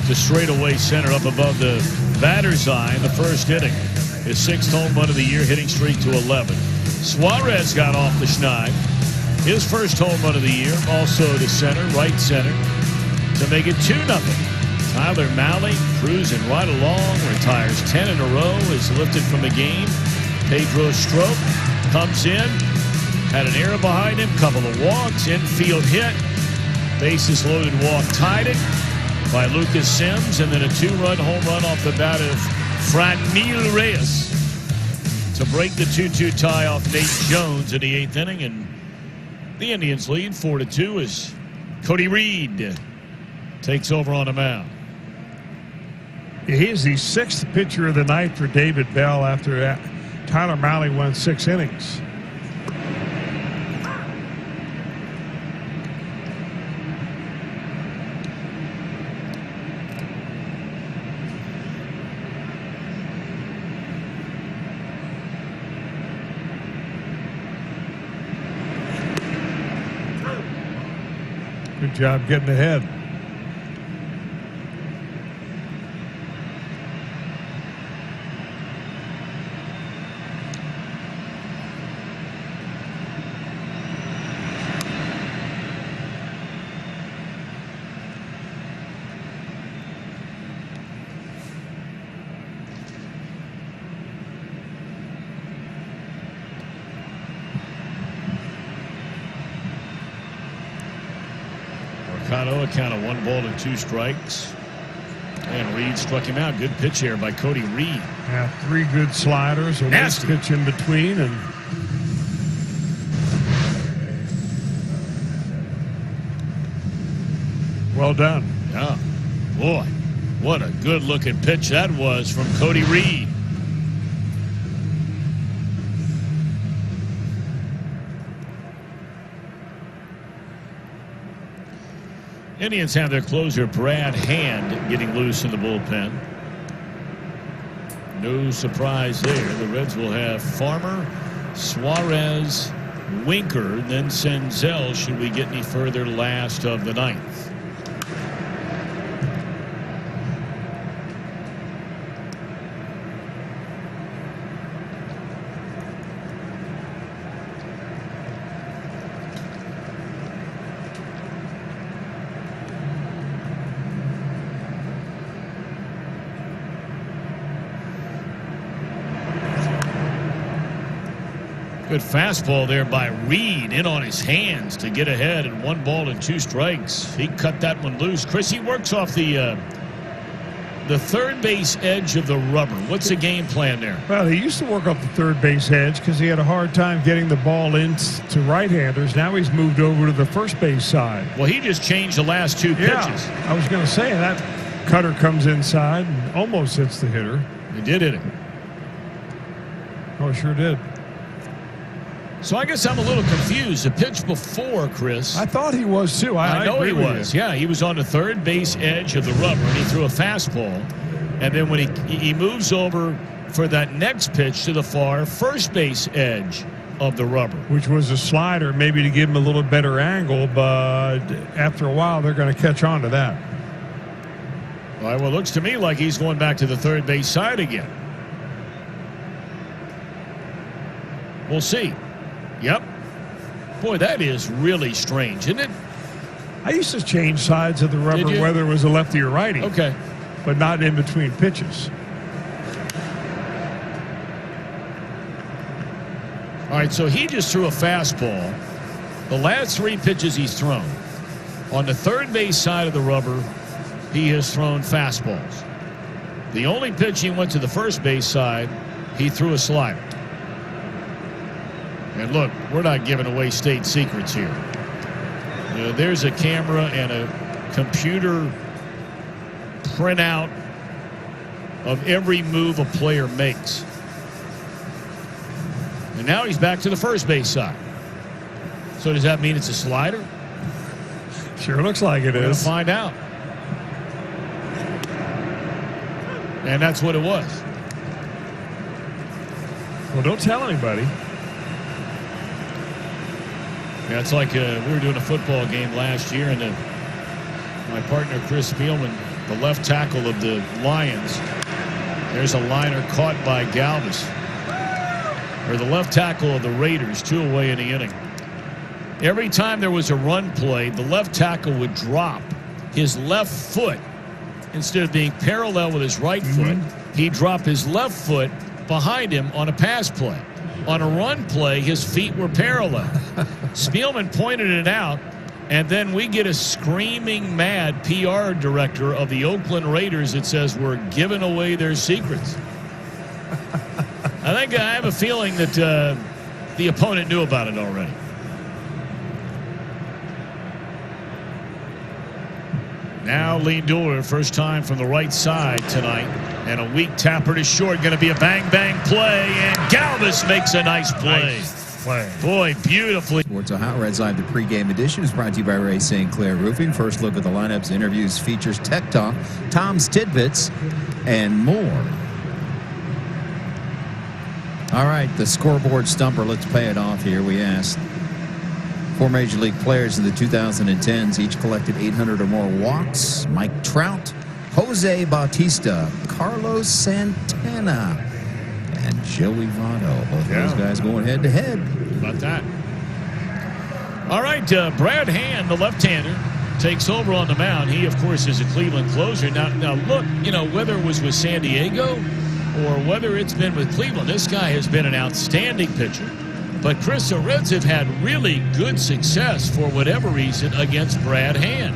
to straightaway center up above the batter's eye in the first inning. His 6th home run of the year, hitting streak to 11. Suarez got off the schneid. His first home run of the year, also to center, right center, to make it 2-0. Tyler Mahle cruising right along, retires 10 in a row, is lifted from the game. Pedro Strop comes in, had an error behind him, couple of walks, infield hit, bases loaded walk, tied it by Lucas Sims, and then a 2-run home run off the bat of Franmil Reyes to break the 2-2 tie off Nate Jones in the 8th inning, and the Indians lead 4-2 as Cody Reed takes over on the mound. He is the 6th pitcher of the night for David Bell after that. Tyler Mahle went 6 innings. Good job getting ahead. A count of 1 ball and 2 strikes. And Reed struck him out. Good pitch here by Cody Reed. Yeah, 3 good sliders, a nice pitch in between, and Well done. Yeah. Boy, what a good-looking pitch that was from Cody Reed. Indians have their closer, Brad Hand, getting loose in the bullpen. No surprise there. The Reds will have Farmer, Suarez, Winker, then Senzel should we get any further last of the ninth. Good fastball there by Reed, in on his hands to get ahead, and 1 ball and 2 strikes. He cut that one loose. Chris, he works off the third base edge of the rubber. What's the game plan there? Well, he used to work off the third base edge because he had a hard time getting the ball in to right-handers. Now he's moved over to the first base side. Well, he just changed the last 2 pitches. Yeah, I was going to say that cutter comes inside and almost hits the hitter. He did hit it. Oh, sure did. So I guess I'm a little confused. The pitch before, Chris. I thought he was too. I know agree he with was. you. Yeah, he was on the third base edge of the rubber, and he threw a fastball. And then when he moves over for that next pitch to the far first base edge of the rubber. Which was a slider, maybe to give him a little better angle, but after a while they're going to catch on to that. All right, well, it looks to me like he's going back to the third base side again. We'll see. Yep. Boy, that is really strange, isn't it? I used to change sides of the rubber, whether it was a lefty or righty. Okay. But not in between pitches. All right, so he just threw a fastball. The last 3 pitches he's thrown. On the third base side of the rubber, he has thrown fastballs. The only pitch he went to the first base side, he threw a slider. And look, we're not giving away state secrets here. There's a camera and a computer printout of every move a player makes. And now he's back to the first base side. So does that mean it's a slider? Sure looks like it We're going is. to find out. And that's what it was. Well, don't tell anybody. Yeah, it's like we were doing a football game last year, and my partner Chris Spielman, the left tackle of the Lions, there's a liner caught by Galvis. Or the left tackle of the Raiders, 2 away in the inning. Every time there was a run play, the left tackle would drop his left foot. Instead of being parallel with his right foot, he'd drop his left foot behind him on a pass play. On a run play, his feet were parallel. Spielman pointed it out, and then we get a screaming mad PR director of the Oakland Raiders that says we're giving away their secrets. I have a feeling that the opponent knew about it already. Now Lindor, first time from the right side tonight. And a weak tapper to short. Going to be a bang-bang play. And Galvis makes a nice play. Boy, beautifully. Sports Ohio Reds Live, the pregame edition is brought to you by Ray St. Clair Roofing. First look at the lineups, interviews, features, tech talk, Tom's Tidbits, and more. All right, the scoreboard stumper. Let's pay it off here. We asked 4 Major League players in the 2010s, each collected 800 or more walks. Mike Trout, Jose Bautista, Carlos Santana, and Joey Votto. Both of those guys going head-to-head. How about that? All right, Brad Hand, the left-hander, takes over on the mound. He, of course, is a Cleveland closer. Now look, whether it was with San Diego or whether it's been with Cleveland, this guy has been an outstanding pitcher. But Chris, the Reds have had really good success for whatever reason against Brad Hand.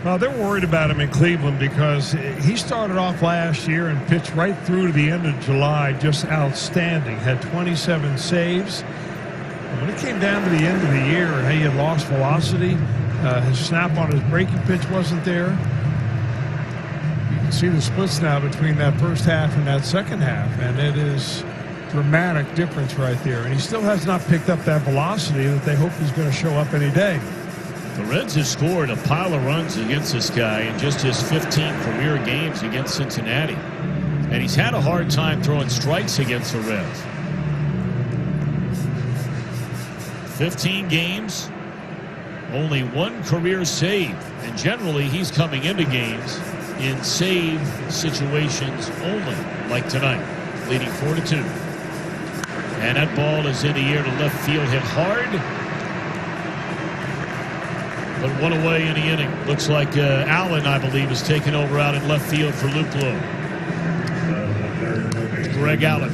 Well, they're worried about him in Cleveland because he started off last year and pitched right through to the end of July, just outstanding. Had 27 saves. When it came down to the end of the year, he had lost velocity. His snap on his breaking pitch wasn't there. You can see the splits now between that first half and that second half, and it is dramatic difference right there. And he still has not picked up that velocity that they hope is going to show up any day. The Reds have scored a pile of runs against this guy in just his 15 career games against Cincinnati. And he's had a hard time throwing strikes against the Reds. 15 games, only one career save. And generally, he's coming into games in save situations only, like tonight, leading 4-2. And that ball is in the air to left field, hit hard. But one away in the inning. Looks like Allen, I believe, is taking over out in left field for Luke Lowe. Greg Allen.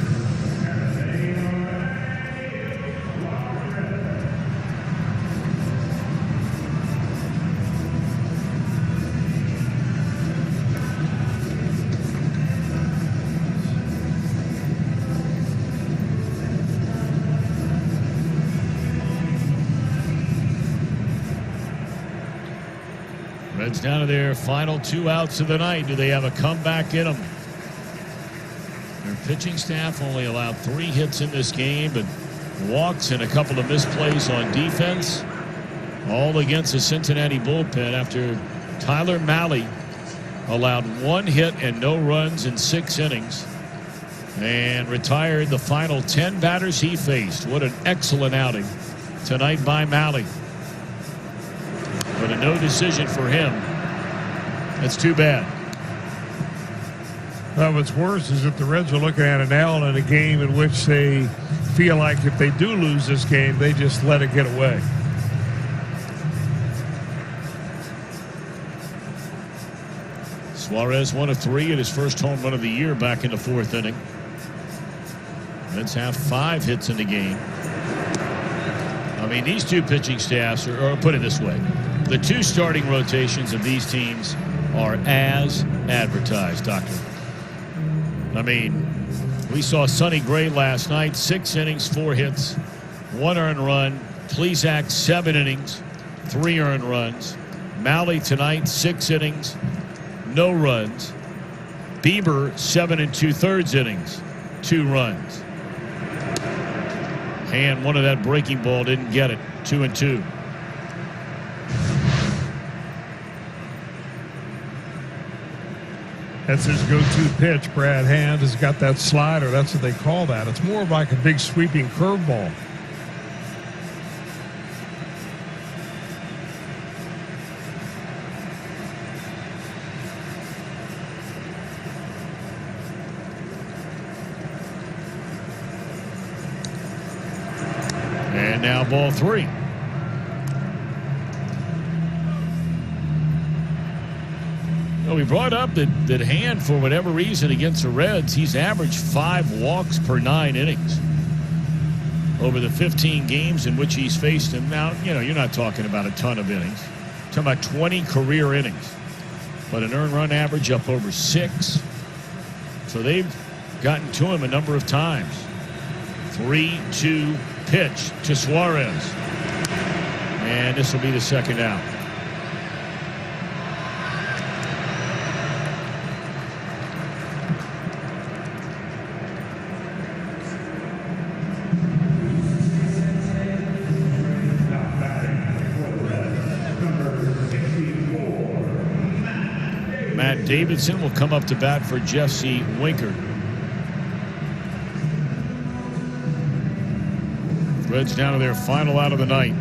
Reds down to their final 2 outs of the night. Do they have a comeback in them? Their pitching staff only allowed 3 hits in this game, but walks and a couple of misplays on defense, all against the Cincinnati bullpen after Tyler Mahle allowed 1 hit and no runs in 6 innings and retired the final 10 batters he faced. What an excellent outing tonight by Mahle. But a no decision for him. That's too bad. Well, what's worse is that the Reds are looking at an L in a game in which they feel like if they do lose this game, they just let it get away. Suarez 1 of 3 at his first home run of the year back in the 4th inning. Reds have 5 hits in the game. I mean, these two pitching staffs are, or put it this way, the 2 starting rotations of these teams are as advertised, Doctor. I mean, we saw Sonny Gray last night, 6 innings, 4 hits, 1 earned run. Plesac, 7 innings, 3 earned runs. Mahle tonight, 6 innings, no runs. Bieber, 7 2/3 innings, 2 runs. And one of that breaking ball didn't get it, 2-2. That's his go-to pitch. Brad Hand has got that slider. That's what they call that. It's more like a big sweeping curveball. And now ball 3. Well, we brought up that Hand, for whatever reason, against the Reds, he's averaged 5 walks per 9 innings over the 15 games in which he's faced him. Now, you know, you're not talking about a ton of innings. You're talking about 20 career innings. But an earned run average up over 6. So they've gotten to him a number of times. 3-2 pitch to Suarez. And this will be the second out. Matt Davidson will come up to bat for Jesse Winker. Reds down to their final out of the night.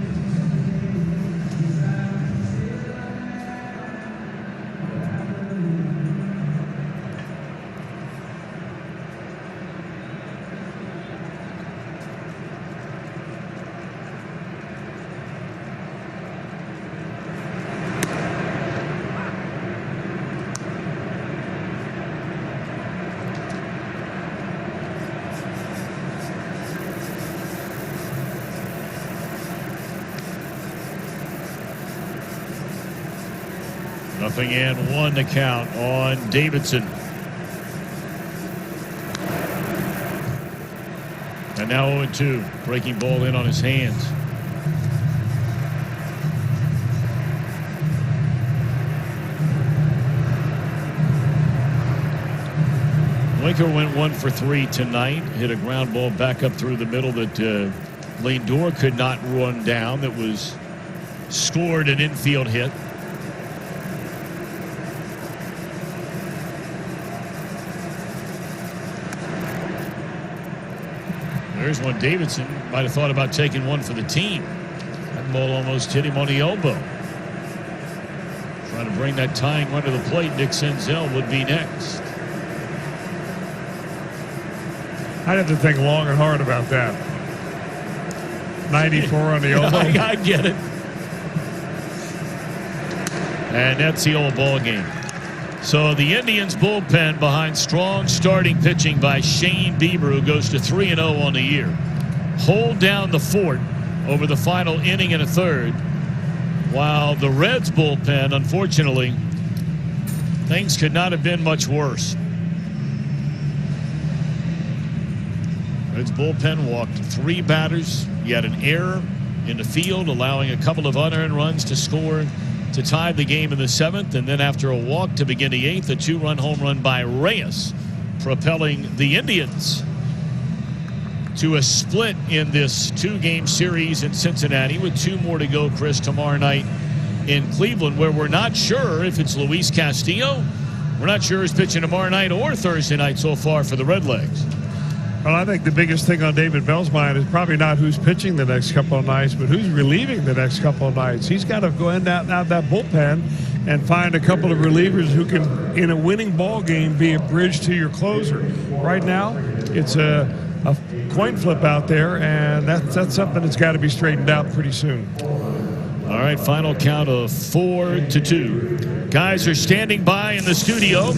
Nothing and 1 to count on Davidson. And now 0-2. Breaking ball in on his hands. Winker went 1 for 3 tonight. Hit a ground ball back up through the middle that Lindor could not run down. That was scored an infield hit. There's one Davidson might have thought about taking one for the team. That ball almost hit him on the elbow. Trying to bring that tying run to the plate. Nick Senzel would be next. I'd have to think long and hard about that. 94 on the elbow. I get it. And that's the old ball game. So the Indians bullpen behind strong starting pitching by Shane Bieber, who goes to 3-0 on the year, hold down the fort over the final inning and a third, while the Reds bullpen, unfortunately, things could not have been much worse. Reds bullpen walked 3 batters. He had an error in the field, allowing a couple of unearned runs to score to tie the game in the 7th, and then after a walk to begin the 8th, a 2-run home run by Reyes, propelling the Indians to a split in this 2-game series in Cincinnati, with 2 more to go, Chris, tomorrow night in Cleveland, where we're not sure if it's Luis Castillo. We're not sure he's pitching tomorrow night or Thursday night so far for the Redlegs. Well, I think the biggest thing on David Bell's mind is probably not who's pitching the next couple of nights, but who's relieving the next couple of nights. He's got to go in out that bullpen and find a couple of relievers who can, in a winning ball game, be a bridge to your closer. Right now, it's a coin flip out there, and that's something that's got to be straightened out pretty soon. All right, final count of 4-2. Guys are standing by in the studio.